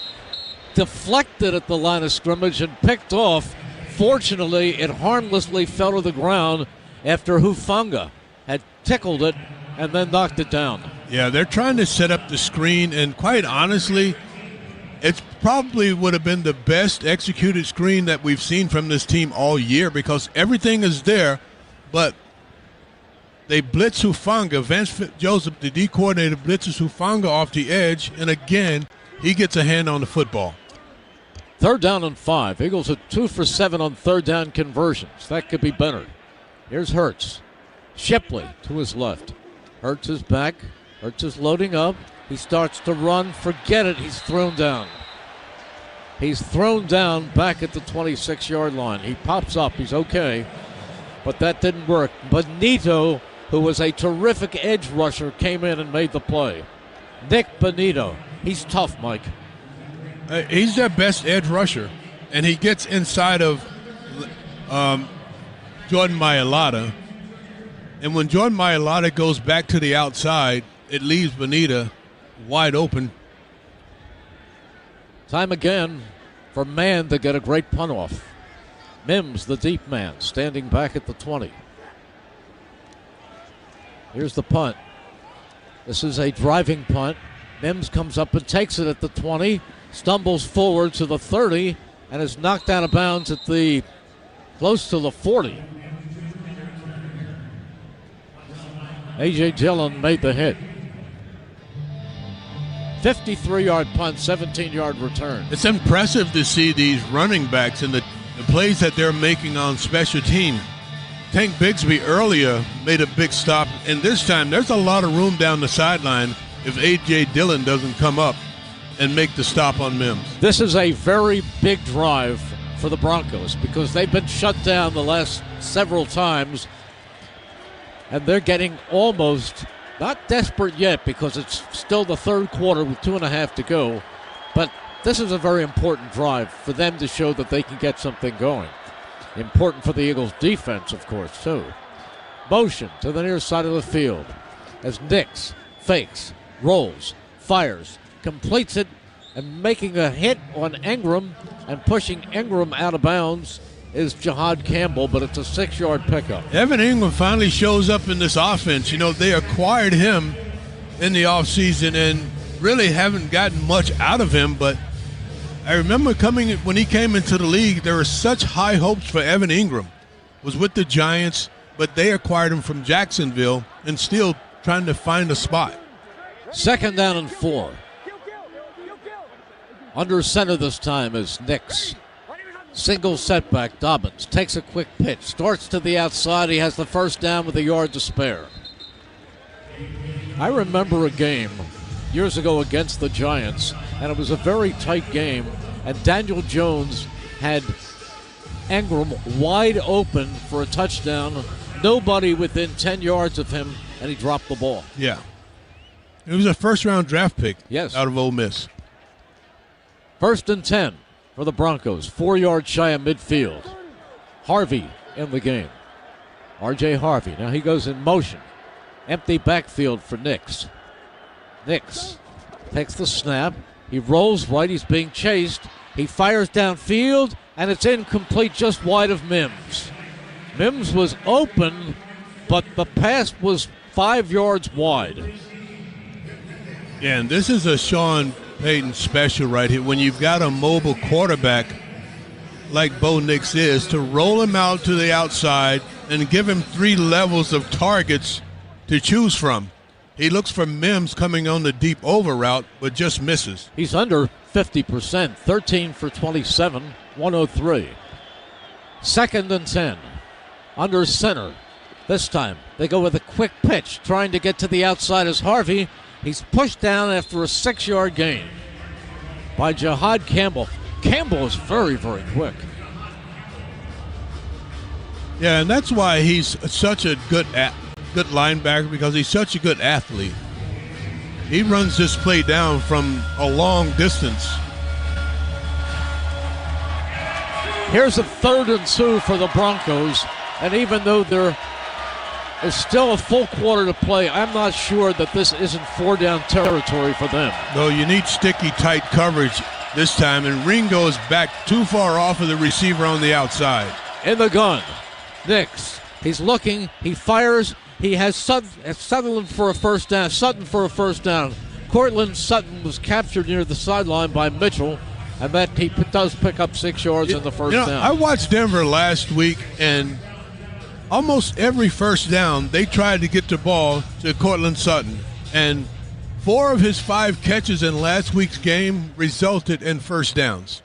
deflected at the line of scrimmage and picked off. Fortunately, it harmlessly fell to the ground after Hufanga had tickled it and then knocked it down. Yeah, they're trying to set up the screen, and quite honestly, it probably would have been the best executed screen that we've seen from this team all year because everything is there, but they blitz Hufanga. Vance Joseph, the D coordinator, blitzes Hufanga off the edge, and again, he gets a hand on the football. 3rd down and 5. Eagles are 2 for 7 on 3rd down conversions. That could be better. Here's Hurts. Shipley to his left. Hurts is back. Hurts is loading up. He starts to run. Forget it. He's thrown down. He's thrown down back at the 26-yard line. He pops up. He's okay. But that didn't work. Benito, who was a terrific edge rusher, came in and made the play. Nick Benito. He's tough, Mike. He's their best edge rusher, and he gets inside of Jordan Mailata. And when Jordan Mailata goes back to the outside, it leaves Benito wide open. Time again for Mann to get a great punt off. Mims, the deep man, standing back at the 20. Here's the punt. This is a driving punt. Mims comes up and takes it at the 20. Stumbles forward to the 30 and is knocked out of bounds at the close to the 40. A.J. Dillon made the hit. 53-yard punt, 17-yard return. It's impressive to see these running backs and the plays that they're making on special team. Tank Bigsby earlier made a big stop, and this time there's a lot of room down the sideline if A.J. Dillon doesn't come up and make the stop on Mims. This is a very big drive for the Broncos because they've been shut down the last several times, and they're getting almost, not desperate yet because it's still the 3rd quarter with 2.5 to go, but this is a very important drive for them to show that they can get something going. Important for the Eagles' defense, of course, too. Motion to the near side of the field as Nix fakes, rolls, fires, completes it, and making a hit on Ingram and pushing Ingram out of bounds is Jihad Campbell, but it's a 6-yard pickup. Evan Ingram finally shows up in this offense. You know, they acquired him in the offseason and really haven't gotten much out of him, but I remember when he came into the league, there were such high hopes for Evan Ingram. Was with the Giants, but they acquired him from Jacksonville and still trying to find a spot. 2nd down and 4. Under center this time is Nix. Single setback. Dobbins takes a quick pitch. Starts to the outside. He has the first down with a yard to spare. I remember a game years ago against the Giants, and it was a very tight game, and Daniel Jones had Engram wide open for a touchdown. Nobody within 10 yards of him, and he dropped the ball. Yeah. It was a first-round draft pick. Yes. Out of Ole Miss. 1st and 10 for the Broncos. 4 yards shy of midfield. Harvey in the game. R.J. Harvey. Now he goes in motion. Empty backfield for Nix. Nix takes the snap. He rolls right. He's being chased. He fires downfield, and it's incomplete just wide of Mims. Mims was open, but the pass was 5 yards wide. Yeah, and this is a Sean Payton special right here. When you've got a mobile quarterback like Bo Nix is, to roll him out to the outside and give him 3 levels of targets to choose from. He looks for Mims coming on the deep over route, but just misses. He's under 50%, 13 for 27, 103. 2nd and 10, under center. This time, they go with a quick pitch, trying to get to the outside as Harvey. He's pushed down after a 6-yard gain by Jahad Campbell. Campbell is very, very quick. Yeah, and that's why he's such a good linebacker, because he's such a good athlete. He runs this play down from a long distance. Here's a 3rd and 2 for the Broncos, and even though there is still a full quarter to play, I'm not sure that this isn't 4-down territory for them. No, you need sticky, tight coverage this time, and Ringo is back too far off of the receiver on the outside. In the gun, Nix. He's looking. He fires. He has Sutherland for a first down. Sutton for a first down. Cortland Sutton was captured near the sideline by Mitchell, and that he does pick up 6 yards in the first down. I watched Denver last week, and almost every first down, they tried to get the ball to Cortland Sutton, and 4 of his 5 catches in last week's game resulted in first downs.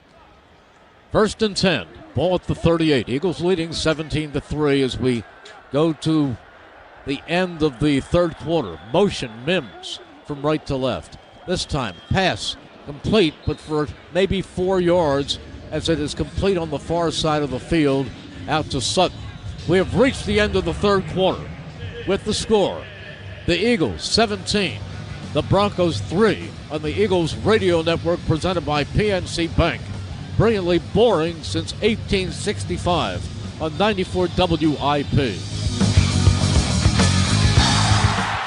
1st and 10. Ball at the 38. Eagles leading 17-3 as we go to the end of the 3rd quarter. Motion, Mims from right to left. This time, pass complete, but for maybe 4 yards, as it is complete on the far side of the field out to Sutton. We have reached the end of the 3rd quarter with the score. The Eagles 17, the Broncos 3 on the Eagles Radio Network, presented by PNC Bank. Brilliantly boring since 1865 on 94 WIP.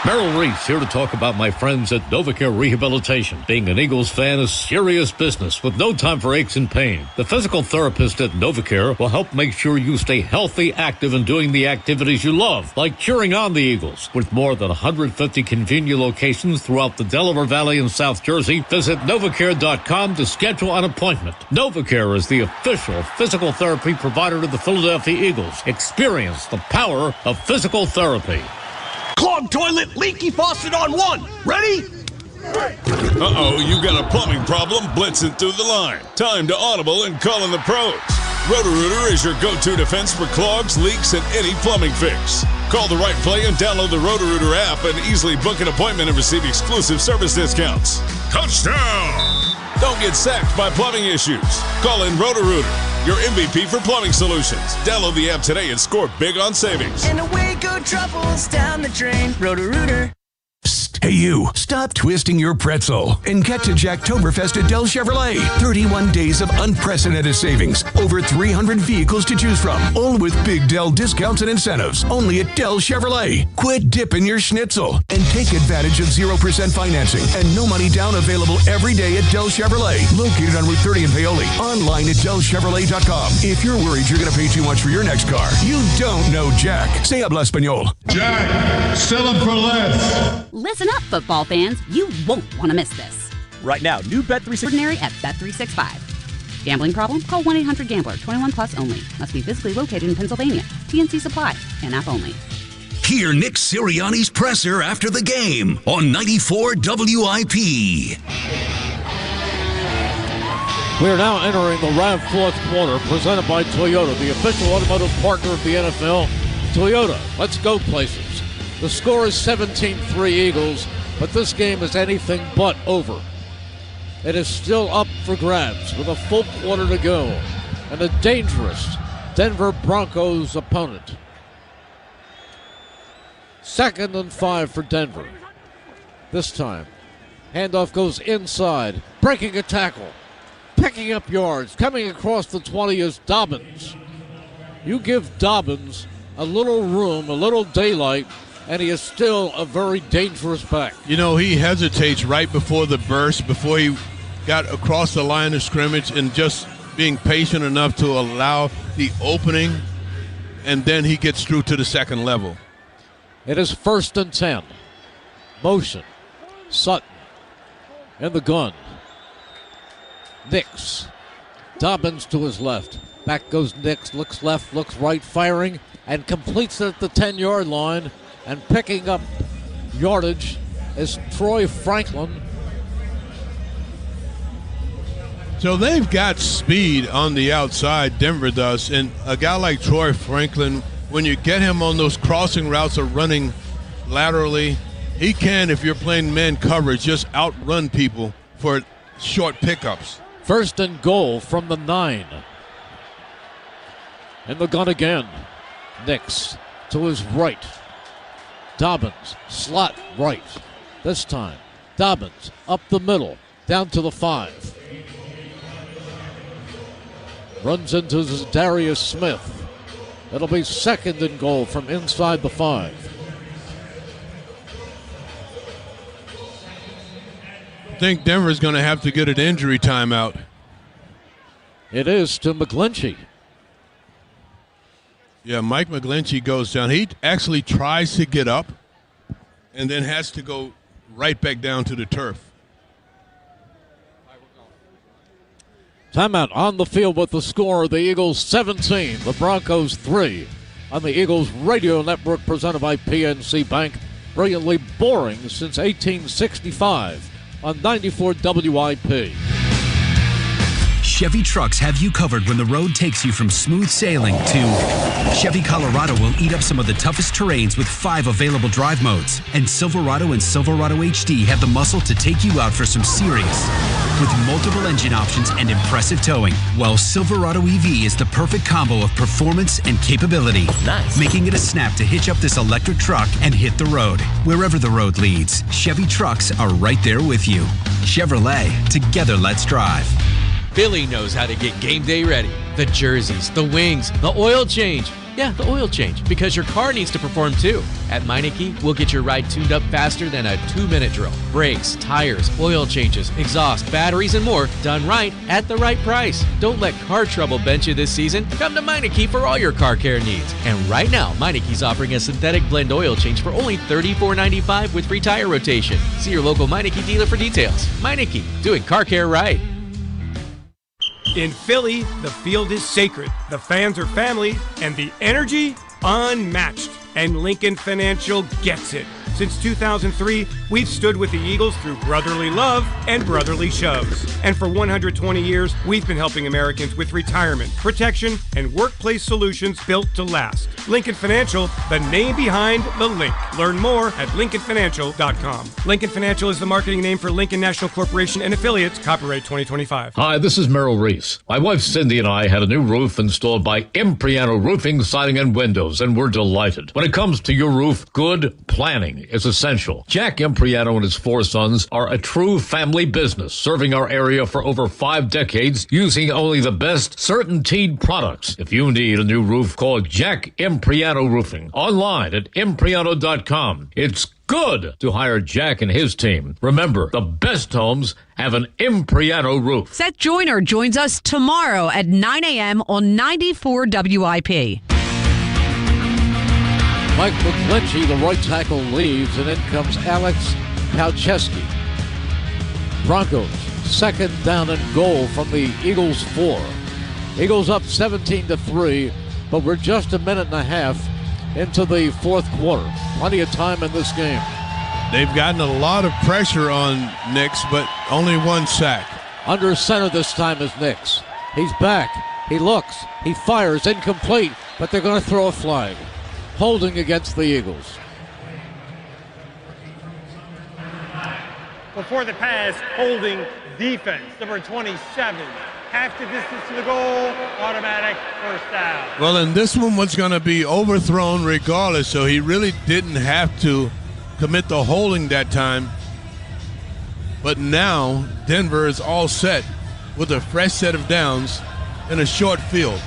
Merrill Reese here to talk about my friends at NovaCare Rehabilitation. Being an Eagles fan is serious business with no time for aches and pain. The physical therapist at NovaCare will help make sure you stay healthy, active, and doing the activities you love, like cheering on the Eagles. With more than 150 convenient locations throughout the Delaware Valley and South Jersey, visit NovaCare.com to schedule an appointment. NovaCare is the official physical therapy provider to the Philadelphia Eagles. Experience the power of physical therapy. Clogged toilet, leaky faucet on 1. Ready? Uh-oh, you got a plumbing problem blitzing through the line. Time to audible and call in the pros. Roto-Rooter is your go-to defense for clogs, leaks, and any plumbing fix. Call the right play and download the Roto-Rooter app and easily book an appointment and receive exclusive service discounts. Touchdown! Don't get sacked by plumbing issues. Call in Roto-Rooter, your MVP for plumbing solutions. Download the app today and score big on savings. And away go troubles down the drain. Roto-Rooter. Psst, hey you, stop twisting your pretzel and get to Jacktoberfest at Del Chevrolet. 31 days of unprecedented savings. Over 300 vehicles to choose from. All with big Del discounts and incentives. Only at Del Chevrolet. Quit dipping your schnitzel and take advantage of 0% financing and no money down available every day at Del Chevrolet. Located on Route 30 in Paoli. Online at DelChevrolet.com. If you're worried you're going to pay too much for your next car, you don't know Jack. Say habla español. Jack, sell them for less. Listen up, football fans. You won't want to miss this. Right now, new Bet365 Ordinary at Bet365. Gambling problem? Call 1-800-GAMBLER. 21 plus only. Must be physically located in Pennsylvania. TNC Supply. And app only. Hear Nick Sirianni's presser after the game on 94 WIP. We're now entering the round 4th quarter, presented by Toyota, the official automotive partner of the NFL. Toyota, let's go places. The score is 17-3 Eagles, but this game is anything but over. It is still up for grabs with a full quarter to go, and a dangerous Denver Broncos opponent. 2nd and 5 for Denver. This time, handoff goes inside, breaking a tackle, picking up yards, coming across the 20 is Dobbins. You give Dobbins a little room, a little daylight, and he is still a very dangerous back. You know, he hesitates right before the burst, before he got across the line of scrimmage, and just being patient enough to allow the opening, and then he gets through to the second level. It is 1st and 10. Motion. Sutton in the gun. Nix. Dobbins to his left. Back goes Nix, looks left, looks right, firing, and completes it at the 10-yard line. And picking up yardage is Troy Franklin. So they've got speed on the outside, Denver does, and a guy like Troy Franklin, when you get him on those crossing routes or running laterally, he can, if you're playing man coverage, just outrun people for short pickups. 1st and goal from the 9. In the gun again. Nix to his right. Dobbins, slot right. This time, Dobbins up the middle, down to the 5. Runs into Darius Smith. It'll be 2nd and goal from inside the 5. I think Denver's going to have to get an injury timeout. It is to McGlinchey. Yeah, Mike McGlinchey goes down. He actually tries to get up and then has to go right back down to the turf. Timeout on the field with the score. The Eagles 17, the Broncos 3. On the Eagles Radio Network presented by PNC Bank. Brilliantly boring since 1865 on 94 WIP. Chevy trucks have you covered when the road takes you from smooth sailing to Chevy Colorado will eat up some of the toughest terrains with 5 available drive modes. And Silverado and Silverado HD have the muscle to take you out for some serious with multiple engine options and impressive towing. While Silverado EV is the perfect combo of performance and capability. Nice. Making it a snap to hitch up this electric truck and hit the road. Wherever the road leads, Chevy trucks are right there with you. Chevrolet, together let's drive. Billy knows how to get game day ready. The jerseys, the wings, the oil change. Yeah, the oil change, because your car needs to perform too. At Meineke, we'll get your ride tuned up faster than a 2-minute drill. Brakes, tires, oil changes, exhaust, batteries, and more done right at the right price. Don't let car trouble bench you this season. Come to Meineke for all your car care needs. And right now, Meineke's offering a synthetic blend oil change for only $34.95 with free tire rotation. See your local Meineke dealer for details. Meineke, doing car care right. In Philly, the field is sacred, the fans are family, and the energy unmatched. And Lincoln Financial gets it. Since 2003, we've stood with the Eagles through brotherly love and brotherly shoves. And for 120 years, we've been helping Americans with retirement, protection, and workplace solutions built to last. Lincoln Financial, the name behind the link. Learn more at lincolnfinancial.com. Lincoln Financial is the marketing name for Lincoln National Corporation and affiliates. Copyright 2025. Hi, this is Merrill Reese. My wife Cindy and I had a new roof installed by Impriano Roofing, Siding, and Windows, and we're delighted. When it comes to your roof, good planning is essential. Jack Impriano and his 4 sons are a true family business, serving our area for over 5 decades, using only the best CertainTeed products. If you need a new roof, call Jack Impriano Roofing. Online at impriano.com. It's good to hire Jack and his team. Remember, the best homes have an Impriano roof. Seth Joyner joins us tomorrow at 9 a.m. on 94 WIP. Mike McGlinchey, the right tackle, leaves, and in comes Alex Palczewski. Broncos, 2nd down and goal from the Eagles 4. Eagles up 17-3, but we're just a minute and a half into the 4th quarter. Plenty of time in this game. They've gotten a lot of pressure on Nix, but only 1 sack. Under center this time is Nix. He's back. He looks. He fires. Incomplete, but they're going to throw a flag. Holding against the Eagles. Before the pass, holding defense. Number 27, half the distance to the goal, automatic first down. Well, and this one was going to be overthrown regardless, so he really didn't have to commit the holding that time. But now Denver is all set with a fresh set of downs in a short field.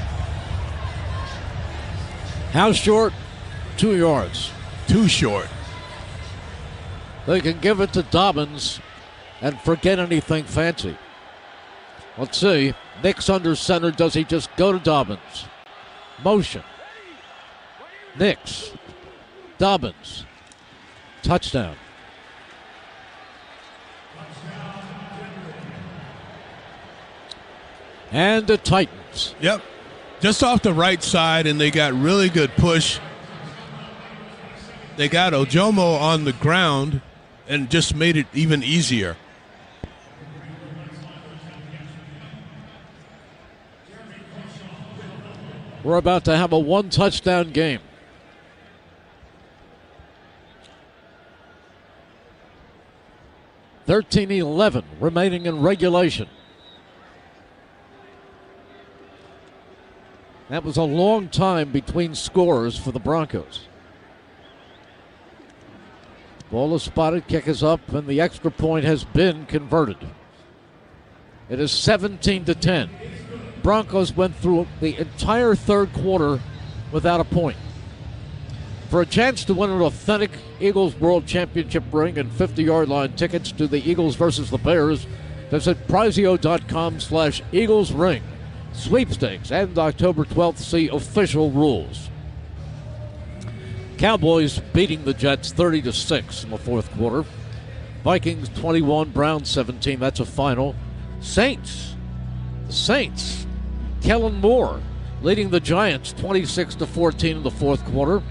How short? 2 yards. Too short. They can give it to Dobbins and forget anything fancy. Let's see. Nix under center. Does he just go to Dobbins? Motion. Nix. Dobbins. Touchdown. And the Titans. Yep. Just off the right side, and they got really good push. They got Ojomo on the ground and just made it even easier. We're about to have a one-touchdown game. $13-11 remaining in regulation. That was a long time between scores for the Broncos. Ball is spotted, kick is up, and the extra point has been converted. It is 17-10. Broncos went through the entire third quarter without a point. For a chance to win an authentic Eagles World Championship ring and 50-yard line tickets to the Eagles versus the Bears, visit Prizio.com/Eagles ring. Sweepstakes and October 12th see official rules. Cowboys beating the Jets 30-6 in the fourth quarter. Vikings 21, Browns 17. That's a final. Saints. The Saints. Kellen Moore leading the Giants 26-14 in the fourth quarter.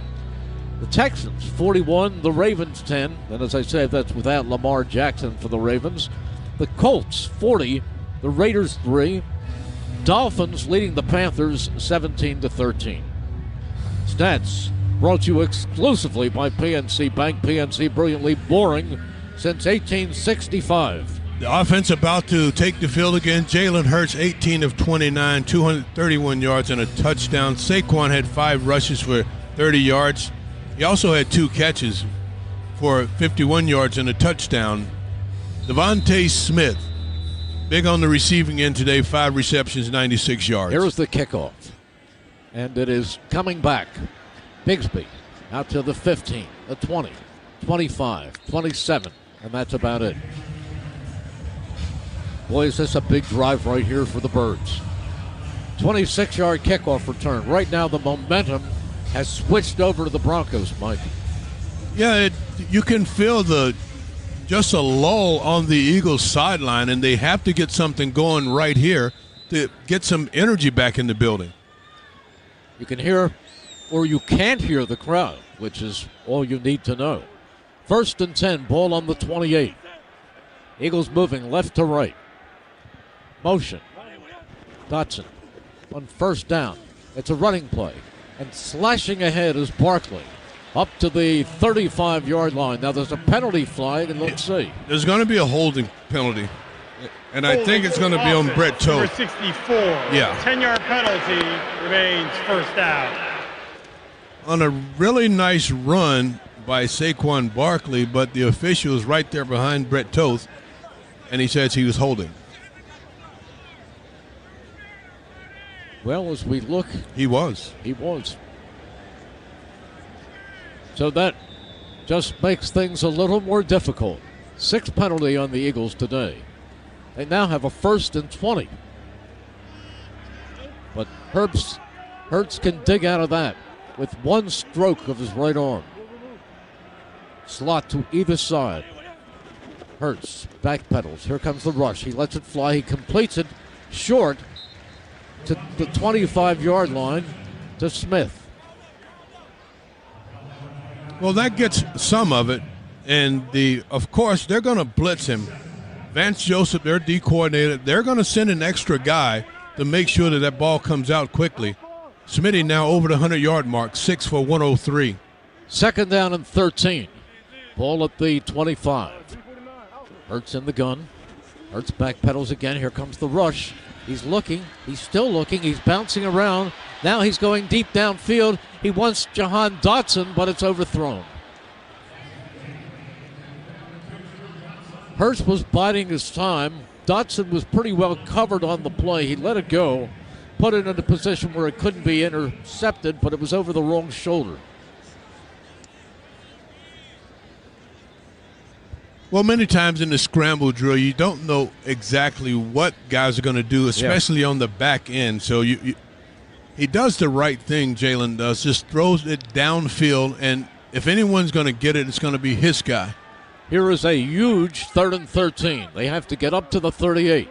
The Texans 41, the Ravens 10. And as I said, that's without Lamar Jackson for the Ravens. The Colts 40, the Raiders 3. Dolphins leading the Panthers 17-13. Stats brought to you exclusively by PNC Bank. PNC, brilliantly boring since 1865. The offense about to take the field again. Jalen Hurts, 18 of 29, 231 yards and a touchdown. Saquon had 5 rushes for 30 yards. He also had 2 catches for 51 yards and a touchdown. Devontae Smith, big on the receiving end today, 5 receptions, 96 yards. Here's the kickoff. And it is coming back. Bigsby out to the 15, the 20, 25, 27, and that's about it. Boy, is this a big drive right here for the Birds. 26-yard kickoff return. Right now the momentum has switched over to the Broncos, Mike. Yeah, you can feel just a lull on the Eagles sideline, and they have to get something going right here to get some energy back in the building. You can hear, or you can't hear the crowd, which is all you need to know. 1st and 10, ball on the 28. Eagles moving left to right. Motion. Dotson on 1st down. It's a running play. And slashing ahead is Barkley. Up to the 35-yard line. Now there's a penalty flag, and let's see. There's going to be a holding penalty. And I think it's going to be on Brett Toth. Number 64. Yeah. 10-yard penalty remains first down. On a really nice run by Saquon Barkley, but the official is right there behind Brett Toth, and he says he was holding. Well, as we look. He was. He was. So that just makes things a little more difficult. 6th penalty on the Eagles today. They now have a 1st and 20. But Hurts can dig out of that with one stroke of his right arm. Slot to either side. Hurts backpedals. Here comes the rush. He lets it fly. He completes it short to the 25-yard line to Smith. Well, that gets some of it. And of course, they're going to blitz him. Vance Joseph, their D coordinator, they're going to send an extra guy to make sure that ball comes out quickly. Smitty now over the 100-yard mark, 6 for 103. 2nd down and 13. Ball at the 25. Hurts in the gun. Hurts backpedals again. Here comes the rush. He's looking. He's still looking. He's bouncing around. Now he's going deep downfield. He wants Jahan Dotson, but it's overthrown. Hurts was biding his time. Dotson was pretty well covered on the play. He let it go, put it in a position where it couldn't be intercepted, but it was over the wrong shoulder. Well, many times in the scramble drill, you don't know exactly what guys are going to do, especially on the back end. So he does the right thing, Jalen does, just throws it downfield, and if anyone's going to get it, it's going to be his guy. Here is a huge 3rd and 13. They have to get up to the 38.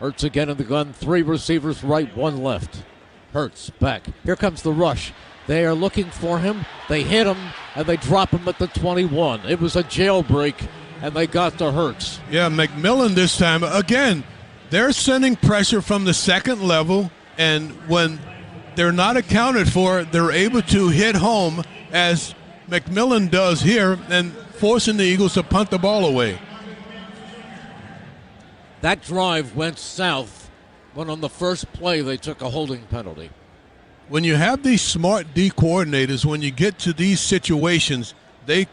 Hurts again in the gun. 3 receivers right, 1 left. Hurts back. Here comes the rush. They are looking for him. They hit him, and they drop him at the 21. It was a jailbreak, and they got to Hurts. Yeah, McMillan this time. Again, they're sending pressure from the second level, and when they're not accounted for, they're able to hit home, as McMillan does here, and forcing the Eagles to punt the ball away. That drive went south when on the first play they took a holding penalty. When you have these smart D coordinators, when you get to these situations, they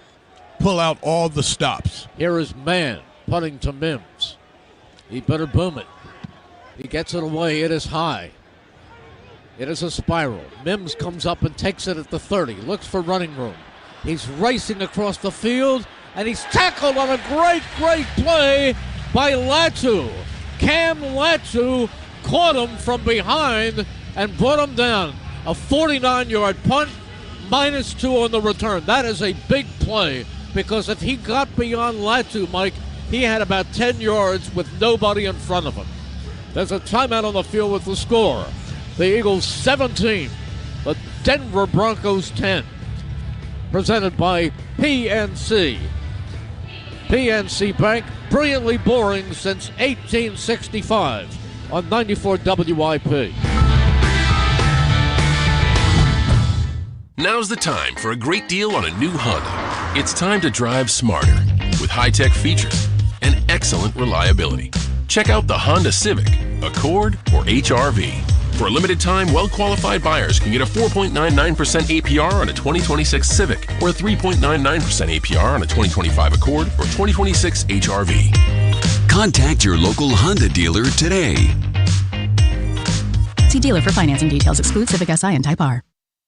pull out all the stops. Here is Mann punting to Mims. He better boom it. He gets it away. It is high. It is a spiral. Mims comes up and takes it at the 30. Looks for running room. He's racing across the field, and he's tackled on a great play by Latu. Cam Latu caught him from behind and brought him down. A 49-yard punt, -2 on the return. That is a big play, because if he got beyond Latu, Mike, he had about 10 yards with nobody in front of him. There's a timeout on the field with the score. The Eagles 17, the Denver Broncos 10. Presented by PNC. PNC Bank, brilliantly boring since 1865 on 94 WIP. Now's the time for a great deal on a new Honda. It's time to drive smarter with high-tech features and excellent reliability. Check out the Honda Civic, Accord, or HR-V. For a limited time, well-qualified buyers can get a 4.99% APR on a 2026 Civic, or a 3.99% APR on a 2025 Accord or 2026 HR-V. Contact your local Honda dealer today. See dealer for financing details. Exclude Civic Si and Type R.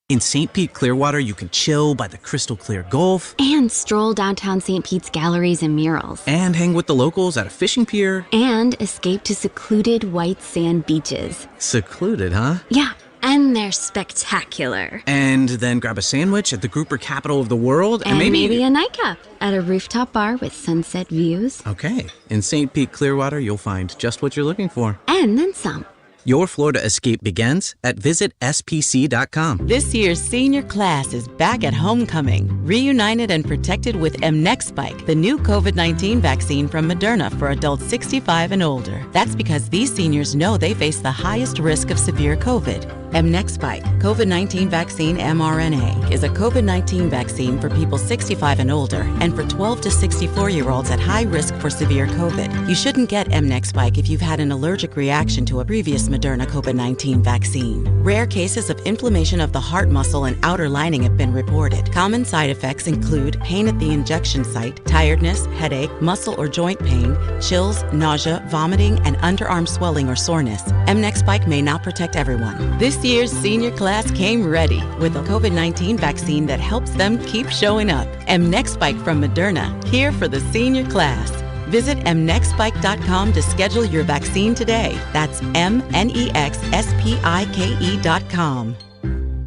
In St. Pete, Clearwater, you can chill by the crystal clear Gulf. And stroll downtown St. Pete's galleries and murals. And hang with the locals at a fishing pier. And escape to secluded white sand beaches. Secluded, huh? Yeah, and they're spectacular. And then grab a sandwich at the grouper capital of the world. And maybe a nightcap at a rooftop bar with sunset views. Okay. In St. Pete, Clearwater, you'll find just what you're looking for. And then some. Your Florida escape begins at visitspc.com. This year's senior class is back at homecoming, reunited and protected with mNEXSpike, the new COVID-19 vaccine from Moderna for adults 65 and older. That's because these seniors know they face the highest risk of severe COVID. mNEXSpike, COVID-19 vaccine mRNA, is a COVID-19 vaccine for people 65 and older and for 12 to 64-year-olds at high risk for severe COVID. You shouldn't get mNEXSpike if you've had an allergic reaction to a previous Moderna COVID-19 vaccine. Rare cases of inflammation of the heart muscle and outer lining have been reported. Common side effects include pain at the injection site, tiredness, headache, muscle or joint pain, chills, nausea, vomiting, and underarm swelling or soreness. mNEXSpike may not protect everyone. This year's senior class came ready with a COVID-19 vaccine that helps them keep showing up. mNEXSpike from Moderna, here for the senior class. Visit mnexspike.com to schedule your vaccine today. That's mnexspike.com.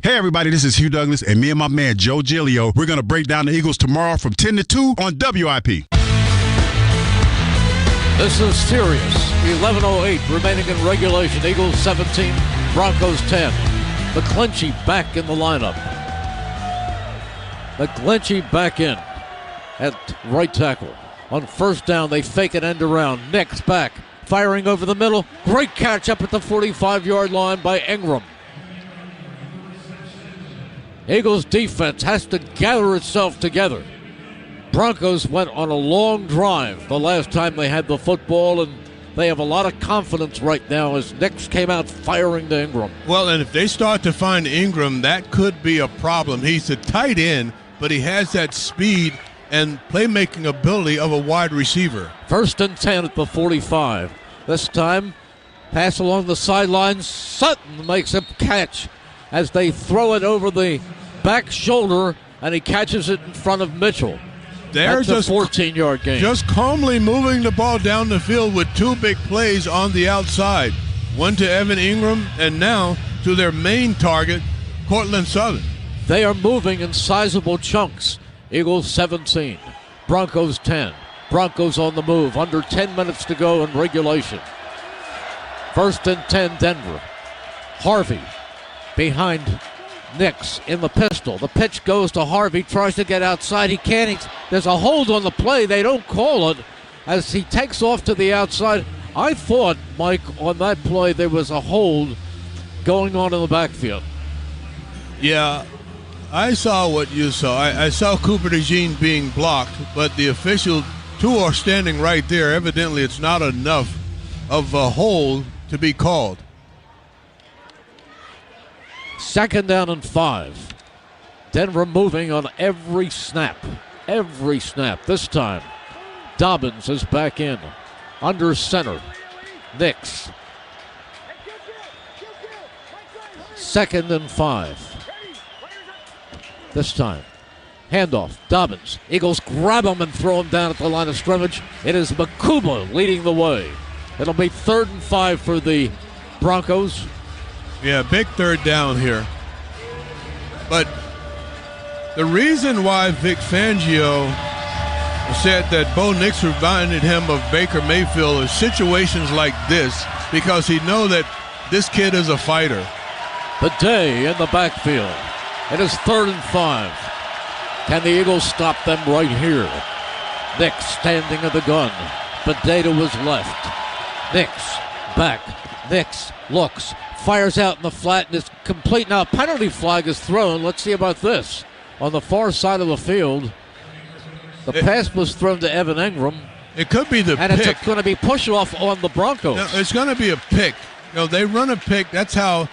Hey everybody, this is Hugh Douglas, and me and my man Joe Giglio, we're going to break down the Eagles tomorrow from 10 to 2 on WIP. This is serious. 11:08 remaining in regulation. Eagles 17, Broncos 10. McGlinchey back in the lineup. McGlinchey back in at right tackle. On first down, they fake an end around. Nick's back, firing over the middle. Great catch up at the 45-yard line by Ingram. Eagles defense has to gather itself together. Broncos went on a long drive the last time they had the football, and they have a lot of confidence right now as Nix came out firing to Ingram. Well, and if they start to find Ingram, that could be a problem. He's a tight end, but he has that speed and playmaking ability of a wide receiver. 1st and 10 at the 45. This time, pass along the sidelines. Sutton makes a catch as they throw it over the back shoulder, and he catches it in front of Mitchell. That's a 14-yard gain. Just calmly moving the ball down the field with 2 big plays on the outside. One to Evan Ingram, and now to their main target, Cortland Sutton. They are moving in sizable chunks. Eagles 17, Broncos 10. Broncos on the move. Under 10 minutes to go in regulation. 1st and 10, Denver. Harvey behind Nix in the pistol. The pitch goes to Harvey, tries to get outside. He can't. There's a hold on the play. They don't call it as he takes off to the outside. I thought, Mike, on that play there was a hold going on in the backfield. Yeah, I saw what you saw. I saw Cooper DeJean being blocked, but the official, 2 are standing right there. Evidently, it's not enough of a hold to be called. 2nd down and 5. Denver moving on every snap. Every snap. This time, Dobbins is back in. Under center. Nix. 2nd and 5. This time, handoff. Dobbins. Eagles grab him and throw him down at the line of scrimmage. It is Makuba leading the way. It'll be 3rd and 5 for the Broncos. Yeah, big 3rd down here. But the reason why Vic Fangio said that Bo Nix reminded him of Baker Mayfield is situations like this, because he knows that this kid is a fighter. Bidet in the backfield. It is 3rd and 5. Can the Eagles stop them right here? Nix standing at the gun. Bidet to his left. Nix back. Nix looks. Fires out in the flat and is complete. Now a penalty flag is thrown. Let's see about this. On the far side of the field, the pass was thrown to Evan Ingram. It could be the pick. And it's going to be push-off on the Broncos. No, it's going to be a pick. They run a pick. That's how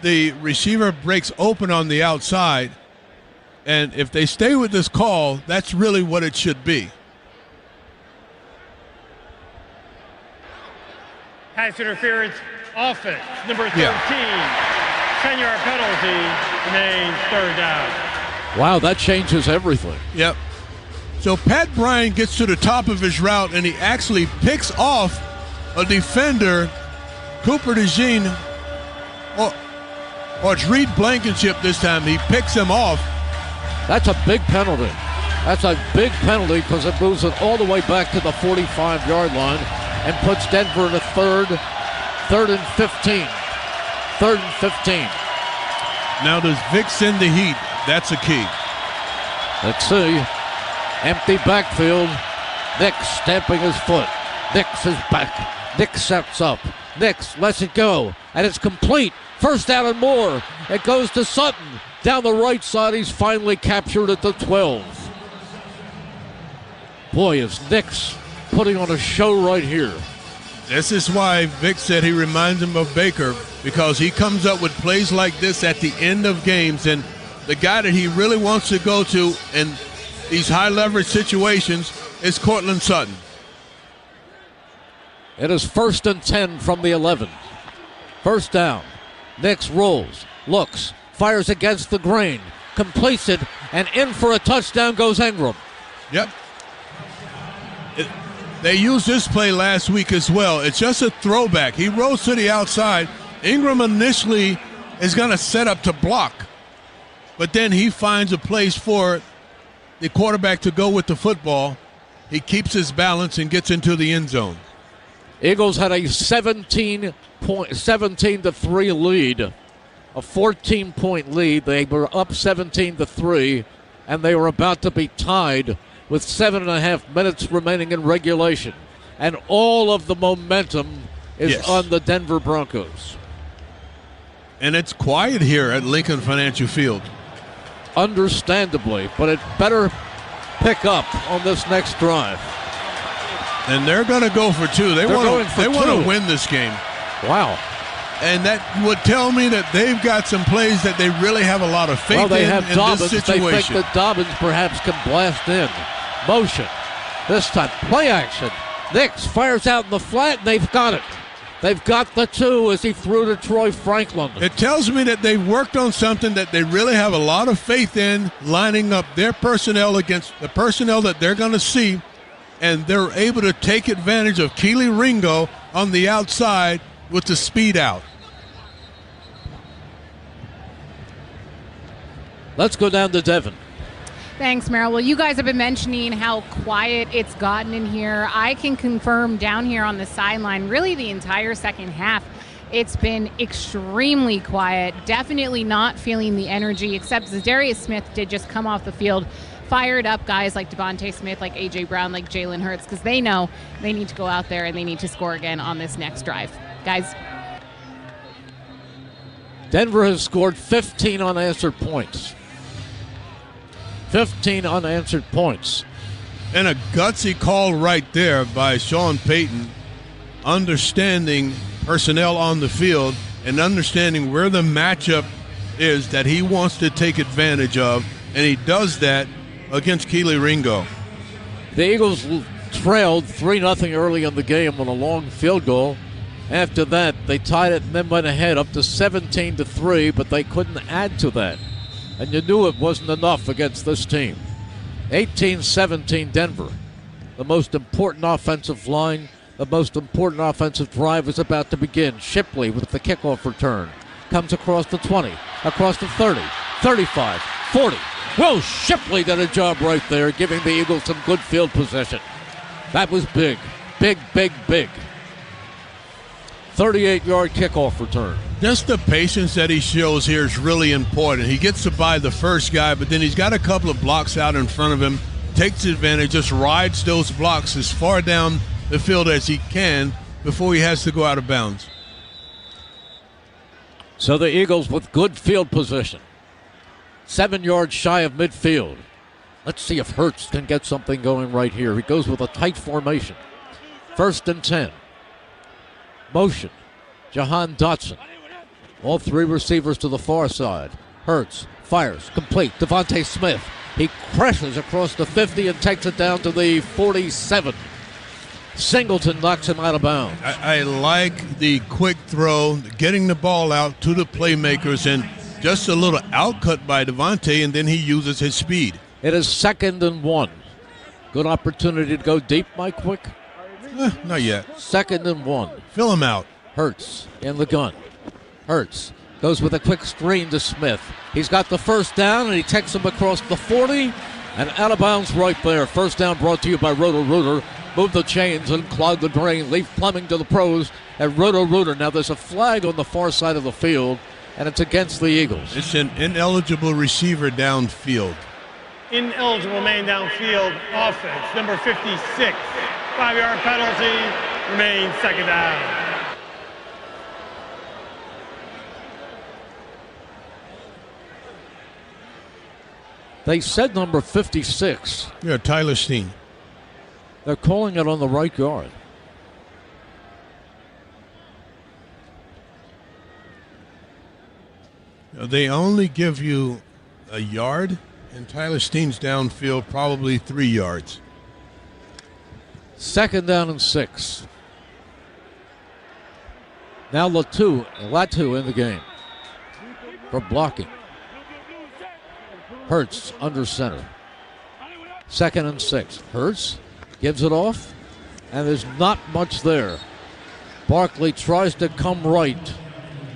the receiver breaks open on the outside. And if they stay with this call, that's really what it should be. Pass interference. Offense, number 13, 10-yard penalty, remains 3rd down. Wow, that changes everything. Yep. So Pat Bryant gets to the top of his route, and he actually picks off a defender, Cooper DeJean, or it's Reed Blankenship this time. He picks him off. That's a big penalty. That's a big penalty because it moves it all the way back to the 45-yard line and puts Denver in a 3rd and 15. 3rd and 15. Now does Vic send the heat? That's a key. Let's see. Empty backfield. Nix stamping his foot. Nix is back. Nix sets up. Nix lets it go. And it's complete. 1st down and more. It goes to Sutton. Down the right side, he's finally captured at the 12. Boy, is Nix putting on a show right here. This is why Vic said he reminds him of Baker, because he comes up with plays like this at the end of games, and the guy that he really wants to go to in these high-leverage situations is Cortland Sutton. It is 1st and 10 from the 11. 1st down. Nix rolls, looks, fires against the grain, completes it, and in for a touchdown goes Ingram. Yep. They used this play last week as well. It's just a throwback. He rolls to the outside. Ingram initially is going to set up to block, but then he finds a place for the quarterback to go with the football. He keeps his balance and gets into the end zone. Eagles had a 17-3 lead, a 14-point lead. They were up 17-3, and they were about to be tied with 7.5 minutes remaining in regulation. And all of the momentum is on the Denver Broncos. And it's quiet here at Lincoln Financial Field. Understandably, but it better pick up on this next drive. And they're going to go for two. They want to win this game. Wow. And that would tell me that they've got some plays that they really have a lot of faith they have in Dobbins. this situation. They think that Dobbins perhaps can blast in. Motion. This time, play action. Nix fires out in the flat, and they've got it. They've got the two as he threw to Troy Franklin. It tells me that they've worked on something that they really have a lot of faith in, lining up their personnel against the personnel that they're going to see, and they're able to take advantage of Keely Ringo on the outside with the speed out. Let's go down to Devin. Thanks, Merrill. Well, you guys have been mentioning how quiet it's gotten in here. I can confirm down here on the sideline, really the entire second half, it's been extremely quiet. Definitely not feeling the energy, except Zadarius Smith did just come off the field, fired up guys like Devontae Smith, like A.J. Brown, like Jalen Hurts, because they know they need to go out there and they need to score again on this next drive. Guys. Denver has scored 15 unanswered points. 15 unanswered points. And a gutsy call right there by Sean Payton, understanding personnel on the field and understanding where the matchup is that he wants to take advantage of, and he does that against Keely Ringo. The Eagles trailed 3-0 early in the game on a long field goal. After that, they tied it and then went ahead up to 17-3, but they couldn't add to that. And you knew it wasn't enough against this team. 18-17 Denver. The most important offensive line, the most important offensive drive is about to begin. Shipley with the kickoff return. Comes across the 20, across the 30, 35, 40. Will Shipley did a job right there, giving the Eagles some good field possession. That was big. Big, big, big. 38-yard kickoff return. Just the patience that he shows here is really important. He gets to buy the first guy, but then he's got a couple of blocks out in front of him, takes advantage, just rides those blocks as far down the field as he can before he has to go out of bounds. So the Eagles with good field position. 7 yards shy of midfield. Let's see if Hurts can get something going right here. He goes with a tight formation. 1st and 10. Motion. Jahan Dotson. All three receivers to the far side. Hurts fires. Complete. Devontae Smith. He crashes across the 50 and takes it down to the 47. Singleton knocks him out of bounds. I like the quick throw, getting the ball out to the playmakers, and just a little outcut by Devontae, and then he uses his speed. It is 2nd and 1. Good opportunity to go deep, Mike Quick. Not yet. 2nd and 1. Fill him out. Hurts in the gun. Hurts goes with a quick screen to Smith. He's got the first down, and he takes him across the 40 and out of bounds right there. First down brought to you by Roto-Rooter. Move the chains and clog the drain. Leave plumbing to the pros at Roto-Rooter. Now there's a flag on the far side of the field, and it's against the Eagles. It's an ineligible receiver downfield. Ineligible man downfield offense, number 56. 5-yard penalty, remains 2nd down. They said number 56. Yeah, Tyler Steen. They're calling it on the right guard. They only give you a yard, and Tyler Steen's downfield probably 3 yards. 2nd down and 6. Now Latu in the game for blocking. Hurts under center. 2nd and 6. Hurts gives it off, and there's not much there. Barkley tries to come right,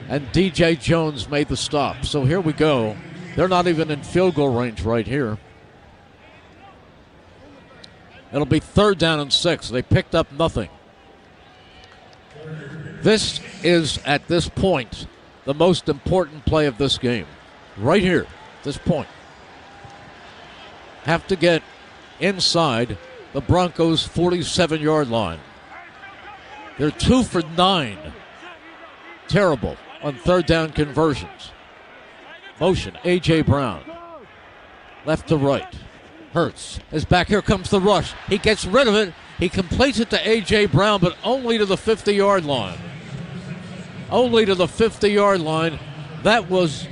and DJ Jones made the stop. So here we go. They're not even in field goal range right here. It'll be 3rd down and 6. They picked up nothing. This is, at this point, the most important play of this game. Right here, at this point. Have to get inside the Broncos' 47-yard line. They're 2 for 9. Terrible on 3rd down conversions. Motion, A.J. Brown. Left to right. Hurts is back. Here comes the rush. He gets rid of it. He completes it to A.J. Brown, but only to the 50-yard line. Only to the 50-yard line. That was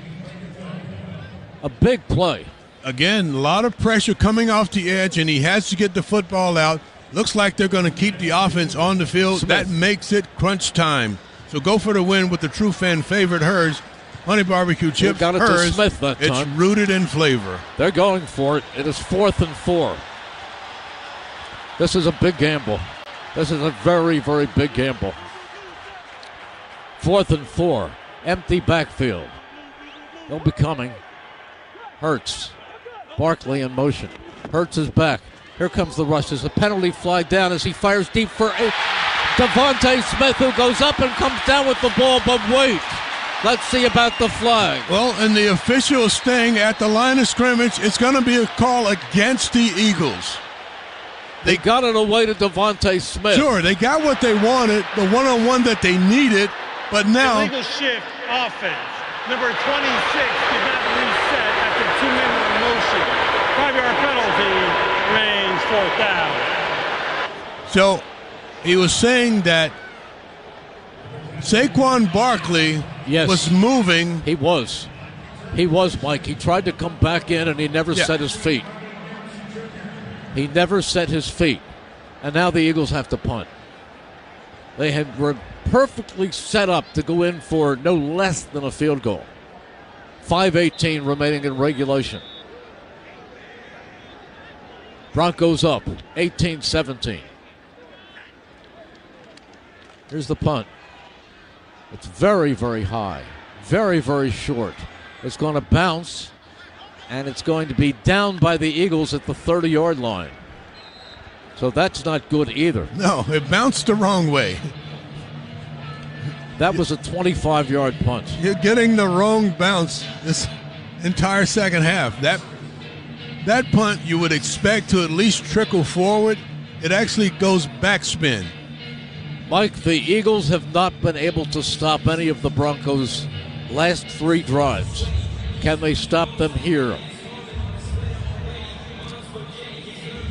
a big play. Again, a lot of pressure coming off the edge, and he has to get the football out. Looks like they're going to keep the offense on the field. Smith. That makes it crunch time. So go for the win with the true fan favorite, Hers. Honey barbecue chips, got it to Hers. Smith that time. It's rooted in flavor. They're going for it. It is 4th and 4. This is a big gamble. This is a very, very big gamble. 4th and 4. Empty backfield. They'll be coming. Hurts. Barkley in motion. Hurts is back. Here comes the rush. There's a penalty flag down as he fires deep for Devontae Smith, who goes up and comes down with the ball, but wait. Let's see about the flag. Well, and the official staying at the line of scrimmage, it's going to be a call against the Eagles. They got it away to Devontae Smith. Sure, they got what they wanted, the one-on-one that they needed, but now... Illegal shift offense. Number 26 did not reset after 2-minute motion. 5-yard penalty, remains 4th down. So he was saying that Saquon Barkley was moving. He was, Mike. He tried to come back in, and he never set his feet. He never set his feet. And now the Eagles have to punt. They were perfectly set up to go in for no less than a field goal. 5:18 remaining in regulation. Broncos up, 18-17. Here's the punt. It's very, very high. Very, very short. It's going to bounce, and it's going to be down by the Eagles at the 30-yard line. So that's not good either. No, it bounced the wrong way. That was a 25-yard punt. You're getting the wrong bounce this entire second half. That punt you would expect to at least trickle forward. It actually goes backspin. Mike, the Eagles have not been able to stop any of the Broncos' last 3 drives. Can they stop them here?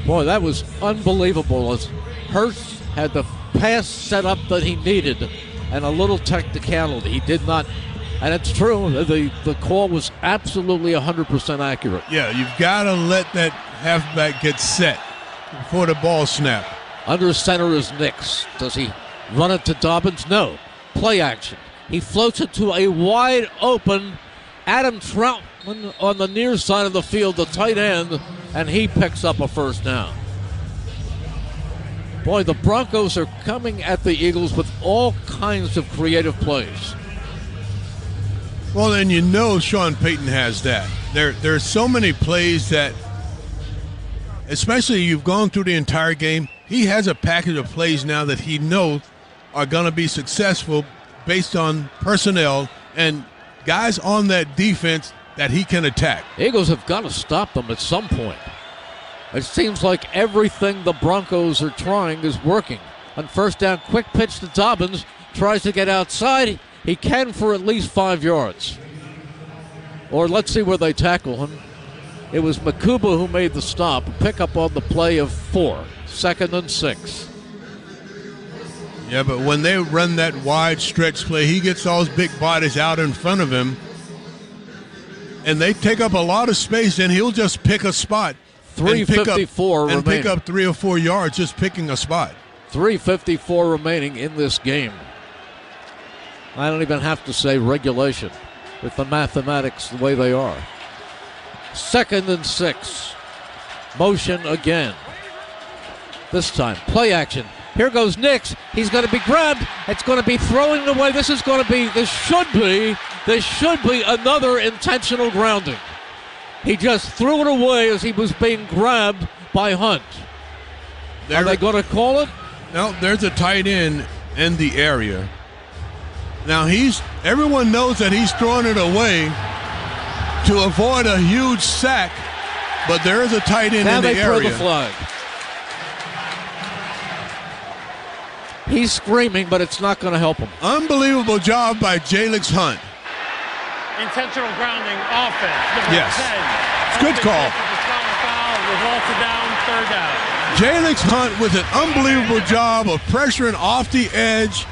Boy, that was unbelievable. As Hurts had the pass set up that he needed and a little technicality. He did not, and it's true, the call was absolutely 100% accurate. Yeah, you've got to let that halfback get set before the ball snap. Under center is Nix. Does he run it to Dobbins? No. Play action. He floats it to a wide open Adam Troutman on the near side of the field, the tight end, and he picks up a first down. Boy, the Broncos are coming at the Eagles with all kinds of creative plays. Well, then you know Sean Payton has that. There are so many plays that, especially you've gone through the entire game, he has a package of plays now that he knows are going to be successful based on personnel and guys on that defense that he can attack. Eagles have got to stop them at some point. It seems like everything the Broncos are trying is working. On first down, quick pitch to Dobbins. Tries to get outside. He can for at least 5 yards. Or let's see where they tackle him. It was Makuba who made the stop. A pickup on the play of 4. 2nd and 6. Yeah, but when they run that wide stretch play, he gets all those big bodies out in front of him. And they take up a lot of space, and he'll just pick a spot. 3:54 remaining. And pick up 3 or 4 yards just picking a spot. 3:54 remaining in this game. I don't even have to say regulation with the mathematics the way they are. 2nd and 6. Motion again. This time, play action. Here goes Nix. He's going to be grabbed. It's going to be thrown away. This should be another intentional grounding. He just threw it away as he was being grabbed by Hunt. Are they going to call it? No, there's a tight end in the area. Now everyone knows that he's throwing it away to avoid a huge sack, but there is a tight end in the area. Now they throw the flag. He's screaming, but it's not going to help him. Unbelievable job by Jalix Hunt. Intentional grounding offense. Number yes. 10. It's a good call. Foul Eagles lost it down, third down. Jalix Hunt with an unbelievable job of pressuring off the edge,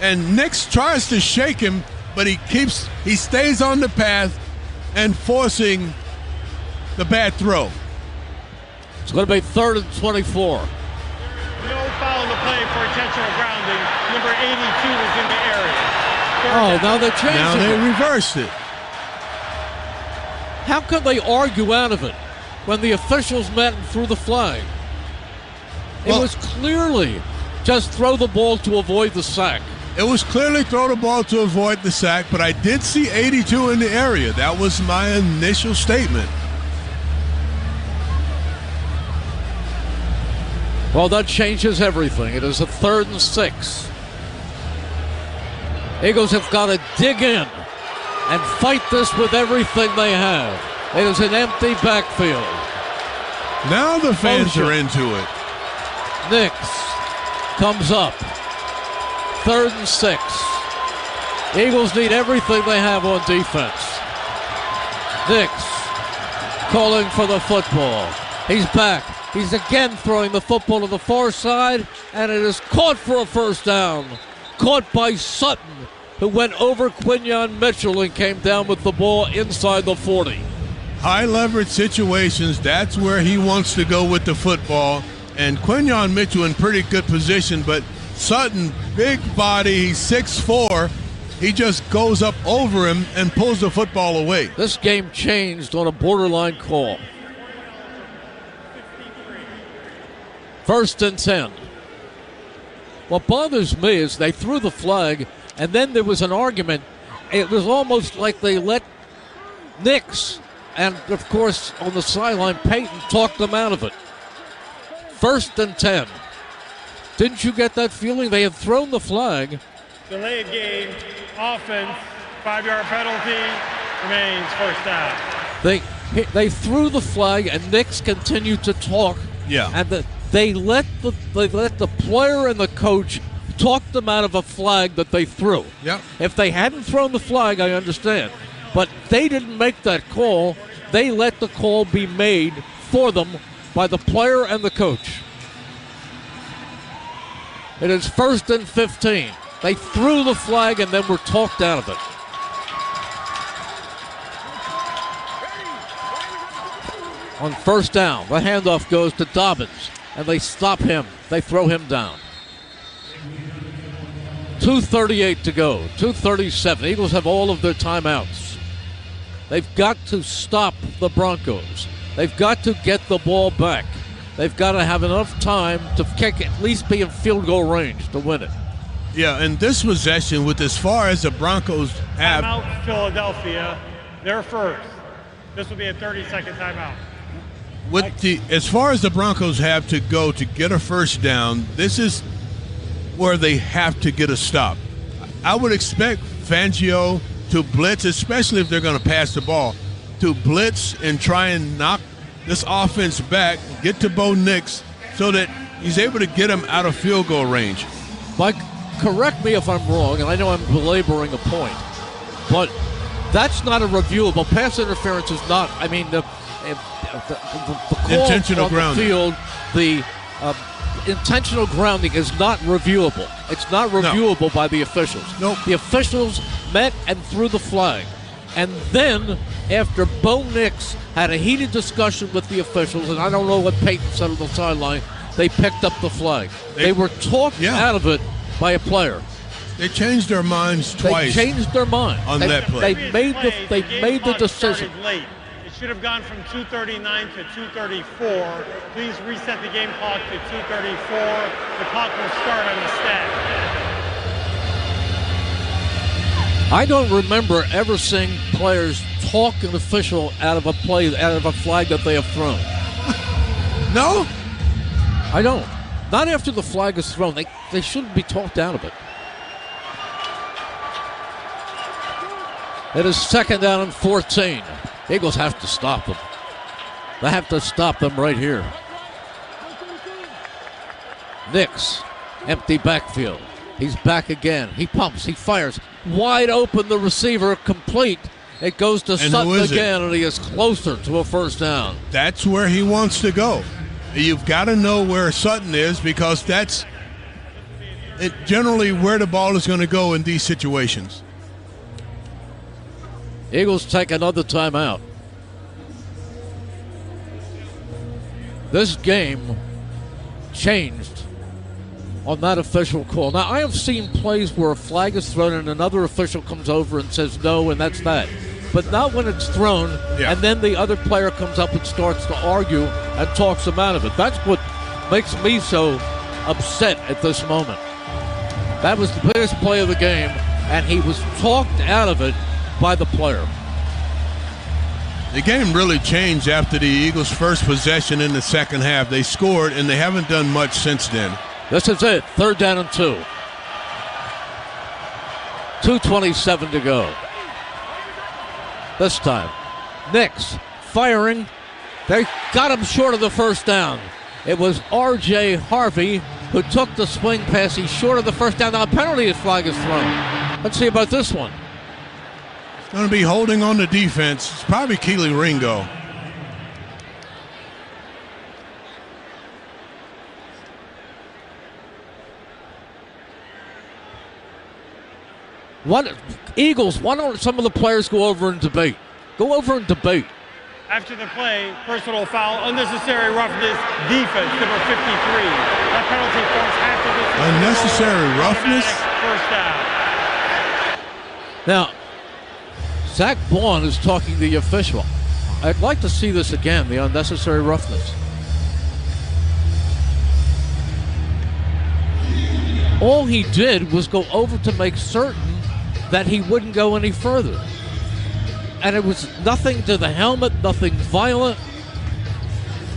and Nix tries to shake him, but he stays on the path and forcing the bad throw. It's going to be 3rd and 24. No foul in the play for intentional grounding. Number 82 was in the area. Now they're changing Now they reversed it. How could they argue out of it when the officials met and threw the flag? It was clearly just throw the ball to avoid the sack. It was clearly throw the ball to avoid the sack, but I did see 82 in the area. That was my initial statement. Well, that changes everything. It is a 3rd and 6. Eagles have got to dig in and fight this with everything they have. It is an empty backfield. Now the fans are into it. Nix comes up. 3rd and 6. Eagles need everything they have on defense. Nix calling for the football. He's back. He's again throwing the football to the far side, and it is caught for a first down. Caught by Sutton, who went over Quinyon Mitchell and came down with the ball inside the 40. High leverage situations, that's where he wants to go with the football. And Quinyon Mitchell in pretty good position, but Sutton, big body, he's 6'4". He just goes up over him and pulls the football away. This game changed on a borderline call. 1st and 10. What bothers me is they threw the flag, and then there was an argument. It was almost like they let Nix, and of course on the sideline, Payton talked them out of it. 1st and 10. Didn't you get that feeling? They had thrown the flag. Delayed game, offense, 5-yard penalty, remains first down. They threw the flag, and Nix continued to talk. Yeah. And they let the player and the coach talk them out of a flag that they threw. Yep. If they hadn't thrown the flag, I understand. But they didn't make that call. They let the call be made for them by the player and the coach. It is 1st and 15. They threw the flag and then were talked out of it. On 1st down, the handoff goes to Dobbins, and they stop him. They throw him down. 2:38 to go, 2:37. Eagles have all of their timeouts. They've got to stop the Broncos. They've got to get the ball back. They've got to have enough time to kick, at least be in field goal range to win it. Yeah, and this possession, with as far as the Broncos have. Timeout, Philadelphia. They're first. This will be a 30-second timeout. As far as the Broncos have to go to get a first down, this is where they have to get a stop. I would expect Fangio to blitz, especially if they're going to pass the ball, to blitz and try and knock this offense back, get to Bo Nix so that he's able to get him out of field goal range. Mike, correct me if I'm wrong, and I know I'm belaboring a point, but that's not a reviewable. Pass interference is not, I mean, the call intentional on grounding. The field, the intentional grounding is not reviewable. It's not reviewable by the officials. Nope. The officials met and threw the flag. And then, after Bo Nix had a heated discussion with the officials, and I don't know what Payton said on the sideline, they picked up the flag. They were talked out of it by a player. They changed their minds twice. They changed their mind on that play. They made the decision. Late. It should have gone from 2:39 to 2:34. Please reset the game clock to 2:34. The clock will start on the stat. I don't remember ever seeing players talk an official out of a play, out of a flag that they have thrown. No? I don't. Not after the flag is thrown. They shouldn't be talked out of it. It is 2nd down and 14. Eagles have to stop them. They have to stop them right here. Nix, empty backfield. He's back again. He pumps. He fires. Wide open, the receiver complete. It goes to And Sutton who is again, and he is closer to a first down. That's where he wants to go. You've got to know where Sutton is because that's generally where the ball is going to go in these situations. Eagles take another timeout. This game changed on that official call. Now, I have seen plays where a flag is thrown and another official comes over and says no, and that's that. But not when it's thrown, and then the other player comes up and starts to argue and talks him out of it. That's what makes me so upset at this moment. That was the biggest play of the game, and he was talked out of it by the player. The game really changed after the Eagles' first possession in the second half. They scored, and they haven't done much since then. This is it. 3rd down and 2. 2:27 to go. This time, Nix firing. They got him short of the first down. It was R.J. Harvey who took the swing pass. He's short of the first down. Now a penalty flag is thrown. Let's see about this one. It's going to be holding on the defense. It's probably Keely Ringo. Eagles, why don't some of the players go over and debate? Go over and debate. After the play, personal foul, unnecessary roughness, defense, number 53. That penalty force half of this. Unnecessary roughness? First down. Now, Zach Vaughn is talking to the official. I'd like to see this again, the unnecessary roughness. All he did was go over to make certain that he wouldn't go any further. And it was nothing to the helmet, nothing violent.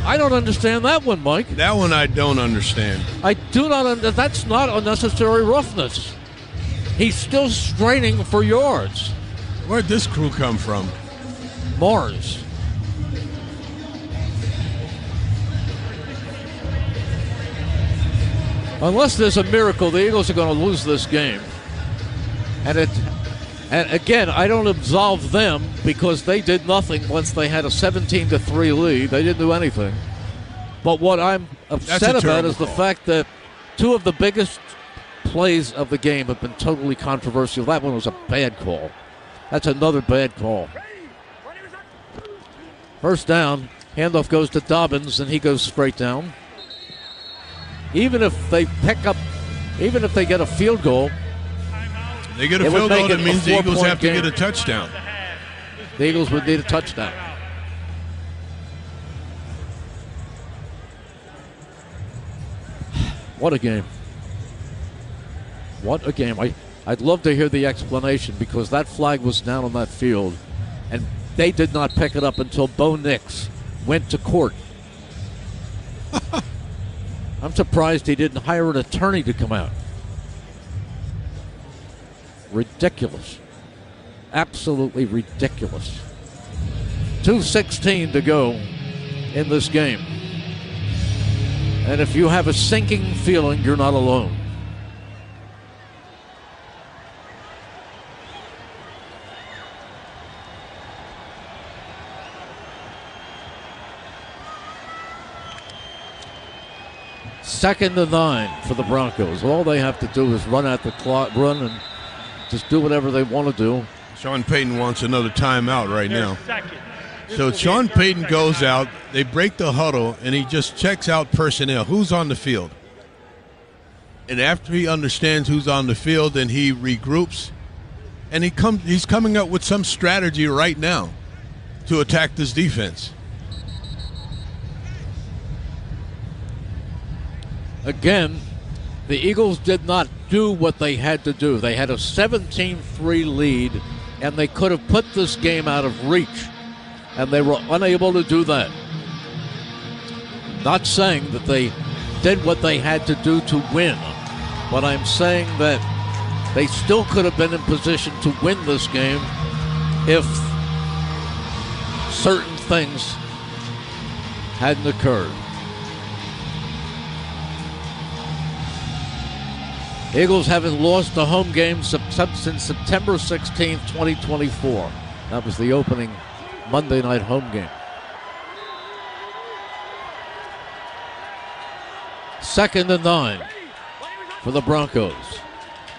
I don't understand that one, Mike. That one I don't understand. I do not that's not unnecessary roughness. He's still straining for yards. Where'd this crew come from? Mars. Unless there's a miracle, the Eagles are going to lose this game. And again, I don't absolve them because they did nothing once they had a 17-3 lead. They didn't do anything. But what I'm upset about is the fact that two of the biggest plays of the game have been totally controversial. That one was a bad call. That's another bad call. First down, handoff goes to Dobbins, and he goes straight down. Even if they get a field goal, they get a field goal, that means the Eagles have to get a touchdown. The Eagles would need a touchdown. What a game. What a game. I'd love to hear the explanation because that flag was down on that field, and they did not pick it up until Bo Nix went to court. I'm surprised he didn't hire an attorney to come out. Ridiculous. Absolutely ridiculous. 2:16 to go in this game. And if you have a sinking feeling, you're not alone. Second and 9 for the Broncos. All they have to do is run out the clock, run and just do whatever they want to do. Sean Payton wants another timeout right now. So Sean Payton goes out, they break the huddle, and he just checks out personnel. Who's on the field? And after he understands who's on the field, then he regroups, and he's coming up with some strategy right now to attack this defense. Again, the Eagles did not do what they had to do. They had a 17-3 lead, and they could have put this game out of reach, and they were unable to do that. Not saying that they did what they had to do to win, but I'm saying that they still could have been in position to win this game if certain things hadn't occurred. Eagles haven't lost a home game since September 16th, 2024. That was the opening Monday night home game. 2nd and 9 for the Broncos.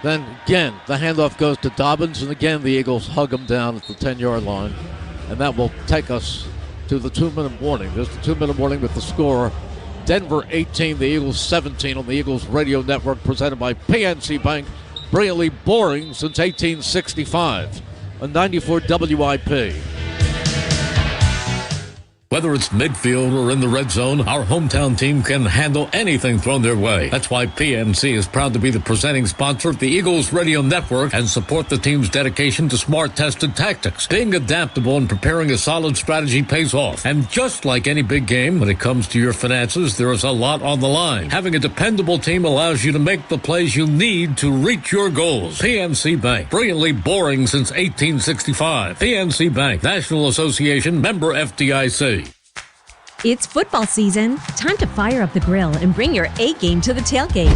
Then again, the handoff goes to Dobbins, and again the Eagles hug him down at the 10-yard line. And that will take us to the 2-minute warning. There's the 2-minute warning with the score. Denver 18, the Eagles 17 on the Eagles Radio Network, presented by PNC Bank. Brilliantly boring since 1865 on 94 WIP. Whether it's midfield or in the red zone, our hometown team can handle anything thrown their way. That's why PNC is proud to be the presenting sponsor of the Eagles Radio Network and support the team's dedication to smart, tested tactics. Being adaptable and preparing a solid strategy pays off. And just like any big game, when it comes to your finances, there is a lot on the line. Having a dependable team allows you to make the plays you need to reach your goals. PNC Bank, brilliantly boring since 1865. PNC Bank, National Association, member FDIC. It's football season. Time to fire up the grill and bring your A game to the tailgate.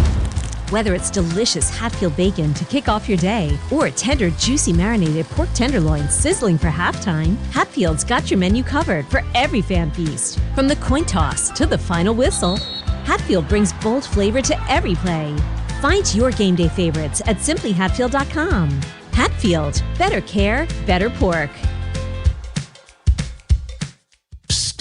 Whether it's delicious Hatfield bacon to kick off your day or a tender, juicy marinated pork tenderloin sizzling for halftime, Hatfield's got your menu covered for every fan feast. From the coin toss to the final whistle, Hatfield brings bold flavor to every play. Find your game day favorites at simplyhatfield.com. Hatfield, better care, better pork.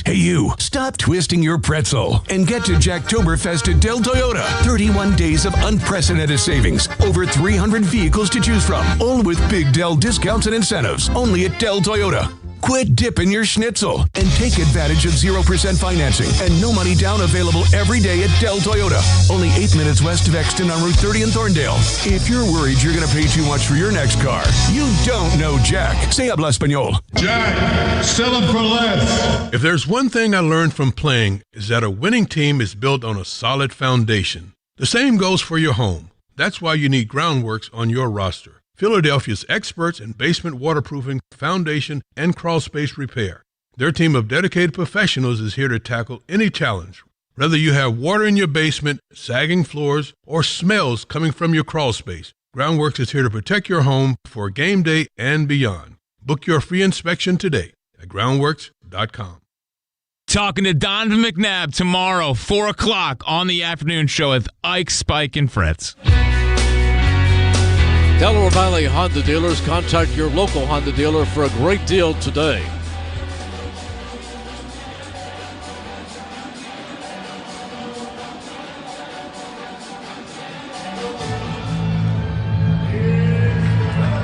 Hey you, stop twisting your pretzel and get to Jacktoberfest at Del Toyota. 31 days of unprecedented savings. Over 300 vehicles to choose from, all with big Del discounts and incentives. Only at Del Toyota. Quit dipping your schnitzel and take advantage of 0% financing and no money down available every day at Del Toyota. Only 8 minutes west of Exton on Route 30 in Thorndale. If you're worried you're going to pay too much for your next car, you don't know Jack. Say habla español. Jack, sell them for less. If there's one thing I learned from playing is that a winning team is built on a solid foundation. The same goes for your home. That's why you need Groundworks on your roster. Philadelphia's experts in basement waterproofing, foundation, and crawl space repair. Their team of dedicated professionals is here to tackle any challenge. Whether you have water in your basement, sagging floors, or smells coming from your crawl space, Groundworks is here to protect your home for game day and beyond. Book your free inspection today at groundworks.com. Talking to Donovan McNabb tomorrow, 4 o'clock on the afternoon show with Ike, Spike, and Fritz. Delaware Valley Honda dealers, contact your local Honda dealer for a great deal today.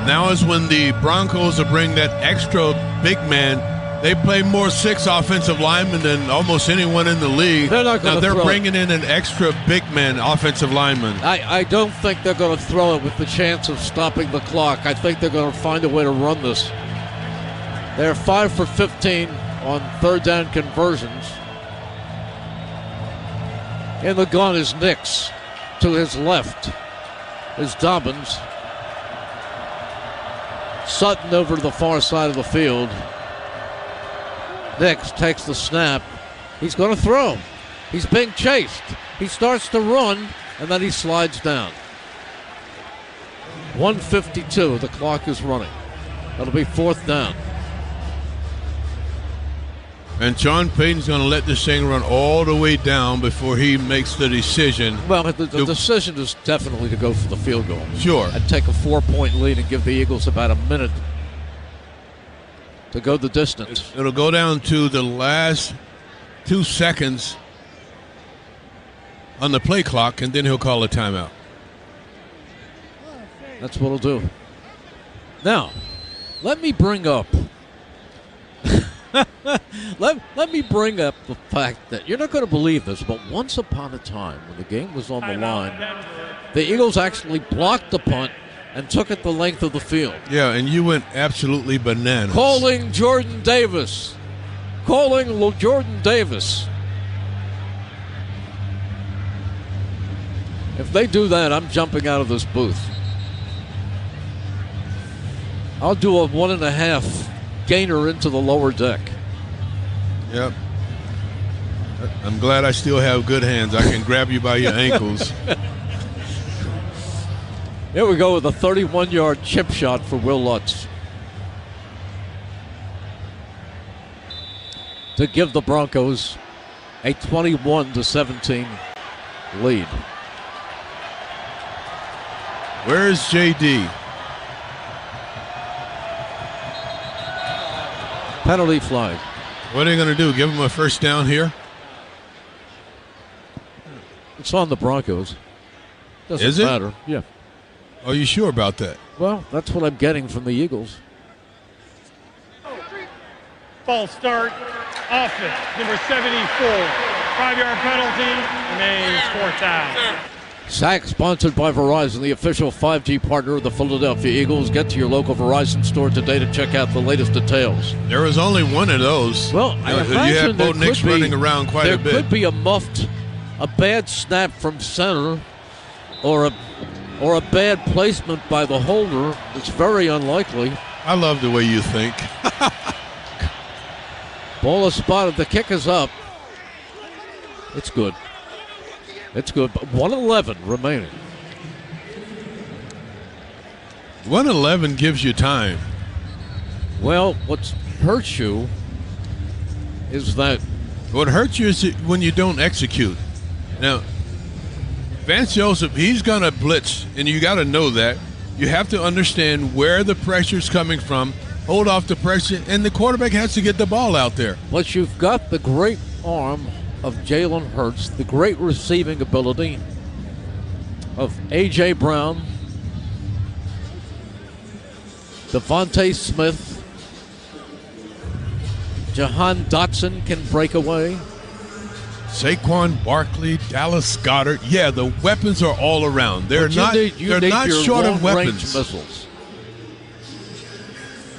Now is when the Broncos will bring that extra big man. They play more 6 offensive linemen than almost anyone in the league. They're bringing in an extra big man offensive lineman. I don't think they're going to throw it with the chance of stopping the clock. I think they're going to find a way to run this. They're 5 for 15 on third down conversions. In the gun is Nix. To his left is Dobbins. Sutton over to the far side of the field. Nix takes the snap. He's going to throw. He's being chased. He starts to run, and then he slides down. 1:52. The clock is running. That'll be 4th down. And Sean Payton's going to let this thing run all the way down before he makes the decision. Well, the decision is definitely to go for the field goal. Sure. And take a 4-point lead and give the Eagles about a minute to go the distance. It'll go down to the last 2 seconds on the play clock, and then he'll call a timeout. That's what he'll do. Now, let me bring up let me bring up the fact that you're not going to believe this, but once upon a time when the game was on the line, the Eagles actually blocked the punt and took it the length of the field. Yeah, and you went absolutely bananas. Calling Jordan Davis. If they do that, I'm jumping out of this booth. I'll do a 1.5 gainer into the lower deck. Yep. I'm glad I still have good hands. I can grab you by your ankles. Here we go with a 31-yard chip shot for Will Lutz. to give the Broncos a 21-17 lead. Where's J.D.? Penalty flag. What are they going to do? Give him a first down here? It's on the Broncos. Doesn't Is it? matter. Yeah. Are you sure about that? Well, that's what I'm getting from the Eagles. False start. Offense. Number 74. 5-yard penalty. Remains fourth down. Sack sponsored by Verizon, the official 5G partner of the Philadelphia Eagles. Get to your local Verizon store today to check out the latest details. There was only one of those. Well, I imagine you had Bo Nix running around quite a bit. There could be a bad snap from center, or a bad placement by the holder. It's very unlikely. I love the way you think. Ball is spotted. The kick is up. It's good. It's good. 1:11 remaining. 1:11 gives you time. Well, what hurts you is that. What hurts you is when you don't execute. Now, Vance Joseph, he's going to blitz, and you got to know that. You have to understand where the pressure's coming from, hold off the pressure, and the quarterback has to get the ball out there. But you've got the great arm of Jalen Hurts, the great receiving ability of A.J. Brown, Devontae Smith, Jahan Dotson can break away. Saquon Barkley, Dallas Goedert. Yeah, the weapons are all around. They're not short of weapons. Missiles.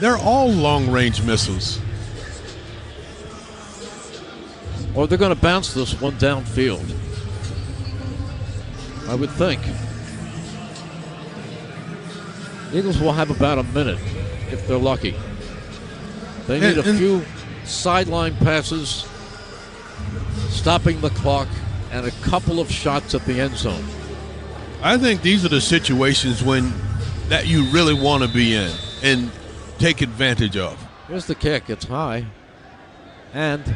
They're all long-range missiles. Or they're going to bounce this one downfield, I would think. Eagles will have about a minute if they're lucky. They need a few sideline passes, stopping the clock, and a couple of shots at the end zone. I think these are the situations that you really want to be in and take advantage of. Here's the kick. It's high. And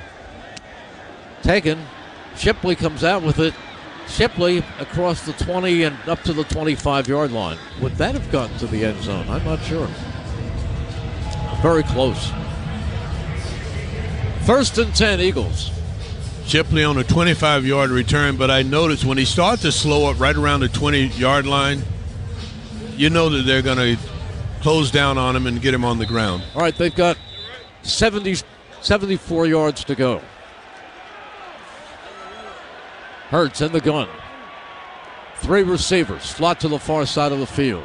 taken. Shipley comes out with it. Shipley across the 20 and up to the 25-yard line. Would that have gotten to the end zone? I'm not sure. Very close. 1st and 10, Eagles. Shipley on a 25-yard return, but I noticed when he starts to slow up right around the 20-yard line, you know that they're going to close down on him and get him on the ground. All right, they've got 74 yards to go. Hurts in the gun. 3 receivers, slot to the far side of the field.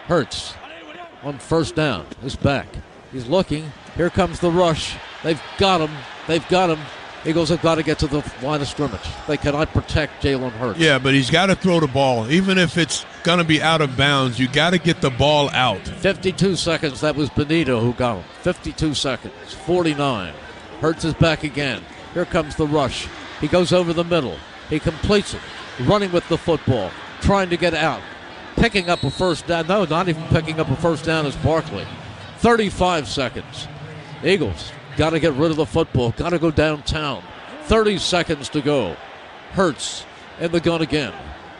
Hurts on first down is back. He's looking. Here comes the rush. They've got him. They've got him. Eagles have got to get to the line of scrimmage. They cannot protect Jalen Hurts. Yeah, but he's got to throw the ball. Even if it's going to be out of bounds, you got to get the ball out. 52 seconds. That was Benito who got him. 52 seconds. 49. Hurts is back again. Here comes the rush. He goes over the middle. He completes it. Running with the football. Trying to get out. Picking up a first down. No, not even picking up a first down is Barkley. 35 seconds. Eagles got to get rid of the football. Got to go downtown. 30 seconds to go. Hurts in the gun again.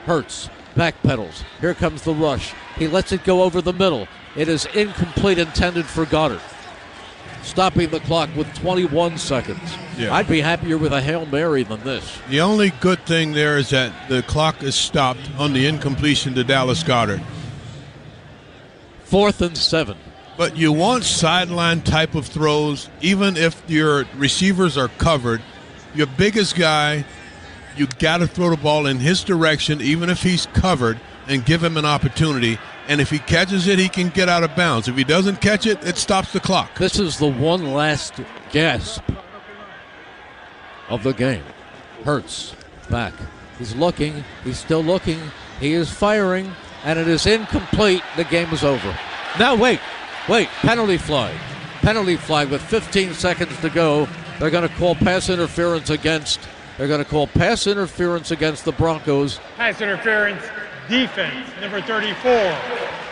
Hurts backpedals. Here comes the rush. He lets it go over the middle. It is incomplete, intended for Goddard. Stopping the clock with 21 seconds. Yeah. I'd be happier with a Hail Mary than this. The only good thing there is that the clock is stopped on the incompletion to Dallas Goedert. 4th and 7. But you want sideline type of throws, even if your receivers are covered. Your biggest guy, you got to throw the ball in his direction, even if he's covered, and give him an opportunity. And if he catches it, he can get out of bounds. If he doesn't catch it, it stops the clock. This is the one last gasp of the game. Hurts back. He's looking. He's still looking. He is firing, and it is incomplete. The game is over. Now, wait. Penalty flag. Penalty flag with 15 seconds to go. They're going to call pass interference against the Broncos. Pass interference, defense, number 34.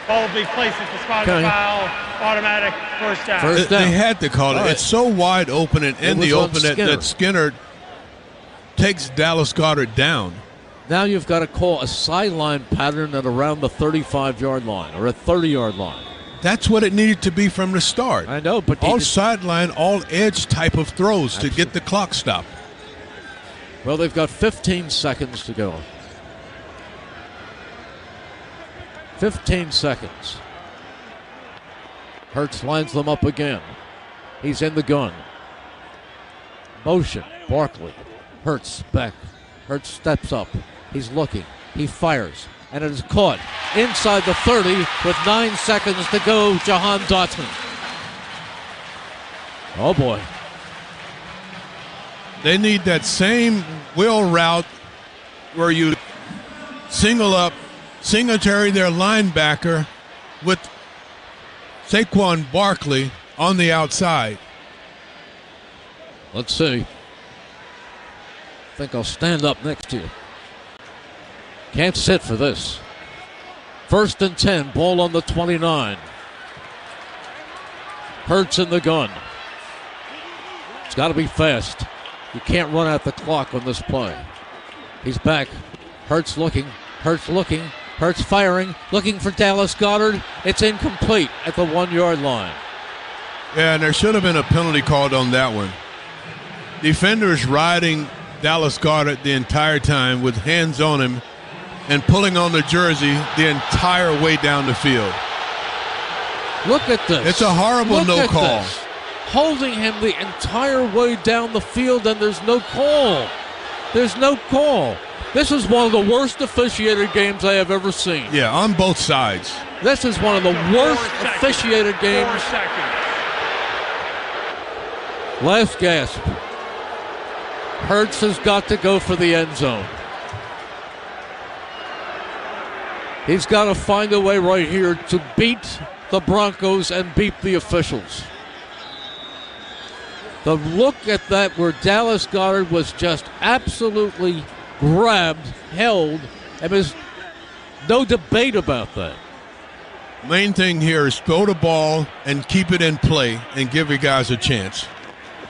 Ball will be placed at the spot of the foul. Automatic first down. They had to call it. Right. It's so wide open and in the open that Skinner takes Dallas Goedert down. Now you've got to call a sideline pattern at around the 35-yard line or a 30-yard line. That's what it needed to be from the start. I know, but all sideline, all edge type of throws to get the clock stopped. Well, they've got 15 seconds to go. 15 seconds. Hurts lines them up again. He's in the gun. Motion. Barkley. Hurts back. Hurts steps up. He's looking. He fires. And it is caught inside the 30 with 9 seconds to go. Jahan Dotson. Oh, boy. They need that same wheel route where you single up Singletary, their linebacker, with Saquon Barkley on the outside. Let's see. I think I'll stand up next to you. Can't sit for this. 1st and 10, ball on the 29. Hurts in the gun. It's got to be fast. You can't run out the clock on this play. He's back. Hurts looking. Hurts looking. Hurts firing. Looking for Dallas Goedert. It's incomplete at the 1-yard line. Yeah, and there should have been a penalty called on that one. Defenders riding Dallas Goedert the entire time with hands on him and pulling on the jersey the entire way down the field. Look at this. It's a horrible no call. This. Holding him the entire way down the field, and there's no call. There's no call. This is one of the worst officiated games I have ever seen. Yeah, on both sides. This is one of the worst officiated games. 4 seconds. Last gasp. Hurts has got to go for the end zone. He's got to find a way right here to beat the Broncos and beat the officials. The look at that where Dallas Goedert was just absolutely grabbed, held, and there's no debate about that. Main thing here is throw the ball and keep it in play and give your guys a chance.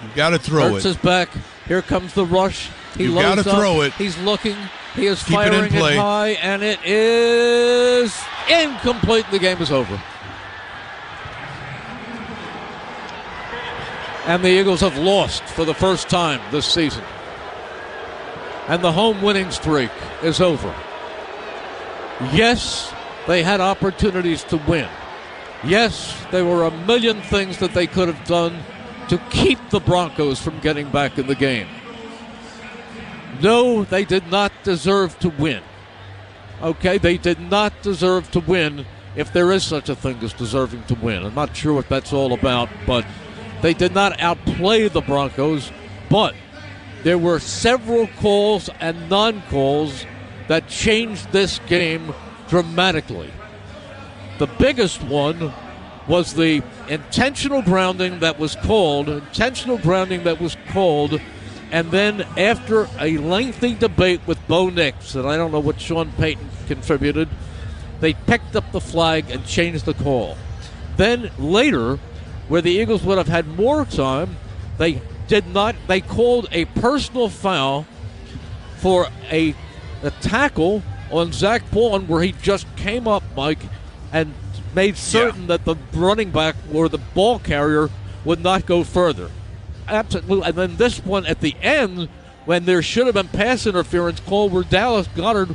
You've got to throw Hurts it. is back. Here comes the rush. You've got to throw it. He's looking. He is Keep firing it in play. high, and it is incomplete. The game is over. And the Eagles have lost for the first time this season. And the home winning streak is over. Yes, they had opportunities to win. Yes, there were a million things that they could have done to keep the Broncos from getting back in the game. No, they did not deserve to win. Okay, they did not deserve to win, if there is such a thing as deserving to win. I'm not sure what that's all about, but they did not outplay the Broncos, but there were several calls and non-calls that changed this game dramatically. The biggest one was the intentional grounding that was called, and then after a lengthy debate with Bo Nix, and I don't know what Sean Payton contributed, they picked up the flag and changed the call. Then later, where the Eagles would have had more time, they did not. They called a personal foul for a tackle on Zach Baldwin where he just came up, Mike, and made certain that the running back or the ball carrier would not go further. Absolutely. And then this one at the end, when there should have been pass interference called where Dallas Goedert